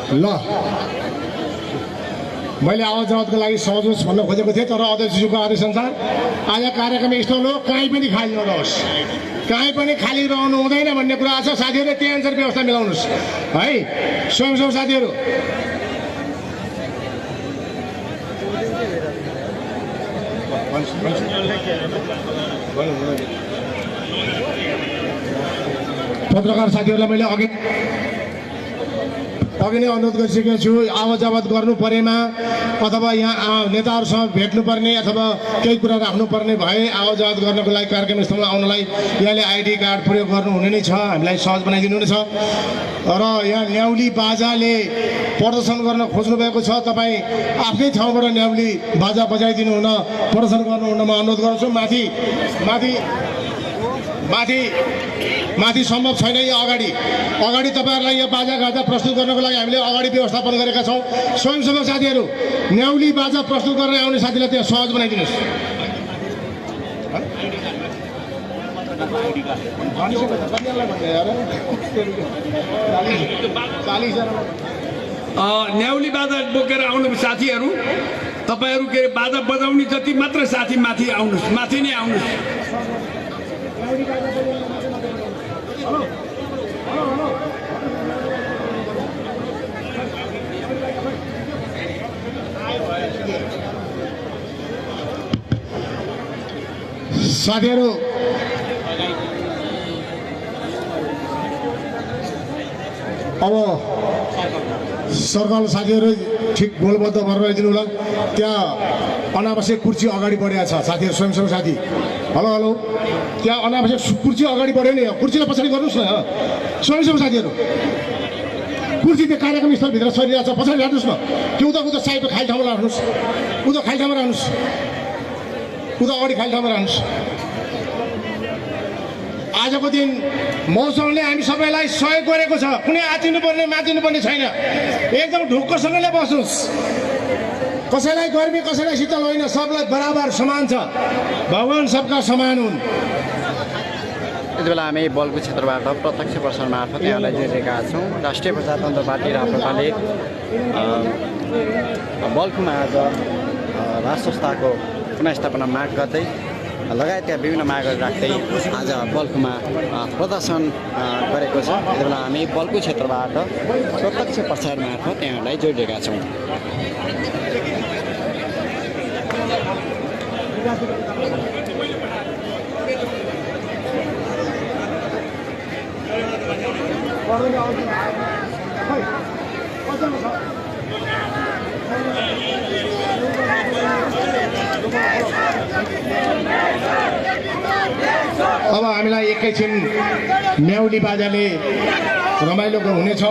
ल मैले आवाज जवाबको लागि सहज भन्न खोजेको थिएँ तर अध्यक्षज्यूको आदेशअनुसार आज कार्यक्रम स्थल हो, कहीँ पनि खाली नरहोस्, कहीँ पनि खाली रहनु हुँदैन भन्ने कुरा छ। साथीहरूले त्यही अनुसार व्यवस्था मिलाउनुहोस् है। स्वयंसेवक साथीहरू पत्रकार साथीहरूलाई मैले अघि नै अनुरोध गरिसकेको छु, आवाज जवाब गर्नु परेमा अथवा यहाँ नेताहरूसँग भेट्नुपर्ने अथवा केही कुरा राख्नुपर्ने भए आवाज जवाब गर्नको लागि कार्यक्रम स्थलमा आउनलाई यहाँले आइडी कार्ड प्रयोग गर्नुहुने नै छ, हामीलाई सहज बनाइदिनु हुनेछ। र यहाँ न्याउली बाजाले प्रदर्शन गर्न खोज्नुभएको छ, तपाईँ आफ्नै ठाउँबाट न्याउली बाजा बजाइदिनु हुन, प्रदर्शन गर्नुहुन म अनुरोध गर्छु। माथि माथि माथि माथि सम्भव छैन। यहाँ अगाडि तपाईँहरूलाई यो बाजा गाजा प्रस्तुत गर्नको लागि हामीले अगाडि व्यवस्थापन गरेका छौँ। स्वयंसेवक साथीहरू न्याउली बाजा प्रस्तुत गर्न आउने साथीलाई त्यहाँ सहज बनाइदिनुहोस्। न्याउली बाजा बोकेर आउनु साथीहरू, तपाईँहरू के अरे बाजा बजाउने जति मात्र साथी माथि आउनुहोस्, माथि नै आउनुहोस्। साथीहरू अब सरकार साथीहरू ठिक गोलबद्ध भएर रहिदिनु होला। त्यहाँ अनावश्यक कुर्सी अगाडि बढेको छ साथीहरू, स्वयंसेवक साथी हेलो हेलो, त्यहाँ अनावश्यक कुर्सी अगाडि बढ्यो नि, कुर्सीलाई पछाडि गर्नुहोस् न। स्वयंसेवक साथीहरू कुर्सी त्यो कार्यक्रम स्थलभित्र सरिरहेको छ, पछाडि राख्नुहोस् न। त्यो उता साइडको खाली ठाउँमा राख्नुहोस्, उता खाली ठाउँमा राख्नुहोस्, उता अगाडि खाली ठाउँमा राख्नुहोस्। आजको दिन मौसमले हामी सबैलाई सहयोग गरेको छ, कुनै आतिनुपर्ने मातिनुपर्ने छैन। एकदम ढुक्कसँगले बस्नुहोस्, कसैलाई गर्मी कसैलाई शीतल होइन, सबलाई बराबर समान छ। भगवान सबका समान हुन्। यति बेला हामी बल्कु क्षेत्रबाट प्रत्यक्ष प्रसारण मार्फत यहाँलाई जोडिरहेका छौँ। राष्ट्रिय प्रजातन्त्र पार्टी राप्रपाले बल्कुमा आज राष्ट्र संस्थाको पुनःस्थापना माग गर्दै लगायतका विभिन्न मागहरू राख्दै आज बल्कुमा प्रदर्शन गरेको छ। यति बेला हामी बल्कु क्षेत्रबाट प्रत्यक्ष प्रसारण मार्फत यहाँलाई जोडिरहेका छौँ। अब हामीलाई एकैछिन न्याउली बाजाले रमाइलो हुनेछ।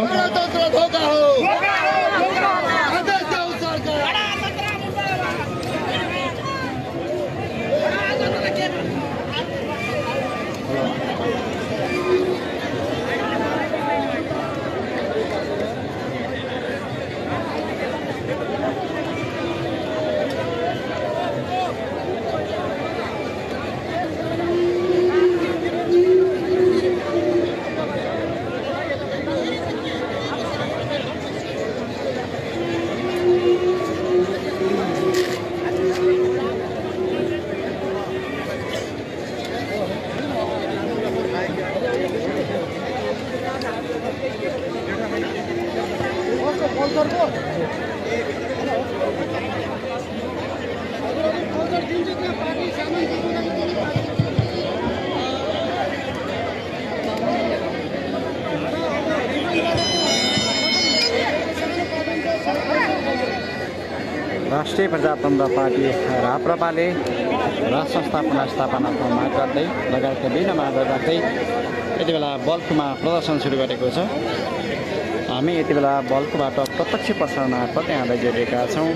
राष्ट्रिय प्रजातन्त्र पार्टी राप्रपाले राष्ट्र संस्थापना स्थापनाको माग गर्दै लगायतका विभिन्न मागहरू राख्दै यति बेला बल्कुमा प्रदर्शन सुरु गरेको छ। हामी यति बेला बल्कुबाट प्रत्यक्ष प्रसारण मार्फत यहाँलाई जोडिएका छौँ।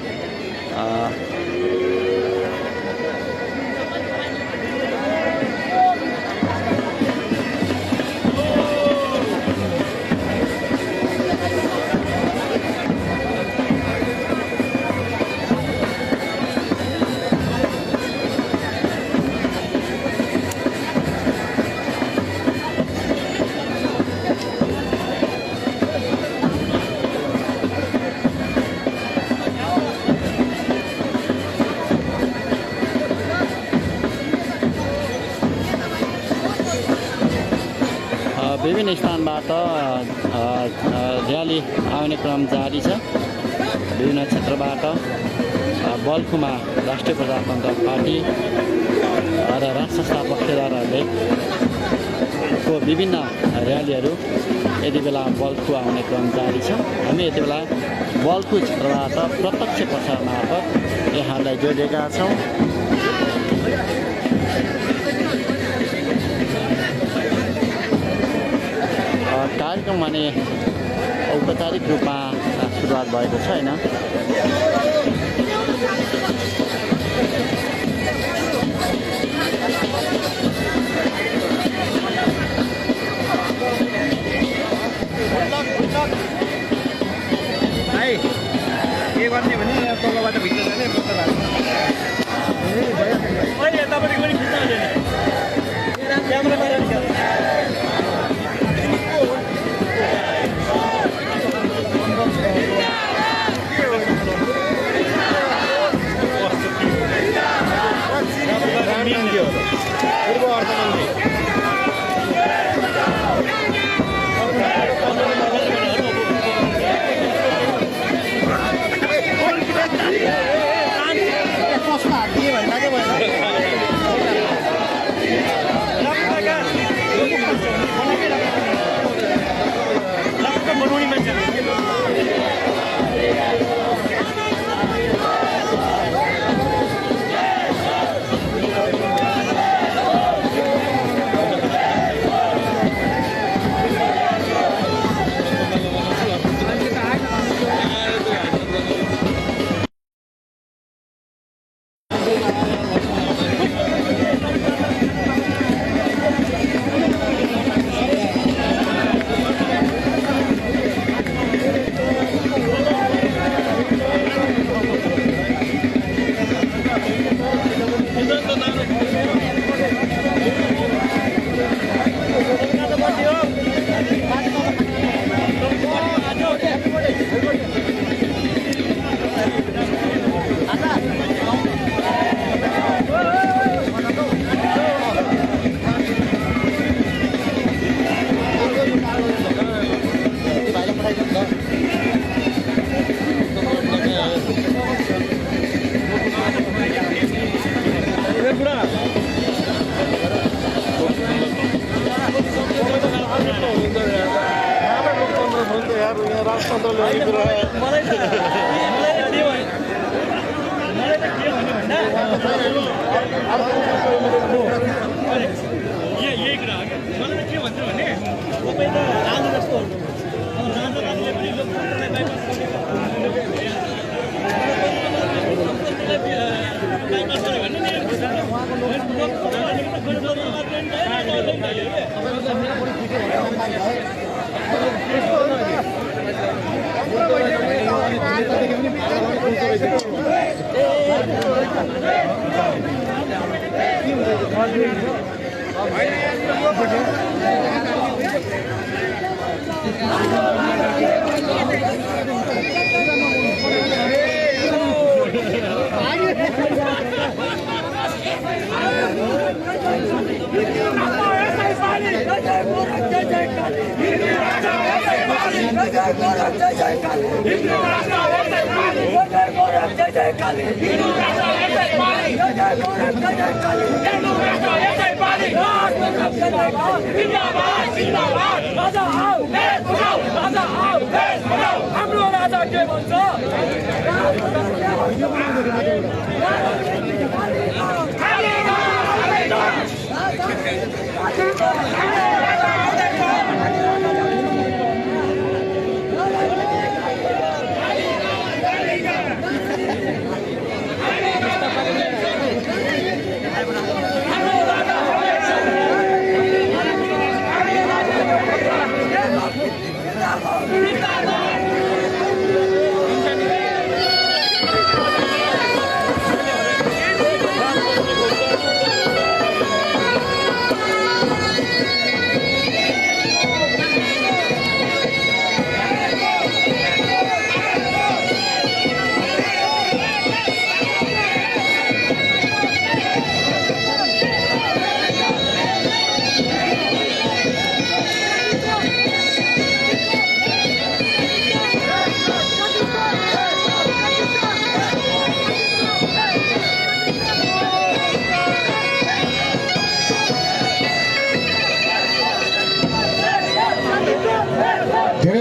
विभिन्न स्थानबाट र्याली आउने क्रम जारी छ। विभिन्न क्षेत्रबाट बल्खुमा राष्ट्रिय प्रजातन्त्र पार्टी र राष्ट्र संस्थापक केदारहरूले को विभिन्न र्यालीहरू यति बेला बल्खु आउने क्रम जारी छ। हामी यति बेला बल्खु क्षेत्रबाट प्रत्यक्ष प्रसार मार्फत यहाँहरूलाई जोडिएका छौँ। कार्यक्रम भने औपचारिक रूपमा सुरुवात भएको छैन। के गर्ने भने तलबाट भित्र जाने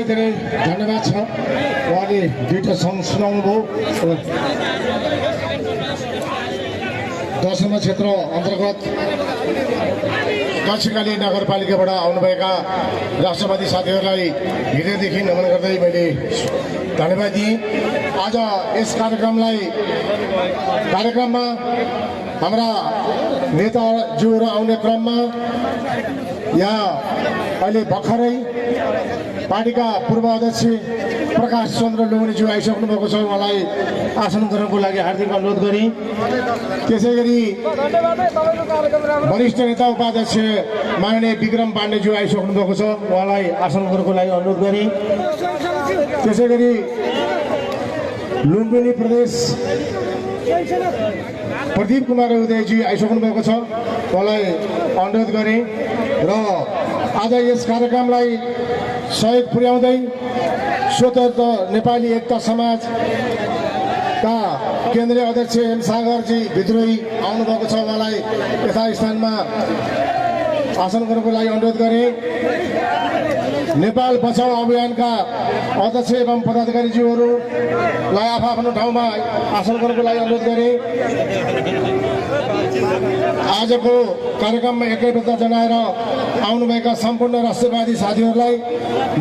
धेरै धन्यवाद छ। उहाँले दुईवटा सङ्घ सुनाउनु भयो। दशमा क्षेत्र अन्तर्गत दक्षिणकाली नगरपालिकाबाट आउनुभएका राष्ट्रवादी साथीहरूलाई हृदयदेखि नमन गर्दै मैले धन्यवाद दिएँ। आज यस कार्यक्रममा हाम्रा नेताज्यूहरू आउने क्रममा यहाँ अहिले भर्खरै पार्टीका पूर्व अध्यक्ष प्रकाश चन्द्र लोहनीज्यू आइसक्नु भएको छ। उहाँलाई आसन ग्रहणको लागि हार्दिक अनुरोध गरेँ। त्यसै गरी वरिष्ठ नेता उपाध्यक्ष माननीय विक्रम पाण्डेज्यू आइसक्नु भएको छ। उहाँलाई आसन ग्रहणको लागि अनुरोध गरेँ। त्यसै गरी लुम्बिनी प्रदेश प्रदीप कुमार उदयजी आइसक्नु भएको छ। उहाँलाई अनुरोध गरेँ र आज यस कार्यक्रमलाई सहयोग पुर्याउँदै स्वतन्त्र नेपाली एकता समाजका केन्द्रीय अध्यक्ष एम सागरजी भित्रोही आउनुभएको छ। उहाँलाई यथास्थानमा आसन गर्नको लागि अनुरोध गरेँ। नेपाल बचाउ अभियानका अध्यक्ष एवं पदाधिकारीज्यूहरूलाई आफ्नो ठाउँमा आसन गर्नको लागि अनुरोध गरेँ। आजको कार्यक्रममा एकैबद्ध जनाएर आउनुभएका सम्पूर्ण राष्ट्रवादी साथीहरूलाई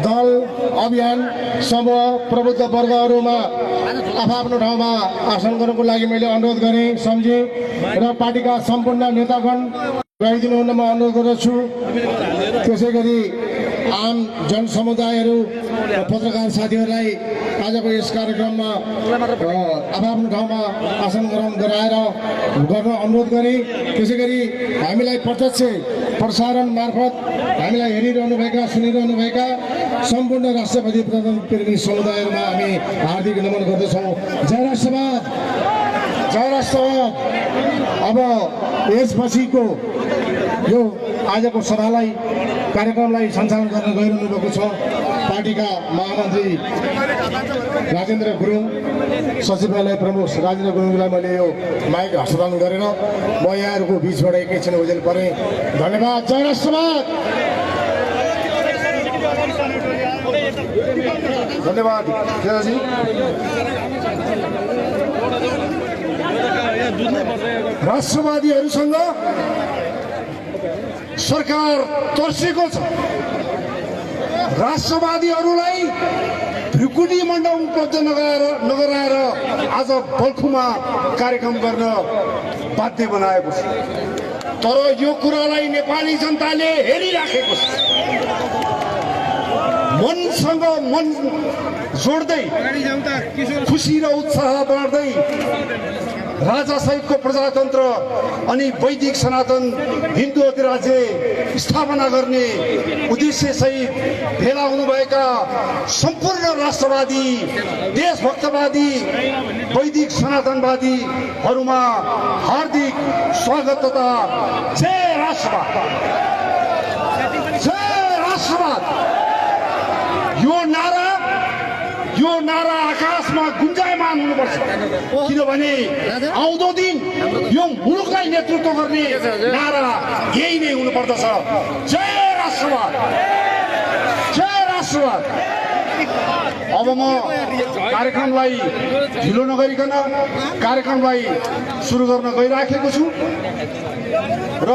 दल, अभियान, समूह, प्रबुद्ध वर्गहरूमा आफ्नो ठाउँमा आसन गर्नको लागि मैले अनुरोध गरेँ, सम्झेँ र पार्टीका सम्पूर्ण नेतागण गइदिनु हुन म अनुरोध गर्दछु। त्यसै गरी आम जनसमुदायहरू र पत्रकार साथीहरूलाई आजको यस कार्यक्रममा आफ्नो ठाउँमा आसन ग्रहण गराएर गर्न अनुरोध गरेँ। त्यसै गरी हामीलाई प्रत्यक्ष प्रसारण मार्फत हामीलाई हेरिरहनुभएका सुनिरहनुभएका सम्पूर्ण राष्ट्रवादी प्रेमी समुदायहरूमा हामी हार्दिक नमन गर्दछौँ। जय राष्ट्रवाद, जय राष्ट्रवाद। अब यसपछिको यो आजको सभालाई कार्यक्रमलाई सञ्चालन गर्न गइरहनु भएको छ पार्टीका महामन्त्री राजेन्द्र गुरुङ, सचिवालय प्रमुख राजेन्द्र गुरुङलाई मैले यो माइक हस्तान्तरण गरेर म यहाँहरूको बिचबाट एकैछिन ओझेल परेँ। धन्यवाद। जय राष्ट्रवाद। धन्यवाद जी। राष्ट्रवादीहरूसँग सरकार तर्सेको छ। राष्ट्रवादीहरूलाई भ्रिकुटी मण्डप उपलब्ध नगराएर आज बल्खुमा कार्यक्रम गर्न बाध्य बनाएको छ। तर यो कुरालाई नेपाली जनताले हेरिराखेको छ। मनसँग मन जोड्दै खुसी र उत्साह बढ्दै राजा सहितको प्रजातन्त्र अनि वैदिक सनातन हिन्दू अधिराज्य स्थापना गर्ने उद्देश्य सहित भेला हुनुभएका सम्पूर्ण राष्ट्रवादी, देशभक्तवादी, वैदिक सनातनवादीहरूमा हार्दिक स्वागत तथा जय राष्ट्रवाद, जय राष्ट्रवाद। यो नारा आकाशमा गुन्जायमान हुनुपर्छ, किनभने आउँदो दिन यो मुलुकलाई नेतृत्व गर्ने नारा यही नै हुनुपर्दछ। जय राष्ट्रवाद, जय राष्ट्रवाद। अब म कार्यक्रमलाई ढिलो नगरिकन कार्यक्रमलाई सुरु गर्न गइराखेको छु र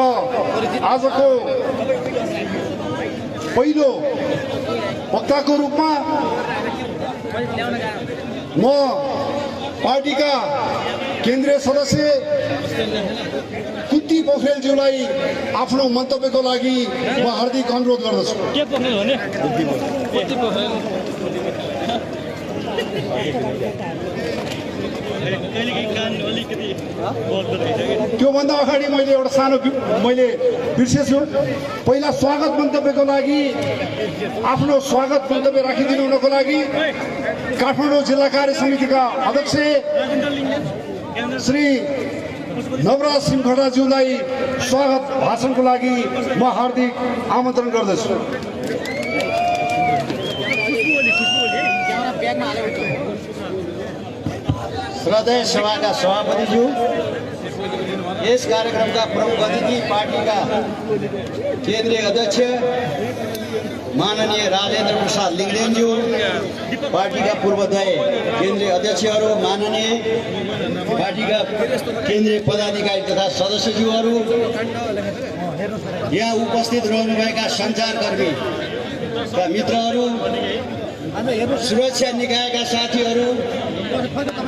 आजको पहिलो वक्ताको रूपमा म पार्टीका केन्द्रीय सदस्य कुन्ती पोखरेलज्यूलाई आफ्नो मन्तव्यको लागि म हार्दिक अनुरोध गर्दछु। त्योभन्दा अगाडि मैले एउटा सानो बिर्सेछु। पहिला स्वागत मन्तव्यको लागि आफ्नो स्वागत मन्तव्य राखिदिनु हुनको लागि काठमाडौँ जिल्ला कार्य समितिका अध्यक्ष श्री नवराज सिमखडाज्यूलाई स्वागत भाषणको लागि म हार्दिक आमन्त्रण गर्दछु। श्रद्धेय सभाका सभापतिज्यू, यस कार्यक्रमका प्रमुख अतिथि, पार्टीका केन्द्रीय अध्यक्ष माननीय राजेन्द्र प्रसाद लिङ्गदेनज्यू, पार्टीका पूर्वोदय केन्द्रीय अध्यक्षहरू, माननीय पार्टीका केन्द्रीय पदाधिकारी तथा सदस्यज्यूहरू, यहाँ उपस्थित रहनुभएका सञ्चारकर्मीका मित्रहरू, सुरक्षा निकायका साथीहरू,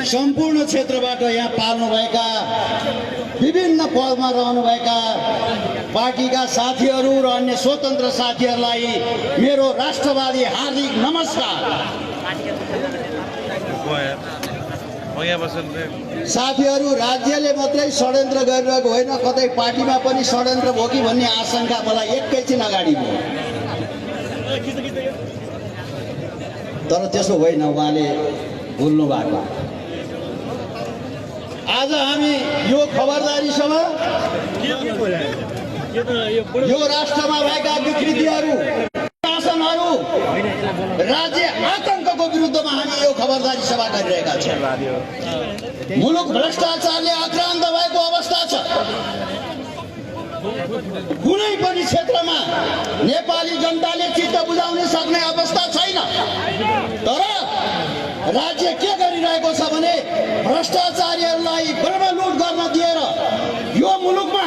सम्पूर्ण क्षेत्रबाट यहाँ पाल्नुभएका विभिन्न पदमा रहनुभएका पार्टीका साथीहरू र अन्य स्वतन्त्र साथीहरूलाई मेरो राष्ट्रवादी हार्दिक नमस्कार। साथीहरू, राज्यले मात्रै षड्यन्त्र गरिरहेको होइन, कतै पार्टीमा पनि षड्यन्त्र भयो कि भन्ने आशंका मलाई एकैछिन अगाडि भयो, तर त्यसो होइन, उहाँले भुल्नु भएको। आज हामी यो खबरदारी सभा यो राष्ट्रमा भएका विकृतिहरू, शासनहरू, राज्य आतंकको विरुद्धमा हामी यो खबरदारी सभा गरिरहेका छौँ। मुलुक भ्रष्टाचारले आक्रान्त भएको अवस्था छ। कुनै पनि क्षेत्रमा नेपाली जनताले चित्त बुझाउन सक्ने अवस्था छैन। तर राज्य के गरिरहेको छ भने भ्रष्टाचारीहरूलाई बर्बाद गर्न दिएर यो मुलुकमा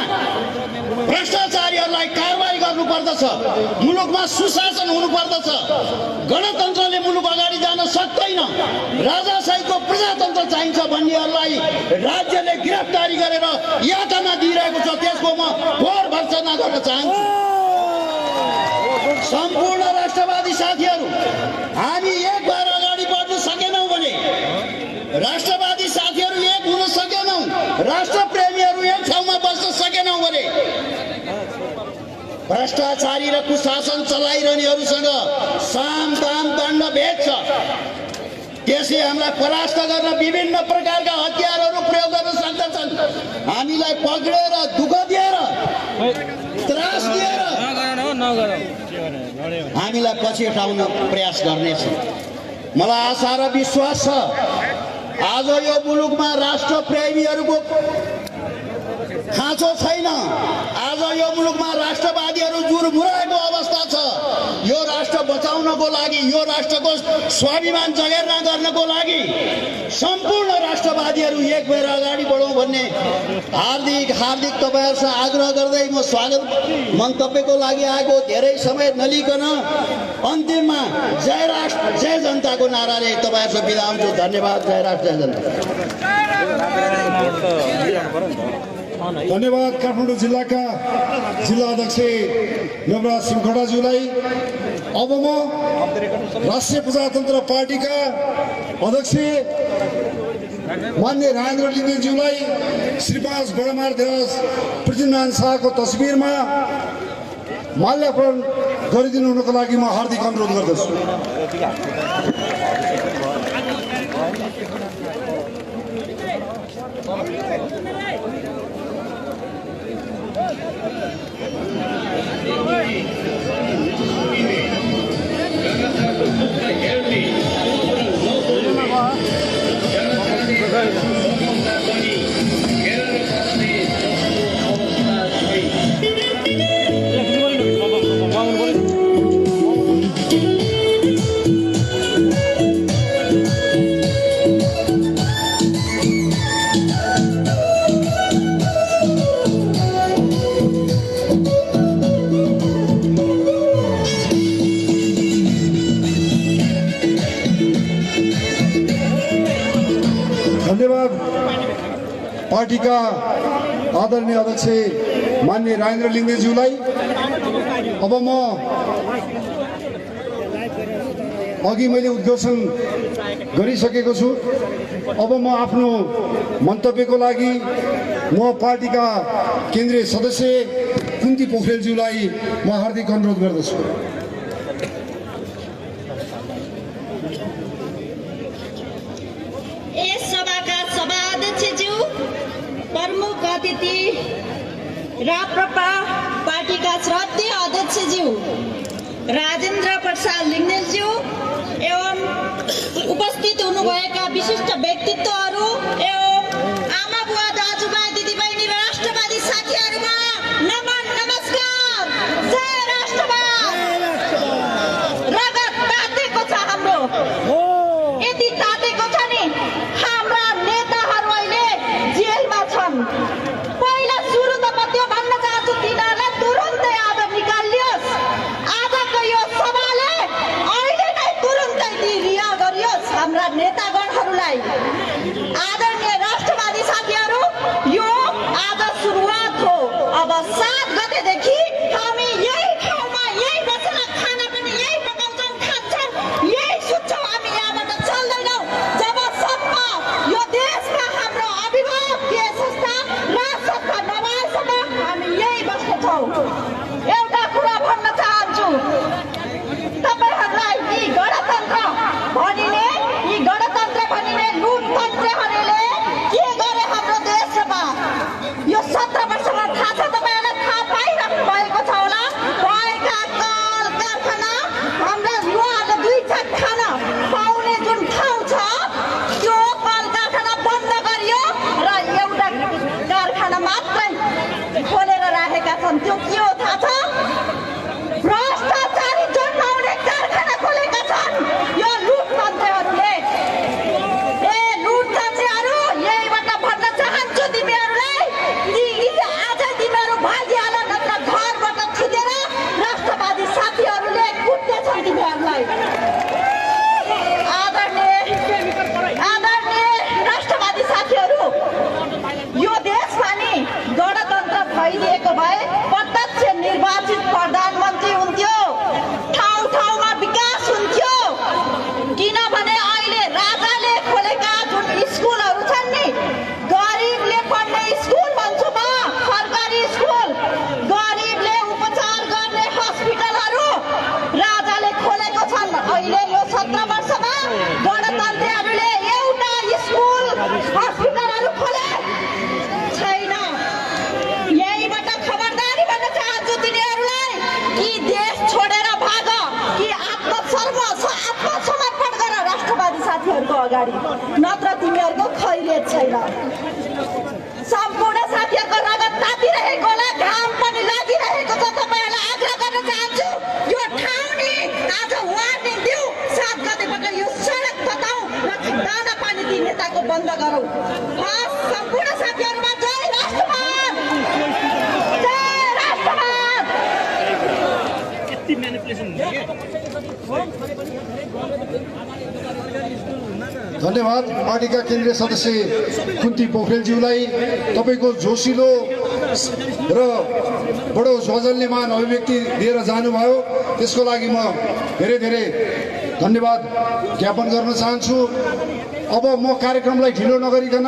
भ्रष्टाचारीहरूलाई कारबाही गर्नुपर्दछ, मुलुकमा सुशासन हुनुपर्दछ। गणतन्त्रले मुलुक अगाडि जान सक्दैन, राजाशाहीको प्रजातन्त्र चाहिन्छ भन्नेहरूलाई राज्यले गिरफ्तारी गरेर यातना दिइरहेको छ। त्यसको म घोर भर्त्सना गर्न चाहन्छु। सम्पूर्ण राष्ट्रवादी साथीहरू, हामी एक भएर अगाडि बढ्न सकेनौँ भने, राष्ट्रवादी साथीहरू एक हुन सकेनौँ, राष्ट्रप्रेमीहरू एक ठाउँमा बस्न सकेनौँ भने भ्रष्टाचारी र कुशासन चलाइरहनेहरूसँग साम दाम दण्ड भेद छ। त्यसले हामीलाई परास्त गर्न विभिन्न प्रकारका हतियारहरू प्रयोग गर्न सक्दछन्। हामीलाई पक्रेर, दुःख दिएर, त्रास दिएर हामीलाई पछि हटाउन प्रयास गर्नेछ। मलाई आशा र विश्वास छ आज यो मुलुकमा राष्ट्रप्रेमीहरूको खाँचो छैन। आज यो मुलुकमा राष्ट्रवादीहरू जुरमुराएको अवस्था छ। यो राष्ट्र बचाउनको लागि, यो राष्ट्रको स्वाभिमान जगेर्ना गर्नको लागि सम्पूर्ण राष्ट्रवादीहरू एक भएर अगाडि बढौँ भन्ने हार्दिक तपाईँहरूसँग आग्रह गर्दै म स्वागत मन्तव्यको लागि आएको। धेरै समय नलिकन अन्तिममा जय राष्ट्र जय जनताको नाराले तपाईँहरूसँग बिदा हुन्छु। धन्यवाद। जय राष्ट्र जय जनता। धन्यवाद। काठमाडौँ जिल्लाका जिल्ला अध्यक्ष नवराज सिंहखडाज्यूलाई। अब म राष्ट्रिय प्रजातन्त्र पार्टीका अध्यक्ष मान्य राजेन्द्र लिङ्गदेनज्यूलाई श्रीपास बडमार्ध्यस पृथ्वीनारायण शाहको तस्बिरमा माल्यार्पण गरिदिनु हुनको लागि म हार्दिक अनुरोध गर्दछु। धन्यवाद। पार्टीका आदरणीय अध्यक्ष मान्य राजेन्द्र लिङ्गदेनज्यूलाई। अब म अघि मैले उद्घोषण गरिसकेको छु। अब म आफ्नो मन्तव्यको लागि म पार्टीका केन्द्रीय सदस्य कुन्ती पोखरेलज्यूलाई म हार्दिक अनुरोध गर्दछु। यस सभाका सभाध्यक्षज्यू, प्रमुख अतिथि, राप्रपा पार्टीका श्रद्धेय अध्यक्षज्यू राजेन्द्र प्रसाद लिङ्गदेनज्यू एवं उपस्थित हुनुभएका विशिष्ट व्यक्तित्वहरू एवं आमा बुवा दाजुभाइ दिदीबहिनी र राष्ट्रवादी साथीहरूमा नमन नमस्कार। जय राष्ट्रवाद। साथीहरूलाई आदरणीय राष्ट्रवादी साथीहरू, यो देशमा नि गणतन्त्र फैलिएको भए प्रत्यक्ष निर्वाचित प्रधानमन्त्री हुन्थ्यो, ठाउँ ठाउँमा विकास हुन्थ्यो। किनभने अहिले राजाले खोलेका जुन स्कुलहरू छन् नि, गरिबले पढ्ने स्कुल भन्छु म, सरकारी स्कुल, गरिबले उपचार गर्ने हस्पिटलहरू राजाले खोलेको छन्। अहिले यो 17 वर्षमा गणतन्त्रीहरूले एउटा स्कुल हस्पिटलहरू खोले छैन। यहीबाट खबरदारी भन्न चाहन्छु तिनीहरूलाई कि देश छोडेर भाग, कि आत्मसमर्पण गर राष्ट्रवादी साथीहरूको अगाडि, नत्र तिमीहरूको खैरियत छैन। सम्पूर्ण साथीहरूको रगत तातिरहेको होला, घाम पनि लागिरहेको छ। तपाईँहरूलाई आग्रह गर्न चाहन्छु, यो ठाउँ नि आज वार्निङ दिऊ, 7 गतेबाट यो सडक बताऊ र दाना पानी दिने नेताको बन्द गरौँ। सम्पूर्ण साथीहरूमा जय राष्ट्रवाद, जय राष्ट्रवाद। धन्यवाद पार्टीका केन्द्रीय सदस्य कुन्ती पोखरेलज्यूलाई। तपाईँको जोसिलो र बडो सौजन्यमान अभिव्यक्ति दिएर जानुभयो, त्यसको लागि म धेरै धेरै धन्यवाद ज्ञापन गर्न चाहन्छु। अब म कार्यक्रमलाई ढिलो नगरिकन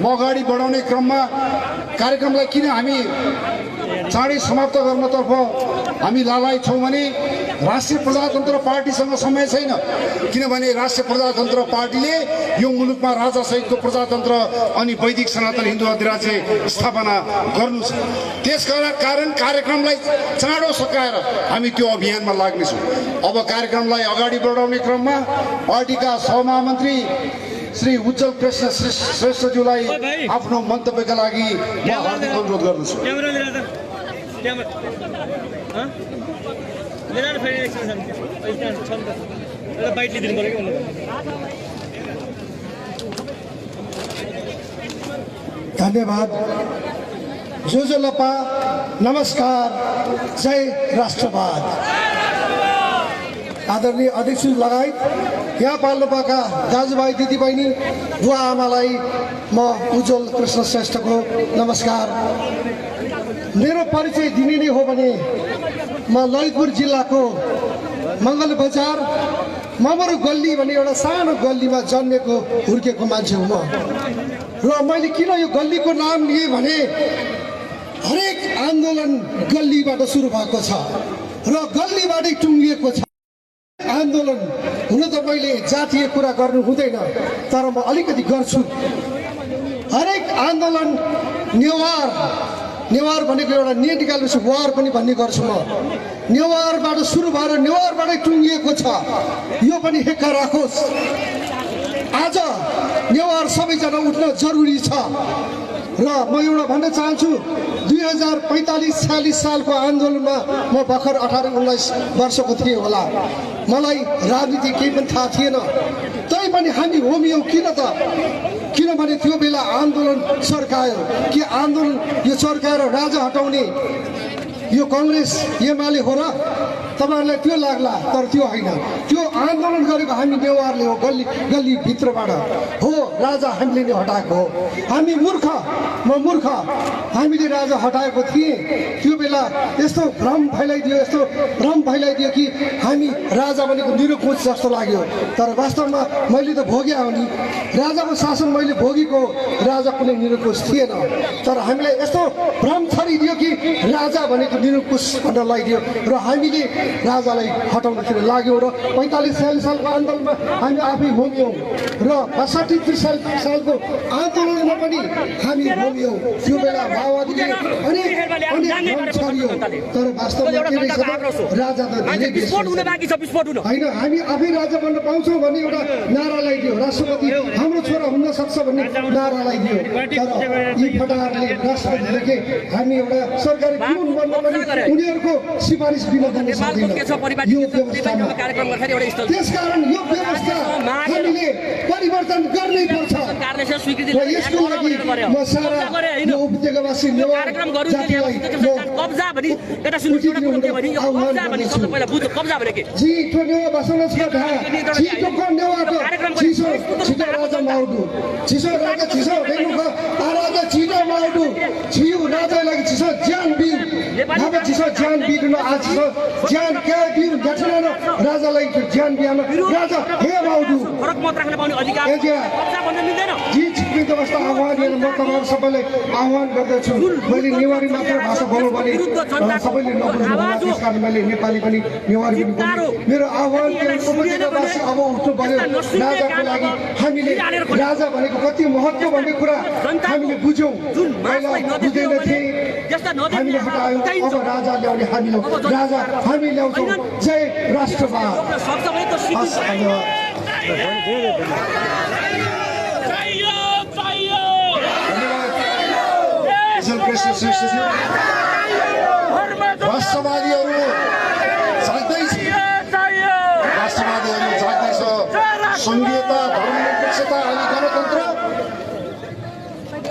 म अगाडि बढाउने क्रममा कार्यक्रमलाई किन हामी चाँडै समाप्त गर्नतर्फ हामी लालायत छौँ भने राष्ट्रिय प्रजातन्त्र पार्टीसँग समय छैन। किनभने राष्ट्रिय प्रजातन्त्र पार्टीले यो मुलुकमा राजासहितको प्रजातन्त्र अनि वैदिक सनातन हिन्दू अधिराज्य स्थापना गर्नु छ। त्यसकारण कार्यक्रमलाई चाँडो सकाएर हामी त्यो अभियानमा लाग्नेछौँ। अब कार्यक्रमलाई अगाडि बढाउने क्रममा पार्टीका सहमहामन्त्री श्री उज्जवल कृष्ण श्रेष्ठज्यूलाई आफ्नो मन्तव्यका लागि म हार्दिक अनुरोध गर्दछु। धन्यवाद। जोजोलपा नमस्कार, जय राष्ट्रवाद। आदरणीय अध्यक्ष लगायत यहाँ पाल्पाका दाजुभाइ दिदीबहिनी बुवा आमालाई म उज्जवल कृष्ण श्रेष्ठको नमस्कार। मेरो परिचय दिने नै हो भने म ललितपुर जिल्लाको मङ्गल बजार ममरो गल्ली भन्ने एउटा सानो गल्लीमा जन्मेको हुर्केको मान्छे हुँ म। र मैले किन यो गल्लीको नाम लिएँ भने हरेक आन्दोलन गल्लीबाट सुरु भएको छ र गल्लीबाटै टुङ्गिएको छ। आन्दोलन हुन त मैले जातीय कुरा गर्नु हुँदैन, तर म अलिकति गर्छु। हरेक आन्दोलन नेवार भनेको एउटा ने निकालेपछि वार पनि भन्ने गर्छु म। नेवारबाट सुरु भएर नेवारबाटै टुङ्गिएको छ, यो पनि हेक्का राखोस्। आज नेवार सबैजना उठ्न जरुरी छ। र म एउटा भन्न चाहन्छु, 2045-46 सालको आन्दोलनमा म भर्खर 18-19 वर्षको थिएँ होला। मलाई राजनीति केही पनि थाहा थिएन, तैपनि हामी होमियौँ। किन त? किनभने त्यो बेला आन्दोलन सर्कायो। के आन्दोलन यो सर्काएर राजा हटाउने यो काङ्ग्रेस एमाले हो र? तपाईँहरूलाई त्यो लाग्ला, तर त्यो होइन। त्यो आन्दोलन गरेको हामी नेवारले हो, गल्ली भित्रबाट हो। राजा हामीले नै हटाएको हो। हामी मूर्ख, म मूर्ख, हामीले राजा हटाएको थिएँ। त्यो बेला यस्तो भ्रम फैलाइदियो कि हामी राजा भनेको निरङ्कुश जस्तो लाग्यो। तर वास्तवमा मैले त भोगेँ हो नि, राजाको शासन मैले भोगेको। राजा कुनै निरङ्कुश थिएन, तर हामीलाई यस्तो भ्रम छरिदियो कि राजा भनेको निरङ्कुश भनेर लगाइदियो र हामीले राजालाई हटाउनतिर लाग्यौँ। र 45-46 सालको आन्दोलनमा हामी आफै होमियौँ र 62-63 सालको आन्दोलनमा पनि हामी होमियौँ। त्यो बेला माओवादीले अनेक छरियो, तर वास्तवमा के रहेछ राजा त होइन। हामी आफै राजा बन्न पाउँछौँ भन्ने एउटा नारा लगाइदियो। राष्ट्रपति हाम्रो छोरा हुन सक्छ भन्ने नारा लगाइदियो। तर यी फटाहरूले राष्ट्रपतिले के हामी एउटा सरकारी कानुन बन्न पनि उनीहरूको सिफारिस बिना गर्न सक्दैन। यो व्यवस्थामा त्यसकारण यो व्यवस्था हामीले परिवर्तन गर्नै पर्छ। यसो स्वीकृति र यसको लागि म सारा यो उपत्यकावासी नेवार कार्यक्रम गर्नु जातिलाई कब्जा भनी एउटा सुन्नु एउटा कुरो के भनी यो कब्जा भनी शब्द पहिला बुझ्नु कब्जा भने के जी तो नेवा बसना छ भा जी तो को नेवा तो छिसो छिटो राजा माउडु छिसो राजा छिसो देख्नु आ राजा छिटो माउडु छिउ राजा लागि छिसो ज्यान बिउ नभए छिसो ज्यान बिउ न आज छिसो ज्यान के बिउ गठन न राजालाई ज्यान बिउन राजा हे माउडु फरक मत राख्न पाउने अधिकार कब्जा भन्न मिल्दैन जी छिटो अवस्था आह्वान लिएर म तपाईहरु सबैलाई आह्वान गर्दछु मैले नेवारी मात्र भाषा बोल्नु भने सबैले नबुझ्नु त्यस कारण मैले नेपाली पनि नेवारी पनि बोल्छु मेरो आह्वान के उपत्यकावासी अब उठ्नु पर्यो राजाको लागि हामीले राजा भनेको कति महत्त्व भन्ने कुरा हामीले बुझ्यौं पहिला बुझ्दैन थिए हामीले हटायौं अब राजा ल्याउने हामी हो राजा हामी ल्याउँछौं जय राष्ट्रवाद राष्ट्रवादीहरू जाग्दैछ राष्ट्रवादीहरू जाग्दैछ संघीयता धर्मनिरपेक्षता अनि गणतन्त्र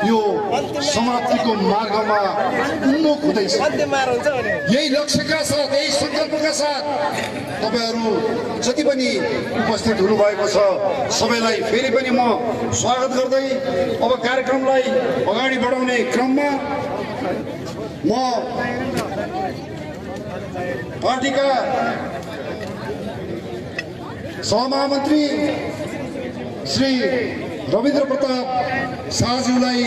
यो समाप्तिको मार्गमा उन्मुख हुँदैछ यही लक्ष्यका साथ यही सङ्कल्पका साथ तपाईहरू जति पनि उपस्थित हुनुभएको छ सबैलाई फेरि पनि म स्वागत गर्दै अब कार्यक्रमलाई अगाडि बढाउने क्रममा म पार्टीका सहमहामन्त्री श्री रविन्द्र प्रताप शाहज्यूलाई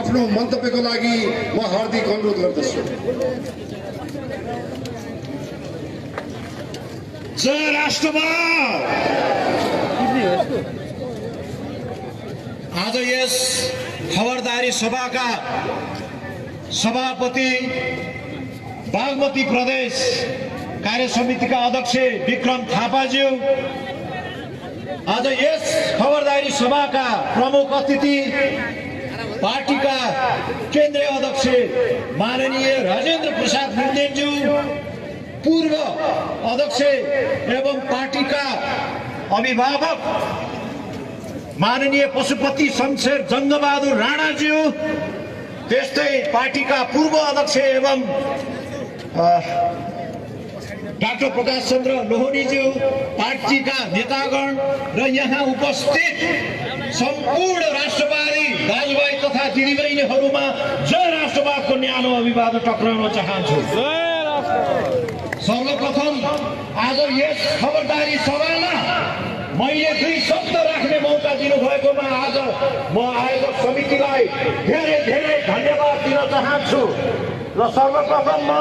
आफ्नो मन्तव्यको लागि म हार्दिक अनुरोध गर्दछु। जय राष्ट्रवाद। आज यस खबरदारी सभाका सभापति बागमती प्रदेश कार्य समितिका अध्यक्ष विक्रम थापाज्यू, आज यस खबरदारी सभाका प्रमुख अतिथि पार्टीका केन्द्रीय अध्यक्ष माननीय राजेन्द्र प्रसाद लिम्देनज्यू, पूर्व अध्यक्ष एवं पार्टीका अभिभावक माननीय पशुपति शमशेर जङ्गबहादुर राणाज्यू, त्यस्तै पार्टीका पूर्व अध्यक्ष एवं डाक्टर प्रकाश चन्द्र लोहनीज्यू, पार्टीका नेतागण र यहाँ उपस्थित सम्पूर्ण राष्ट्रवादी दाजुभाइ तथा दिदीबहिनीहरूमा जय राष्ट्रवादको न्यानो अभिवादन टक्राउन चाहन्छु। सर्वप्रथम आज यस खबरदारी सभामा मैले दुई शब्द राख्ने मौका दिनुभएकोमा आज म आयोजक समितिलाई धेरै धेरै धन्यवाद दिन चाहन्छु। र सर्वप्रथम म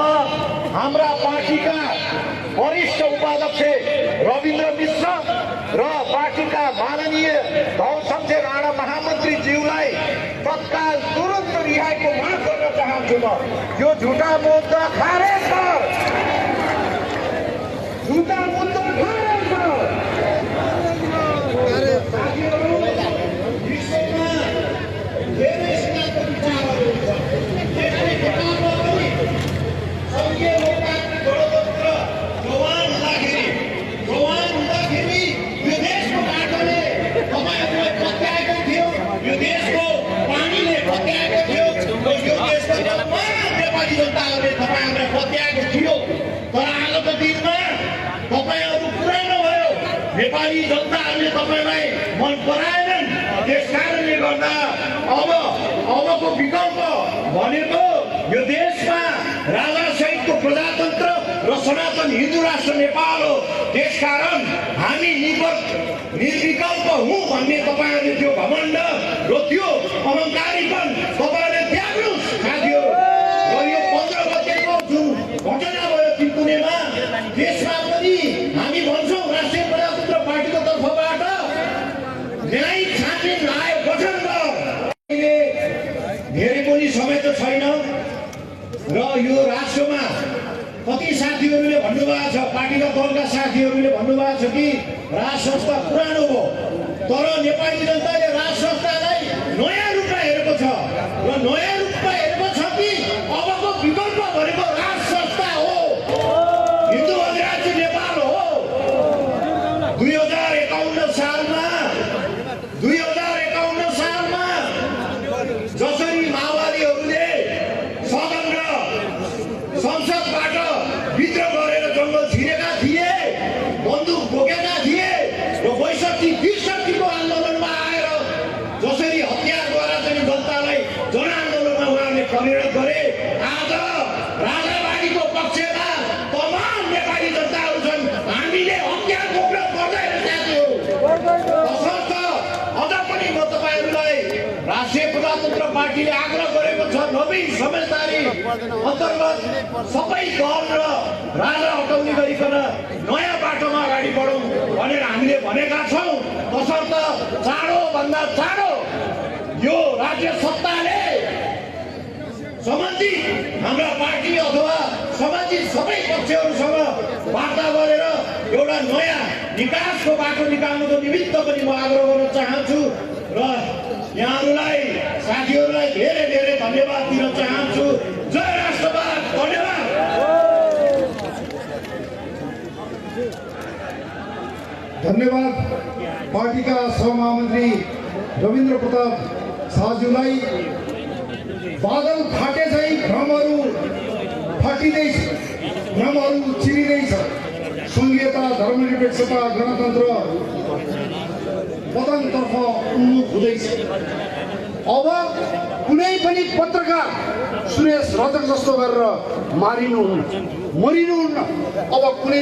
हाम्रा पार्टीका वरिष्ठ उपाध्यक्ष रविन्द्र मिश्र र पार्टीका माननीय धन शमशेर राणा महामन्त्रीज्यूलाई तत्काल तुरन्त रिहाईको माग गर्न चाहन्छु। म यो झुटा मुद्दा खारेज कर, झुटा मुद्दा खारेज कर। विश्वमा धेरै सिद्धान्त विचारहरू छ, त्यसले नेपालमा पनि सङ्घीय लोकतान्त्रिक गणतन्त्र जवान हुँदाखेरि यो देशको बाटोले तपाईँहरूलाई पत्याएको थियो, यो देशको पानीले पत्याएको थियो, यो देशको नेपाली जनताहरूले तपाईँहरूलाई पत्याएको थियो। तर आजको दिनमा तपाईँहरू पुरानो भयो, नेपाली जनताहरूले तपाईँलाई मन पराएनन्। त्यस कारणले गर्दा अबको विकल्प भनेको यो देशमा राजा सहितको प्रजातन्त्र र सनातन हिन्दू राष्ट्र नेपाल हो। त्यसकारण हामी निर्विकल्प हौँ भन्ने तपाईँहरूले त्यो घमण्ड र त्यो अहङ्कारीपन तपाईँहरूले त्याग्नुहोस् साथीहरू। र यो 15 गतेको जुन घटना भयो त्रिपुरेमा, त्यसमा पनि हामी भन्छौँ राष्ट्रिय प्रजातन्त्र पार्टीको तर्फबाट न्यायिक छानबिन आयोग गठन गर। धेरै पनि समय त छैन र यो राष्ट्रमा कति साथीहरूले भन्नुभएको छ, पार्टीका दलका साथीहरूले भन्नुभएको छ कि राज संस्था पुरानो हो। तर नेपाली जनताले राज संस्थालाई नयाँ रूपमा हेरेको छ र नयाँ रूपमा हेरेको छ कि अबको विकल्प भनेको राज संस्था हो, हिन्दू अधिराज्य नेपाल हो। 2051 सालमा पार्टीले आग्रह गरेको छ नवीन समझदारी अन्तर्गत सबै दल र राजा हटाउने गरिकन नयाँ बाटोमा अगाडि बढौँ भनेर हामीले भनेका छौँ। तसर्थ चाँडोभन्दा चाँडो यो राज्य सत्ताले सम्बन्धित हाम्रा पार्टी अथवा सम्बन्धित सबै पक्षहरूसँग वार्ता गरेर एउटा नयाँ निकासको बाटो निकाल्नुको निमित्त पनि म आग्रह गर्न चाहन्छु र यहाँहरूलाई साथीहरूलाई धेरै धेरै धन्यवाद दिन चाहन्छु। जय राष्ट्रवाद। धन्यवाद। धन्यवाद पार्टीका सहमहामन्त्री रविन्द्र प्रताप शाहज्यूलाई। बादल फाटे चाहिँ भ्रमहरू फाटिँदैछ, भ्रमहरू चिरिँदैछ। सङ्घीयता, धर्मनिरपेक्षता, गणतन्त्र पतनतर्फ उन्मुख हुँदैछ। अब कुनै पनि पत्रकार सुरेश रजक जस्तो गरेर मरिनुहुन्न। अब कुनै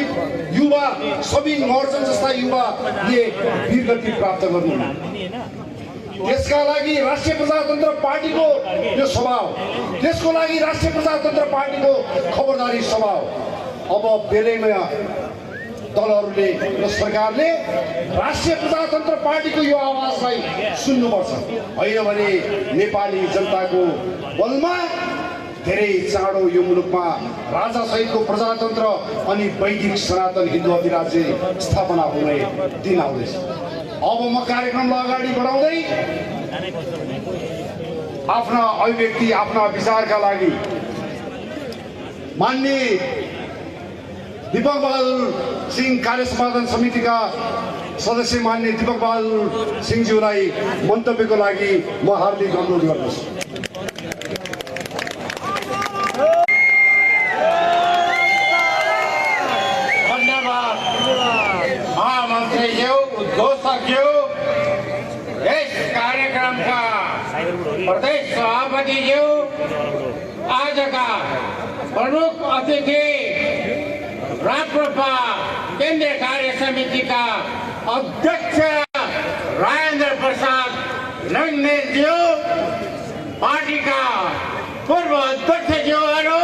युवा सबिन महर्जन जस्ता युवाले वीरगति प्राप्त गर्नुहुन्न। त्यसका लागि राष्ट्रिय प्रजातन्त्र पार्टीको यो स्वभाव, त्यसको लागि राष्ट्रिय प्रजातन्त्र पार्टीको खबरदारी स्वभाव। अब बेलैमा दलहरूले र सरकारले राष्ट्रिय प्रजातन्त्र पार्टीको यो आवाजलाई सुन्नुपर्छ। होइन भने नेपाली जनताको बलमा धेरै चाँडो यो मुलुकमा राजासहितको प्रजातन्त्र अनि वैदिक सनातन हिन्दू अधिराज्य स्थापना हुने दिन आउँदैछ। अब म कार्यक्रमलाई अगाडि बढाउँदै आफ्ना अभिव्यक्ति, आफ्ना विचारका लागि माननीय दीपक बहादुर सिंह कार्य सम्पादन समितिका सदस्य मान्य दीपक बहादुर सिंहज्यूलाई मन्तव्यको लागि म हार्दिक अनुरोध गर्दछु। धन्यवाद महामन्त्रीज्यू, उद्घोषकज्यू, यस कार्यक्रमका प्रदेश सभापतिज्यू, आजका प्रमुख अतिथि राप्रपा केन्द्रीय कार्य समितिका अध्यक्ष राजेन्द्र प्रसाद रङ्गनेलज्यू, पार्टीका पूर्व अध्यक्षज्यूहरू,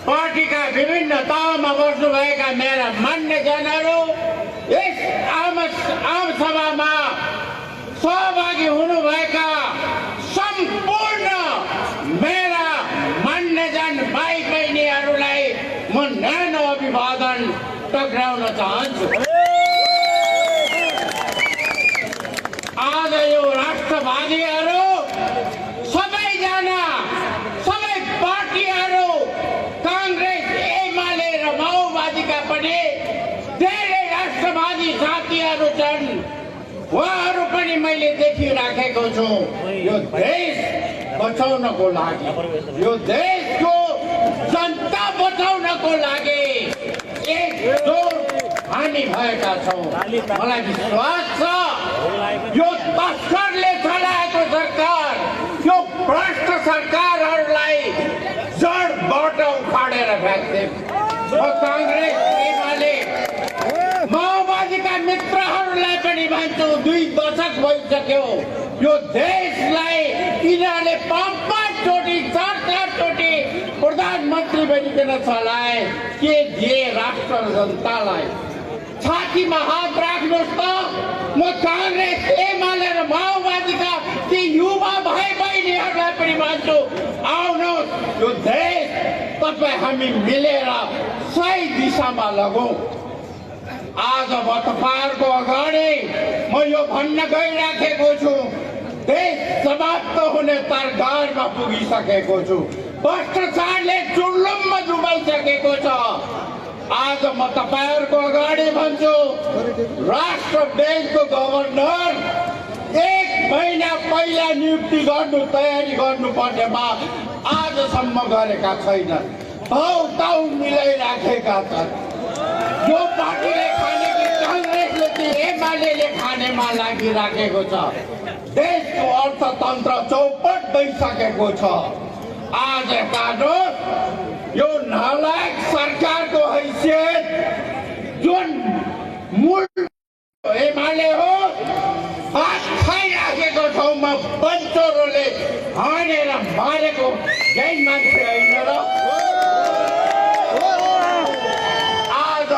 पार्टीका विभिन्न तहमा बस्नुभएका मेरा मान्यजनहरू, यस आम सभामा सहभागी हुनुभएका सम्पूर्ण मेरा मान्यजन भाइ बहिनीहरूलाई म न्यानो अभिवादन टक्राउन चाहन्छु। आज यो राष्ट्रवादीहरू सबैजना, सबै पार्टीहरू, काङ्ग्रेस, एमाले र माओवादीका पनि धेरै राष्ट्रवादी साथीहरू छन्। उहाँहरू पनि मैले देखिराखेको छु। यो देश बचाउनको लागि, यो देशको जनता बचाउनको लागि एकजुट हामी भएका छौँ। मलाई विश्वास छ यो तस्करले चलाएको सरकार, यो भ्रष्ट सरकारहरूलाई जडबाट उखाडेर फ्याँक्थे। म काङ्ग्रेस, एमाले, माओवादीका मित्रहरूलाई पनि भन्छु, 2 दशक भइसक्यो यो देशलाई यिनीहरूले 5-5 चोटि, 4-4 चोटि प्रधानमन्त्री बनिकन चलाए। के दिए राष्ट्र र जनतालाई? छातीमा हात राख्नुहोस् त। म काङ्ग्रेस, एमाले र माओवादीका ती युवा भाइ बहिनीहरूलाई पनि भन्छु, आउनुहोस् यो देश तपाईँ हामी मिलेर सही दिशामा लगौँ। आज म तपाईँहरूको अगाडि म यो भन्न गइराखेको छु, देश समाप्त हुने तरगारमा पुगिसकेको छु। भ्रष्टाचारले चुल्लुममा डुबाइसकेको छ। आज म तपाईँहरूको अगाडि भन्छु, राष्ट्र ब्याङ्कको गभर्नर 1 महिना पहिला नियुक्ति गर्नु तयारी गर्नुपर्नेमा आजसम्म गरेका छैनन्। भाउताउ मिलाइराखेका छन्। जो पार्टीले खाने कि काङ्ग्रेसले कि एमाले खानेमा लागिराखेको छ। देशको अर्थतन्त्र चौपट भइसकेको छ। आज हेर्नुहोस् यो नालायक सरकारको हैसियत जुन मूल एमाले हो, हात खाइराखेको ठाउँमा बन्चोरले मारेको यही मान्छे होइन र आज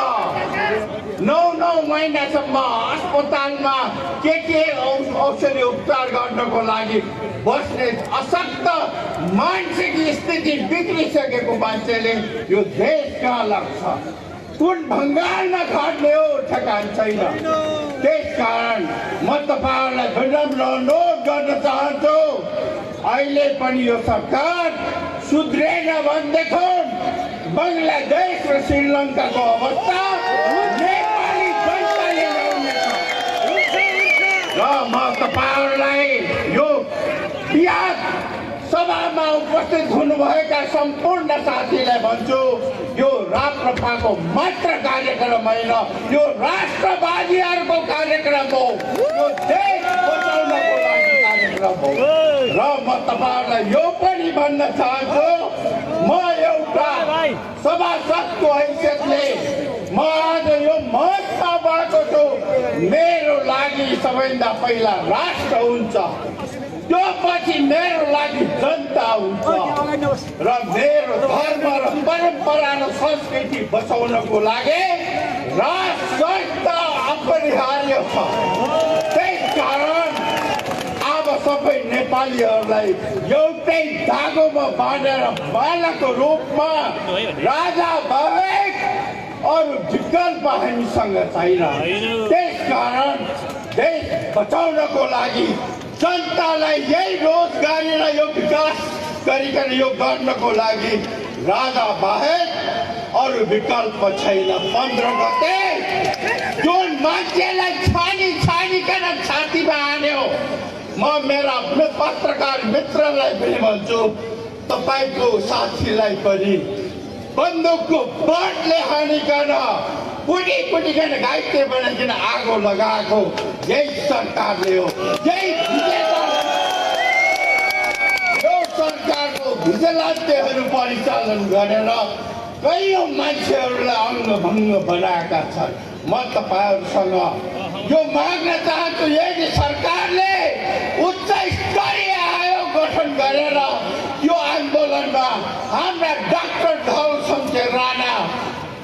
9 महिनासम्म अस्पतालमा के औषधि उपचार गर्नको लागि बस्ने अशक्त मानसिक स्थिति बिग्रिसकेको मान्छेले यो देश कहाँ लाग्छ कुन भङ्गारमा खट्ने हो ठेगान छैन त्यसकारण म तपाईँहरूलाई विनम्र अनुरोध गर्न चाहन्छु अहिले पनि यो सरकार सुध्रेन भनेदेखि बङ्गलादेश र श्रीलङ्काको अवस्था नेपाली जनताले ल्याउनेछ र म तपाईँहरूलाई यो बिहार सभामा उपस्थित हुनुभएका सम्पूर्ण साथीलाई भन्छु यो राप्रपाको मात्र कार्यक्रम होइन यो राष्ट्रवादीहरूको कार्यक्रम हो यो देश बचाउनको लागि कार्यक्रम हो र म तपाईँहरूलाई यो पनि भन्न चाहन्छु म एउटा सभासदको हैसियतले म आज यो मञ्चमा भएको छु मेरो लागि सबैभन्दा पहिला राष्ट्र हुन्छ त्यो पछि मेरो लागि जनता हुन्छ र मेरो धर्म र परम्परा र संस्कृति बचाउनको लागि राष्ट्र अपरिहार्य छ त्यसकारण अब सबै नेपालीहरूलाई एउटै धागोमा बाँधेर बालकको रूपमा राजा बाहेक अरू विकल्प हामीसँग छैन त्यसकारण देश बचाउनको लागि जनतालाई यही रोजगारी र यो विकास गरिकन यो गर्नको लागि राजा बाहेक अरू विकल्प छैन 15 गते जुन मान्छेलाई छानिकन छातीमा हान्यो म मेरा पत्रकार मित्रलाई पनि भन्छु तपाईँको साथीलाई पनि बन्दुकको बटले हानिकन कुटिकन घाइते बनाइकन आगो लगाएको यही सरकारले हो यही यो सरकारको भिजिलेन्सहरू परिचालन गरेर कैयौँ मान्छेहरूलाई अङ्गभङ्ग बनाएका छन् म तपाईँहरूसँग यो माग्न चाहन्छु यदि सरकारले उच्च स्तरीय आयोग गठन गरेर यो आन्दोलनमा हाम्रा डाक्टर धवल शमशेर राणा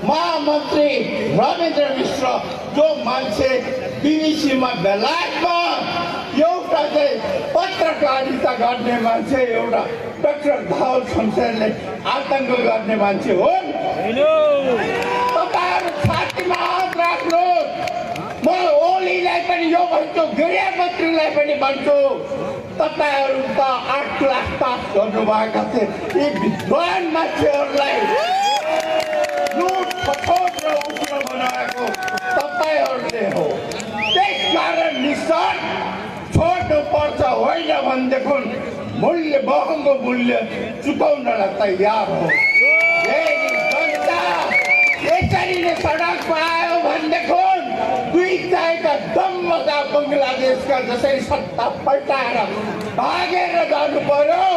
महामन्त्री रविन्द्र मिश्र जो मान्छे बिबिसीमा बेलायतमा एउटा चाहिँ पत्रकारिता गर्ने मान्छे एउटा डाक्टर धवल शमशेरले आतङ्क गर्ने मान्छे हुन् तपाईँहरू छातीमा हात राख्नुहोस् म ओलीलाई पनि यो भन्छु गृहमन्त्रीलाई पनि भन्छु तपाईँहरू त 8 क्लास पास गर्नुभएका थिए यी विद्वान मान्छेहरूलाई लुट खसोट र उग्र बनाएको तपाईँहरूले हो त्यसकारण निस्सर्ग छोड्नु पर्छ होइन भनेदेखि महँगो मूल्य चुकाउनलाई तयार हो जनता यसरी नै सडकमा आयो भनेदेखि दुई चाहेका दम्मका बङ्गलादेशका जसरी सत्ता पल्टाएर भागेर जानु पर्यो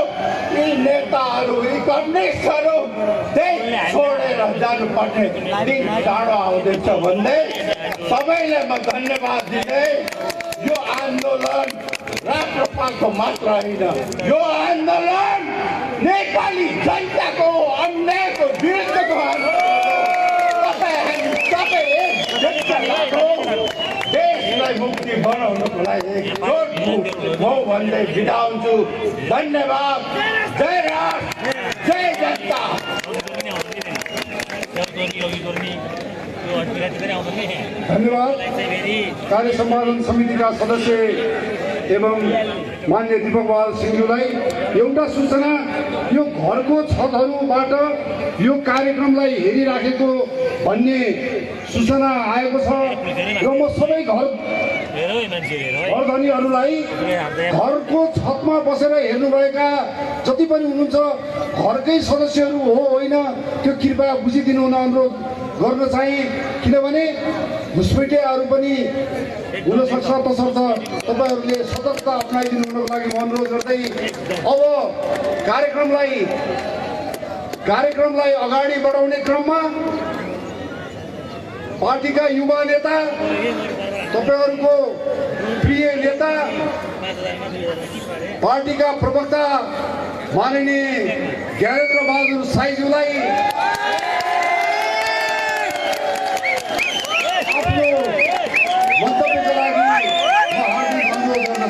यी नेताहरू यी कम्युनिस्टहरू देश छोडेर जानुपर्ने दिन टाढो आउँदैछ भन्दै सबैलाई म धन्यवाद दिँदै यो आन्दोलन राष्ट्रपालको मात्र होइन यो आन्दोलन नेपाली जनताको अन्यायको विरुद्धको देशलाई मुक्ति बनाउनको लागि एकजुट हो भन्दै बिदा हुन्छु धन्यवाद जय राष्ट्र जय जनता धन्यवाद कार्य सम्पादन समितिका सदस्य एवं मान्य दीपक बहादुर सिंहज्यूलाई एउटा सूचना यो घरको छतहरूबाट यो कार्यक्रमलाई हेरिराखेको भन्ने सूचना आएको छ र म सबै घरधनीहरूलाई घरको छतमा बसेर हेर्नुभएका जति पनि हुनुहुन्छ घरकै सदस्यहरू हो होइन त्यो कृपया बुझिदिनु हुन अनुरोध गर्न चाहे किनभने घुसपैठेहरू पनि हुनसक्छ तसर्थ तपाईँहरूले सतर्कता अप्नाइदिनु हुनको लागि म अनुरोध गर्दै अब कार्यक्रमलाई अगाडि बढाउने क्रममा पार्टीका युवा नेता तपाईँहरूको प्रिय नेता पार्टीका प्रवक्ता माननीय ज्ञानेन्द्र बहादुर साईज्यूलाई आफ्नो मन्तव्यको लागि म हार्दिक अनुरोध गर्न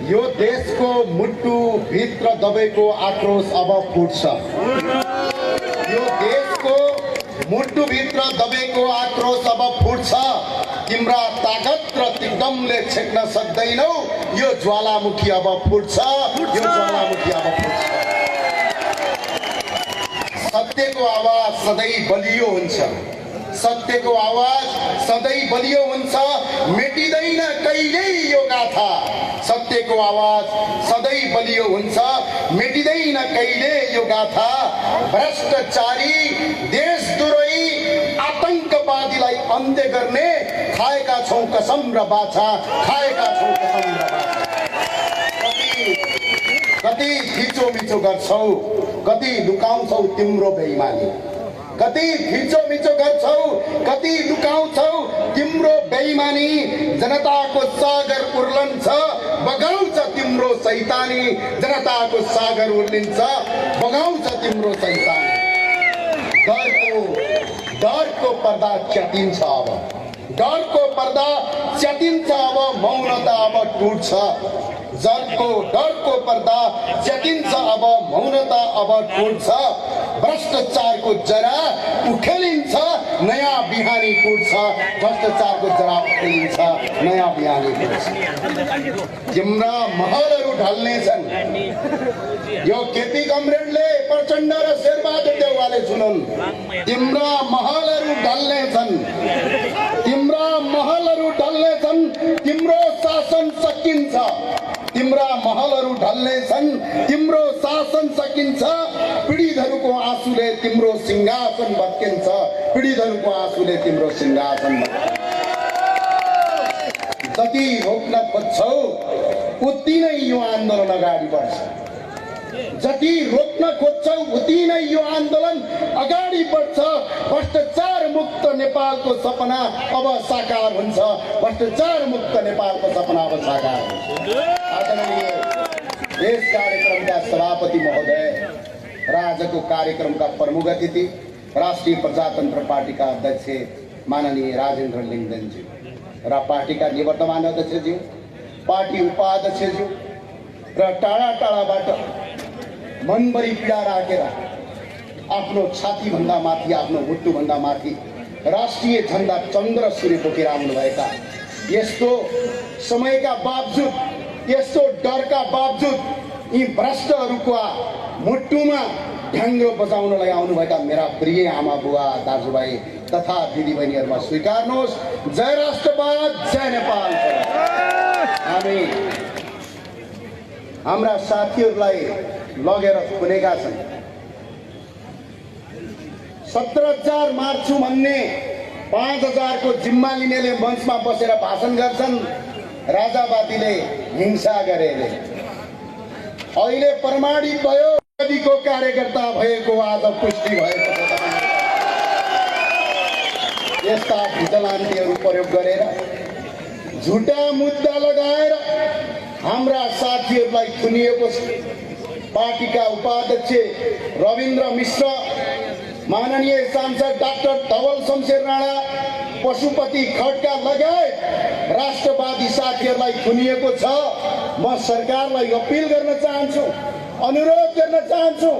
यो देशको मुटु भित्र दबेको आक्रोश अब फुट्छ। यो देशको मुटु भित्र दबेको आक्रोश अब फुट्छ। तिम्रा ताकत र दिग्दमले छेक्न सक्दैनौ यो ज्वालामुखी अब फुट्छ। यो ज्वालामुखी अब फुट्छ। सत्यको आवाज सधैँ बलियो हुन्छ। सत्यको आवाज सधैँ बलियो हुन्छ। मेटिँदैन कहिल्यै यो गाथा। सत्यको आवाज सधैँ बलियो हुन्छ। मेटिँदैन कहिले यो गाथा। भ्रष्टाचारी देशद्रोही आतंकवादीलाई अन्त्य गर्ने खाएका छौँ कसम र बाछा। खाएका छौँ कसम र बाछा। कति थिचोमिचो गर्छौ, कति लुकाउँछौ तिम्रो बेइमानी। कति थिचोमिचो गर्छौ, कति लुकाउँछौ तिम्रो बेइमानी। जनताको सागर उर्लन्छ बगाउँछ तिम्रो सैतानी। जनताको सागर उर्लिन्छ बगाउँछ तिम्रो सैतानी। डरको पर्दा च्यातिन्छ अब। डरको पर्दा च्यातिन्छ अब। मौनता अब टुट्छ। डरको पर्दा च्यातिन्छ अब। मौनता अब टुट्छ। भ्रष्टाचारको जरा उखेलिन्छ नयाँ बिहानी फुट्छ। भ्रष्टाचारको जरा उखेलिन्छ नयाँ बिहानी फुट्छ। तिम्रा महलहरू ढल्नेछन्। यो केपी कमरेडले प्रचण्ड र शेरबहादुर देउवाले सुनुन्। तिम्रा महलहरू ढल्नेछन्। तिम्रा महलहरू ढल्नेछन्। तिम्रो शासन सकिन्छ। तिम्रा महलहरू ढल्नेछन्। तिम्रो शासन सकिन्छ। पीडितहरूको आँसुले तिम्रो सिंहासन भत्किन्छ। पीडितहरूको आँसुले तिम्रो सिंहासन भत्किन्छ। जति रोक्न खोज्छौ उति नै यो आन्दोलन अगाडि बढ्छ। जति रोक्न खोज्छौ उति नै यो आन्दोलन अगाडि बढ्छ। भ्रष्टाचार मुक्त नेपालको सपना अब साकार हुन्छ। भ्रष्टाचार मुक्त नेपालको सपना अब साकार हुन्छ। आदरणीय यस कार्यक्रमका सभापति महोदय र आजको कार्यक्रमका प्रमुख अतिथि राष्ट्रिय प्रजातन्त्र पार्टीका अध्यक्ष माननीय राजेन्द्र लिङ्गदेनज्यू र पार्टीका निवर्तमान अध्यक्षज्यू, पार्टी उपाध्यक्षज्यू र टाढा टाढाबाट मनभरि पीडा राखेर आफ्नो छातीभन्दा माथि, आफ्नो मुटुभन्दा माथि राष्ट्रिय झन्डा चन्द्र सूर्य बोकेर आउनुभएका, यस्तो समयका बावजुद, यस्तो डरका बावजुद यी भ्रष्टहरूको मुटुमा ढ्याङ्ग्रो बजाउनलाई आउनुभएका मेरा प्रिय आमा बुवा दाजुभाइ तथा दिदीबहिनीहरूमा स्वीकार्नुहोस्। जय राष्ट्रवाद, जय नेपाल। हामी हाम्रा साथीहरूलाई लगेर खुनेका छन्। 17,000 मार्छु भन्ने 5,000 को जिम्मा लिनेले मञ्चमा बसेर भाषण गर्छन्। राजावादीले हिंसा गरेर अहिले प्रमाणित भयो। मोदीको कार्यकर्ता भएको आज पुष्टि भएको छ। यस्ता भिजिलान्टीहरू प्रयोग गरेर झुटा मुद्दा लगाएर हाम्रा साथीहरूलाई थुनिएको छ। पार्टीका उपाध्यक्ष रविन्द्र मिश्र, माननीय सांसद डाक्टर धवल शमशेर राणा, पशुपति खड्का लगायत राष्ट्रवादी साथीहरूलाई थुनिएको छ। म सरकारलाई अपिल गर्न चाहन्छु, अनुरोध गर्न चाहन्छु,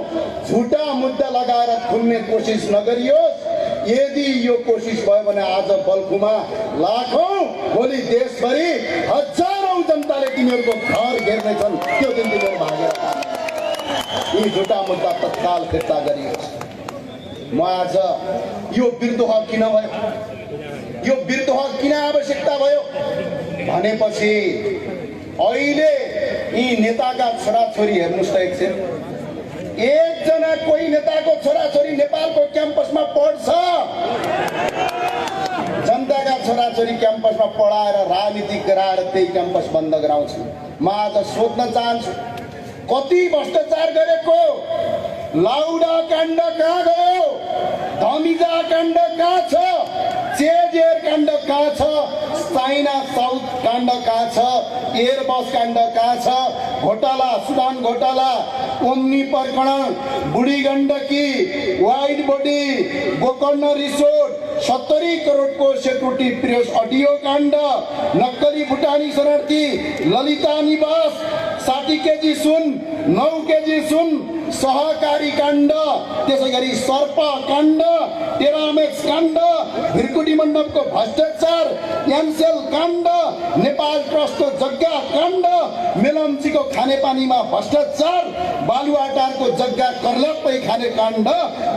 झुटा मुद्दा लगाएर थुन्ने कोसिस नगरियोस्। यदि यो कोसिस भयो भने आज बल्खुमा लाखौं, भोलि देशभरि हजारौं जनताले तिनीहरूको घर घेर्नेछन्। त्यो दिन तिनीहरू भागेर यी झुटा मुद्दा तत्काल फिर्ता गरियोस्। म आज यो विद्रोह किन भयो, यो विद्रोह किन आवश्यकता भयो भनेपछि अहिले यी नेताका छोराछोरी हेर्नुहोस् त एकछिन। एकजना कोही नेताको छोराछोरी नेपालको क्याम्पसमा पढ्छ। जनताका छोराछोरी क्याम्पसमा पढाएर राजनीति गराएर त्यही क्याम्पस बन्द गराउँछ। म आज सोध्न चाहन्छु, कति भ्रष्टाचार गरेको, लाउडा काण्ड कहाँ गयो, धमिजा काण्ड कहाँ छ, चेजेर काण्ड कहाँ छ, चाइना साउथ काण्ड कहाँ छ, एयरबस काण्ड कहाँ छ, घोटाला सुडान घोटाला, ओम्नी प्रकरण, Budhi Gandaki, wide body, Gokarna resort, 70 करोडको सेक्युरिटी प्रेस अडियो काण्ड, नक्कली भुटानी शरणार्थी, ललिता निवास, 60 केजी सुन, 9 केजी सुन, सहकारी काण्ड, त्यसै गरी सर्प काण्ड, टेरामेक्स काण्ड, भिरकुटी मण्डपको भ्रष्टाचार, एमसेल काण्ड, नेपाल ट्रस्टको जग्गा काण्ड, मेलम्चीको खानेपानीमा भ्रष्टाचार, बालुवाटारको जग्गा कर्लप्पै खाने काण्ड,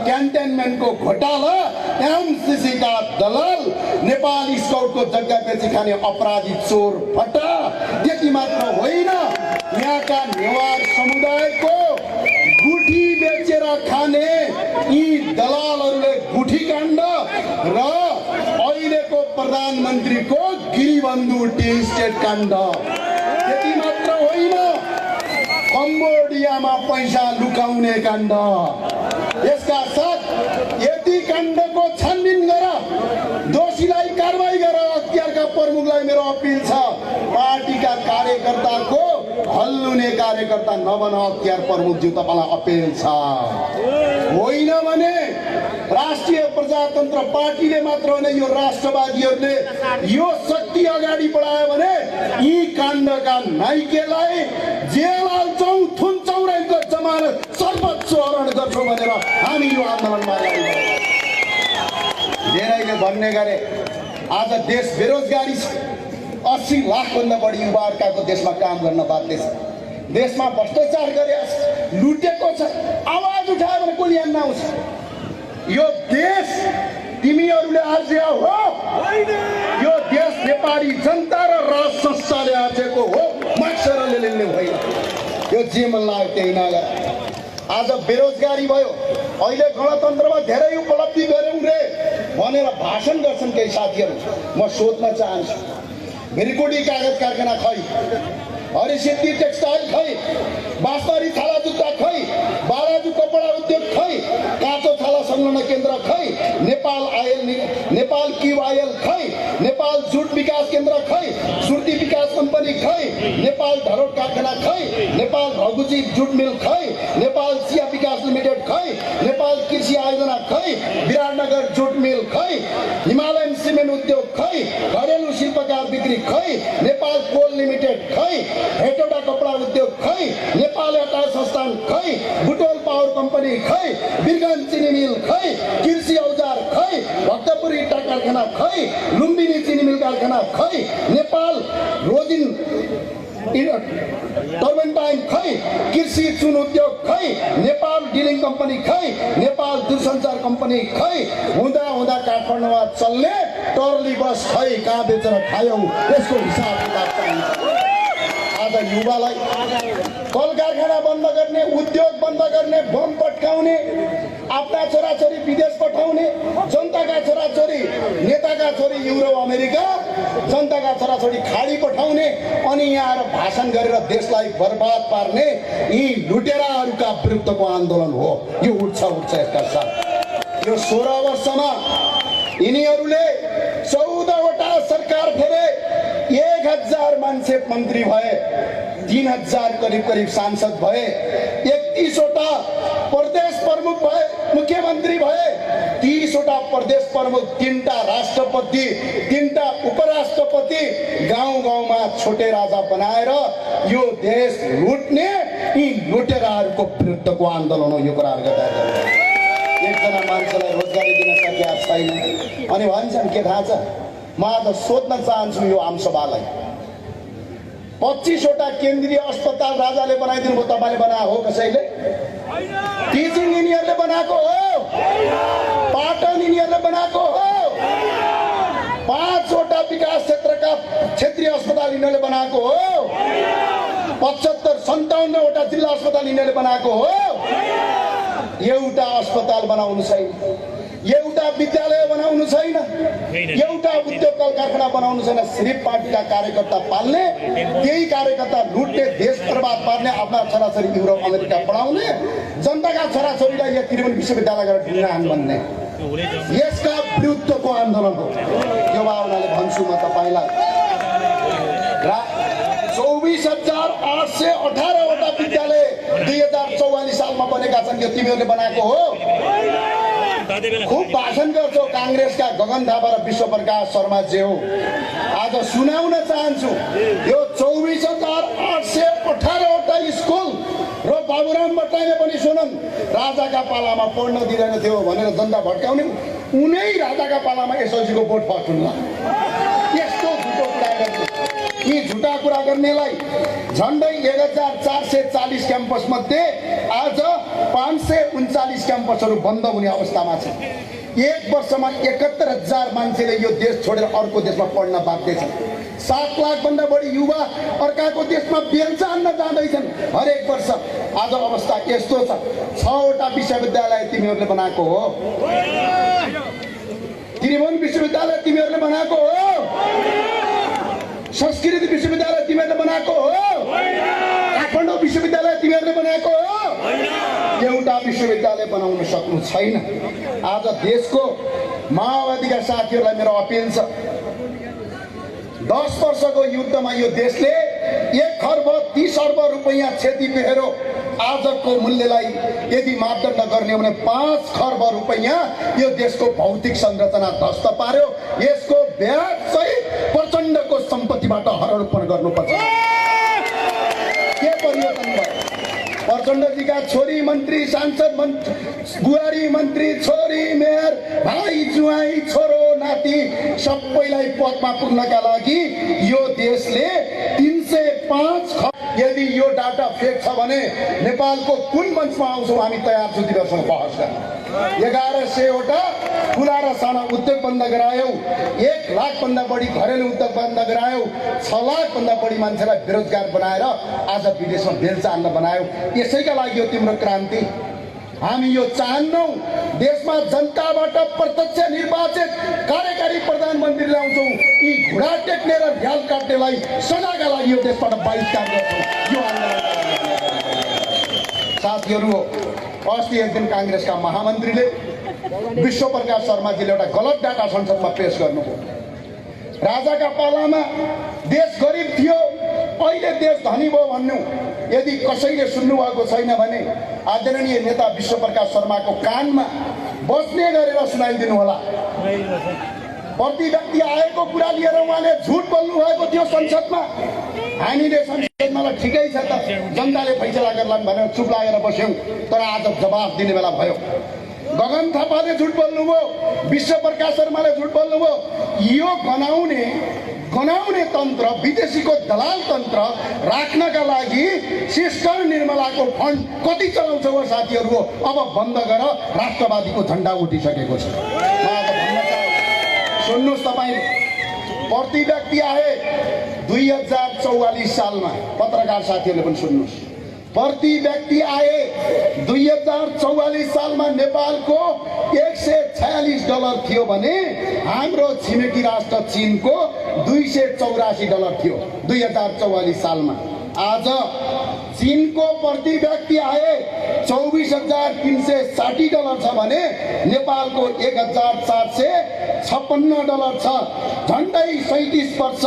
क्यान्टनमेन्टको घोटाला, एमसिसीका दलाल, नेपाल स्काउटको जग्गा बेची खाने अपराधी चोर फटा। त्यति मात्र होइन, यहाँका नेवार समुदायको गुठी बेचेर खाने यी दलालहरूले गुठी काण्ड र अहिलेको प्रधानमन्त्रीको गिरिबन्धु टी स्टेट काण्ड। त्यति मात्र होइन, कम्बोडियामा पैसा लुकाउने काण्ड। यसका साथ यति काण्डको छानबिन गर, दोषीलाई कारबाही गर। अख्तियारका प्रमुखलाई मेरो अपिल छ, पार्टीका कार्यकर्ताको हल्लुने कार्यकर्ता नबन। अख्तियार प्रमुखज्यू तपाईँलाई अपिल छ। होइन भने राष्ट्रिय प्रजातन्त्र पार्टीले मात्र होइन, यो राष्ट्रवादीहरूले यो शक्ति अगाडि बढायो भने यी काण्डका नाइकेलाई जेल हाल्छौँ, थुन्छौँ र यिनको जमानत सर्वोच्च हरण गर्छौँ भनेर हामी यो आन्दोलनमा लागेका। धेरैले भन्ने गरे आज देश बेरोजगारी छ, 80 लाखभन्दा बढी युवाहरूको देशमा काम गर्न बाध्य छ, देशमा भ्रष्टाचार गरे, लुटेको छ। आवाज उठायो भने कुनै अन्ना आउँछ। यो देश तिमीहरूले आर्जिया हो, यो देश नेपाली जनता र राज संस्थाले आर्जेको हो, माक्सरले लिने होइन। यो जे मन लाग्यो त्यही नगर। आज बेरोजगारी भयो, अहिले गणतन्त्रमा धेरै उपलब्धि गऱ्यौँ रे भनेर भाषण गर्छन् केही साथीहरू। म सोध्न चाहन्छु, भिरकुटी कागज कारखाना खै, हरिसिद्धि टेक्सटाइल खै, बाँसबारी छाला जुत्ता खै, बाराजु कपडा उद्योग खै, काँचो छाला संलग्न केन्द्र खै, नेपाल क्युब आयल खै, नेपाल जुट विकास केन्द्र खै, सुर्ती विकास कम्पनी खै, नेपाल धरोट कारखाना खै, नेपाल रघुजी जुट मिल खै, नेपाल चिया विकास लिमिटेड खै, नेपाल कृषि आयोजना खै, विराटनगर जुट मिल खै, हिमालयन सिमेन्ट उद्योग खै, घरेलु शिल्पकार बिक्री खै, नेपाल कोल लिमिटेड खै, हेटौडा कपडा उद्योग खै, नेपाल अटा संस्थान खै, बुटोल पावर कम्पनी खै, बिरगञ्ज चिनी मिल खै, कृषि औजार खै, भक्तपुर इट्टा कारखाना खै, लुम्बिनी चिनी मिल कारखाना खै, नेपाल रोजिन टर्बेन्टाइन खै, कृषि चुन उद्योग खै, नेपाल डिलिङ कम्पनी खै, नेपाल दूरसञ्चार कम्पनी खै, हुँदा हुँदा काठमाडौँमा चल्ने टर्ली बस खै, कहाँ बेचेर खायौ, यसको हिसाब किताब चाहिन्छ। आज युवालाई कल कारखाना बन्द गर्ने, उद्योग बन्द गर्ने, बम पट्काउने, आफ्ना छोराछोरी विदेश पठाउने, जनताका छोराछोरी नेताका छोरी युरोप अमेरिका, जनताका छोराछोरी खाडी पठाउने, अनि यहाँ आएर भाषण गरेर देशलाई बर्बाद पार्ने यी लुटेराहरूका विरुद्धको आन्दोलन हो। यो उठ्छ यसका साथ। यो 16 वर्षमा यिनीहरूले 14 वटा सरकार फेरे, 1000 मान्छे मन्त्री भए, 3000 करिब सांसद भए, 31 वटा प्रदेश प्रमुख भए, मुख्यमन्त्री भए, 30 वटा प्रदेश प्रमुख, 3टा राष्ट्रपति, 3टा उपराष्ट्रपति, गाउँ गाउँमा छोटे राजा बनाएर यो देश लुट्ने यी लुटेराहरूको विरुद्धको आन्दोलन हो। यो कुराहरू गर्दा एकजना मान्छेलाई रोजगारी दिन सकिया छैन अनि भन्छन् के थाहा छ, म आज सोध्न चाहन्छु यो आमसभालाई, 25 वटा केन्द्रीय अस्पताल राजाले बनाइदिनु भयो, तपाईँले बनाएको हो कसैले? टिचिङ यिनीहरूले बनाएको हो, पाटन यिनीहरूले बनाएको हो, 5 वटा विकास क्षेत्रका क्षेत्रीय अस्पताल यिनीहरूले बनाएको हो, 57 वटा जिल्ला अस्पताल यिनीहरूले बनाएको हो। एउटा अस्पताल बनाउनु छैन, एउटा एउटा विद्यालय बनाउनु छैन, एउटा उद्योग कल कारखाना बनाउनु छैन। सिर्फ पार्टीका कार्यकर्ता पाल्ने, त्यही कार्यकर्ता लुट्ने, देश बर्बाद पार्ने, आफ्ना छोराछोरी युरोप अमेरिका पढाउने, जनताका छोराछोरीलाई यहाँ त्रिभुवन विश्वविद्यालय गरेर ढुङ्गाहान भन्ने यसका विरुद्धको आन्दोलन हो। यो भावनाले भन्छु म तपाईँलाई। 24,818वटा विद्यालय 2044 सालमा बनेका छन्। यो तिमीहरूले बनाएको हो। खुब भाषण गर्छौ काङ्ग्रेसका गगन थापा र विश्व प्रकाश शर्मा जे हो। आज सुनाउन चाहन्छु, यो 24,818वटा स्कुल र बाबुराम भट्टराईले पनि सुनन्, राजाका पालामा पढ्न दिँदैन थियो भनेर जनता भट्काउने, उनै राजाका पालामा एसएलसीको बोर्ड फर्स्ट हुन्न। यस्तो झुटो कुरा गर्नु, यी झुटा कुरा गर्नेलाई झन्डै 1440 क्याम्पस मध्ये आज 539 क्याम्पसहरू बन्द हुने अवस्थामा छ। एक वर्षमा 71,000 मान्छेले यो देश छोडेर अर्को देशमा पढ्न बाध्य छन्। 7 लाखभन्दा बढी युवा अर्काको देशमा बेलचा हान्न जाँदैछन् हरेक वर्ष। आज अवस्था यस्तो छ। 6वटा विश्वविद्यालय तिमीहरूले बनाएको हो। त्रिभुवन विश्वविद्यालय तिमीहरूले बनाएको हो। संस्कृति विश्वविद्यालय तिमीहरूले बनाएको हो। काठमाडौँ विश्वविद्यालय तिमीहरूले बनाएको हो। एउटा विश्वविद्यालय बनाउन सक्नु छैन। आज देशको माओवादीका साथीहरूलाई मेरो अपिल छ, 10 वर्षको युद्धमा यो देशले 1,30 अर्ब रुपैयाँ क्षति बेहोरो आजको मूल्यलाई यदि मापदण्ड गर्ने हो भने 5 खर्ब रुपैयाँ यो देशको भौतिक संरचना ध्वस्त पार्यो। यसको ब्याज सहित प्रचण्डको सम्पत्तिबाट हडलोपन गर्नुपर्छ। के परिवर्तन भयो? प्रचण्डजीका छोरी मन्त्री, सांसद, बुहारी मन्त्री, छोरी मेयर, भाइ जुवाई, छोरो नाति सबैलाई पदमा पुग्नका लागि यो देशले 305 यदि यो डाटा फेक छ भने नेपालको कुन मञ्चमा आउँछौँ हामी तयार छु तिनीहरूसँग बहस गर्न। 1100वटा ठुला र साना उद्योग बन्द गरायौ, 1 लाखभन्दा बढी घरेलु उद्योग बन्द गरायौ, 6 लाखभन्दा बढी मान्छेलाई बेरोजगार बनाएर आज विदेशमा बेलचा हान्न बनायौ। यसैका लागि हो तिम्रो क्रान्ति। हामी यो चाहन्नौ देशमा जनताबाट प्रत्यक्ष निर्वाचित कार्यकारी प्रधानमन्त्री ल्याउँछौँ। यी घुँडा टेक्ने र झ्याल काट्नेलाई सदाका लागि यो देशबाट बहिष्कार गर्छौँ। यो आन्दोलन साथीहरू हो। अस्ति एक दिन काङ्ग्रेसका महामन्त्रीले विश्व प्रकाश शर्माजीले एउटा गलत डाटा संसदमा पेश गर्नुभयो। राजाका पालामा देश गरिब थियो, अहिले देश धनी भयो भन्नु यदि कसैले सुन्नुभएको छैन भने आदरणीय नेता विश्व प्रकाश शर्माको कानमा बस्ने गरेर सुनाइदिनु होला। प्रति व्यक्ति आएको कुरा लिएर उहाँले झुट बोल्नु भएको थियो संसदमा। हामीले संसदमा ठिकै छ त, जनताले फैसला गर्लान् भनेर चुप लागेर बस्यौँ, तर आज जवाफ दिने बेला भयो। गगन थापाले झुट बोल्नुभयो, विश्व प्रकाश शर्माले झुट बोल्नुभयो। यो गनाउने तन्त्र, विदेशीको दलाल तन्त्र राख्नका लागि सिस्टर निर्मलाको फन्ड कति चलाउँछ हो साथीहरू हो। अब बन्द गर, राष्ट्रवादीको झन्डा उठिसकेको छ। सुन्नुहोस्, तपाईँ प्रति व्यक्ति आए 2044 सालमा, पत्रकार साथीहरूले पनि सुन्नुहोस्, प्रति व्यक्ति आए 2044 सालमा नेपालको $146 थियो भने हाम्रो छिमेकी राष्ट्र चीनको $284 थियो 2044 सालमा। आज चीनको प्रति व्यक्ति आए $24,360 छ भने नेपालको $1,756 छ। झन्डै 37 वर्ष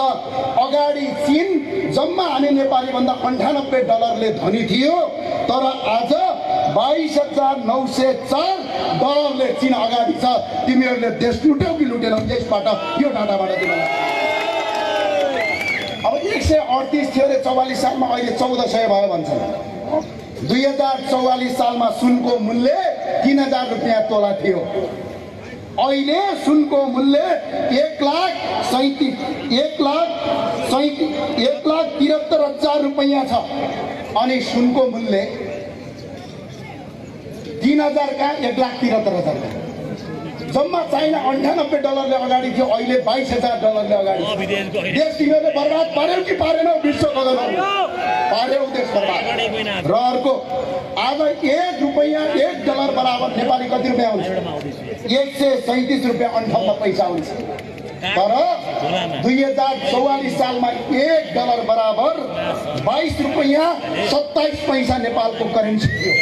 अगाडि चीन जम्मा हामी नेपाली भन्दा $98ले धनी थियो, तर आज $22,904ले चीन अगाडि छ। तिमीहरूले देश लुट्यौ कि लुटेनौ? यसबाट यो डाटाबाट तिमीलाई अब 138 थियो अरे 44 सालमा, अहिले 1400 भयो भन्छन्। 2044 सालमा सुनको मूल्य 3,000 रुपियाँ तोला थियो। अहिले सुनको मूल्य 1,73,000 रुपियाँ छ। अनि सुनको मूल्य 3,000 का 1,73,000 जम्मा चाइना $98ले अगाडि थियो, अहिले $22,000ले अगाडि। देश तिमीहरूले बर्बाद पार्यौ कि पारेनौ? विश्व गगन पार्यौ देश बर्बाद। र अर्को आज $1 $1 बराबर नेपाली कति रुपियाँ हुन्छ? 137 रुपियाँ 58 पैसा हुन्छ। तर 2044 सालमा $1 बराबर 22 रुपियाँ 27 पैसा नेपालको करेन्सी थियो।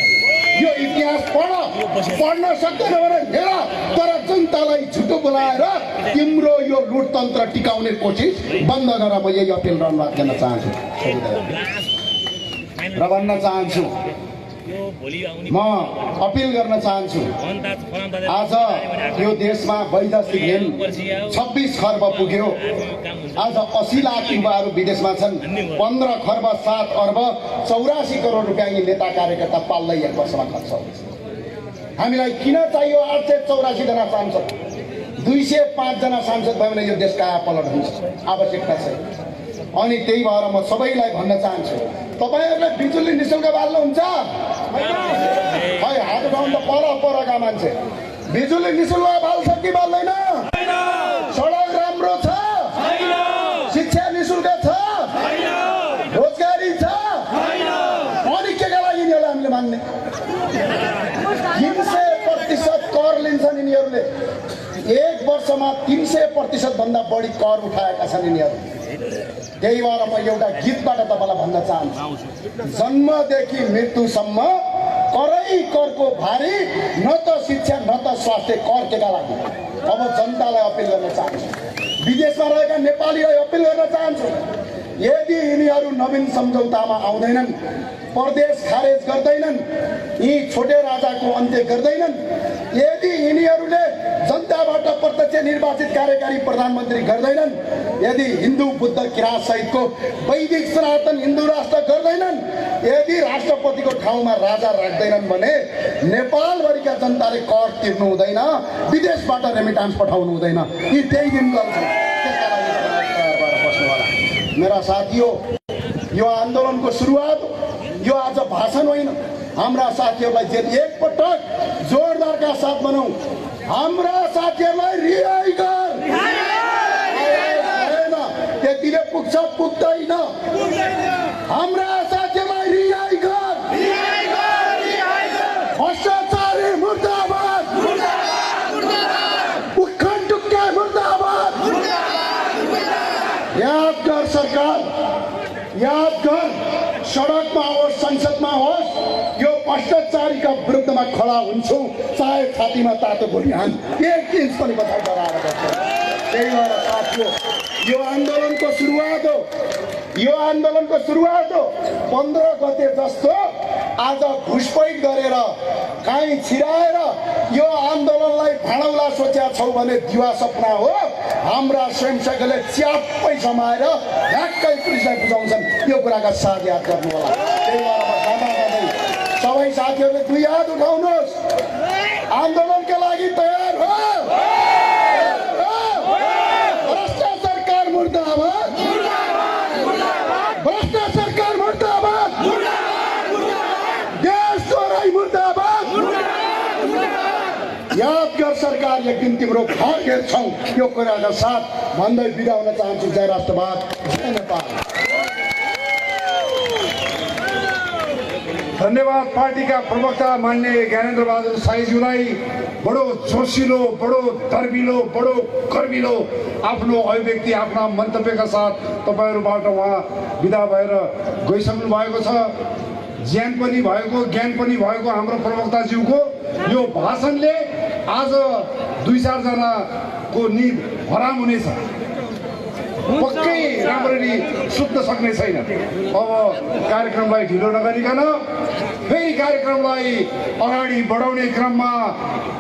यो इतिहास पढ्न सक्दैन भने हेर, तर जनतालाई झुटो बोलाएर तिम्रो यो लुटतन्त्र टिकाउने कोसिस बन्द गर। म यही अपिल गर्न चाहन्छु र भन्न चाहन्छु, म अपिल गर्न चाहन्छु, आज यो देशमा वैदेशिक ऋण 26 खर्ब पुग्यो। आज 80 लाख युवाहरू विदेशमा छन्। 15 खर्ब 7 अर्ब 84 करोड रुपियाँ यी नेता कार्यकर्ता पाल्दै 1 वर्षमा खर्च हुन्छ। हामीलाई किन चाहियो 884 जना सांसद? 205 जना सांसद भयो भने यो देश कायापलट हुन्छ, आवश्यकता छैन। अनि त्यही भएर म सबैलाई भन्न चाहन्छु, तपाईहरुले बिजुली निशुल्क बाल्नुहुन्छ? खै हात उठाउनु त परका मान्छे। बिजुली निशुल्क बाल्छ कि बाल्दैन? सडक राम्रो छ? शिक्षा निशुल्क छ? रोजगारी छ? अनि के का लागि यिनीहरूलाई हामीले मान्ने? 300% कर लिन्छन् यिनीहरूले। 1 वर्षमा 300% भन्दा बढी कर उठाएका छन् यिनीहरू। त्यही भएर म एउटा गीतबाट तपाईँलाई भन्न चाहन्छु, जन्मदेखि मृत्युसम्म करै करको भारी, न त शिक्षा न त स्वास्थ्य, कर केका लागि। अब जनतालाई अपिल गर्न चाहन्छु, विदेशमा रहेका नेपालीलाई अपिल गर्न चाहन्छु, यदि यिनीहरू नवीन सम्झौतामा आउँदैनन्, परदेश खारेज गर्दैनन्, यी छोटे राजाको अन्त्य गर्दैनन्, यदि यिनीहरूले जनताबाट प्रत्यक्ष निर्वाचित कार्यकारी प्रधानमन्त्री गर्दैनन्, यदि हिन्दू बुद्ध किराँत सहितको वैदिक सनातन हिन्दू राष्ट्र गर्दैनन्, यदि राष्ट्रपतिको ठाउँमा राजा राख्दैनन् भने नेपालभरिका जनताले कर तिर्नु हुँदैन, विदेशबाट रेमिटान्स पठाउनु हुँदैन। यी त्यही दिन गर्छन्। त्यसका लागि तयार भएर बस्नु होला। मेरा साथीहो, यो आन्दोलनको सुरुवात यो आज भाषण होइन। हाम्रा साथीहरूलाई एकपटक जोरदारका साथ बनाऊ। हाम्रा साथीहरूलाई रिहाई गर। त्यतिले पुग्छ पुग्दैन। हाम्रा साथीहरूलाई रिहाई गर। भ्रष्टाचारी मुर्दाबाद, उखन टुक्का मुर्दाबाद। याद कर सरकार, याद कर, सडकमा होस् संसदमा होस्, यो भ्रष्टाचारीका विरुद्धमा खडा हुन्छु, चाहे छातीमा तातो गोली हान, 1 इन्च पनि बचाइ गराएर बस्छ। त्यही भएर साथीहो, यो आन्दोलनको सुरुवात हो, यो आन्दोलनको सुरुवात हो। 15 गते जस्तो आज घुसपैठ गरेर काहीँ छिराएर यो आन्दोलनलाई भाँडौला सोचेका छौ भने दिवा सपना हो। हाम्रा स्वयंसेवकले च्याप्पै समाएर ढ्याक्कै पुलिसलाई बुझाउँछन्। यो कुराका साथ याद गर्नु होला। त्यही भएर सबै साथीहरूले 2 हात उठाउनुहोस्। आन्दोलनका लागि तयार हो। भ्रष्ट सरकार मुर्दाबाद, भ्रष्ट सरकार मुर्दाबाद, देश चोराई मुर्दाबाद। याद कर सरकार, एक दिन तिम्रो घर घेर्छौँ। यो कुराका साथ भन्दै बिदा हुन चाहन्छु। जय राष्ट्रवाद, जय नेपाल। धन्यवाद। पार्टीका प्रवक्ता मान्य ज्ञानेन्द्र बहादुर साईज्यूलाई बडो जोसिलो, बडो दर्मिलो, बडो कर्मिलो आफ्नो अभिव्यक्ति, आफ्ना मन्तव्यका साथ तपाईँहरूबाट उहाँ विदा भएर गइसक्नु भएको छ। ज्यान पनि भएको, ज्ञान पनि भएको हाम्रो प्रवक्ताज्यूको यो भाषणले आज 2-4 जनाको निद हराम हुनेछ। पक्कै राम्ररी सुत्न सक्ने छैन। अब कार्यक्रमलाई ढिलो नगरिकन फेरि कार्यक्रमलाई अगाडि बढाउने क्रममा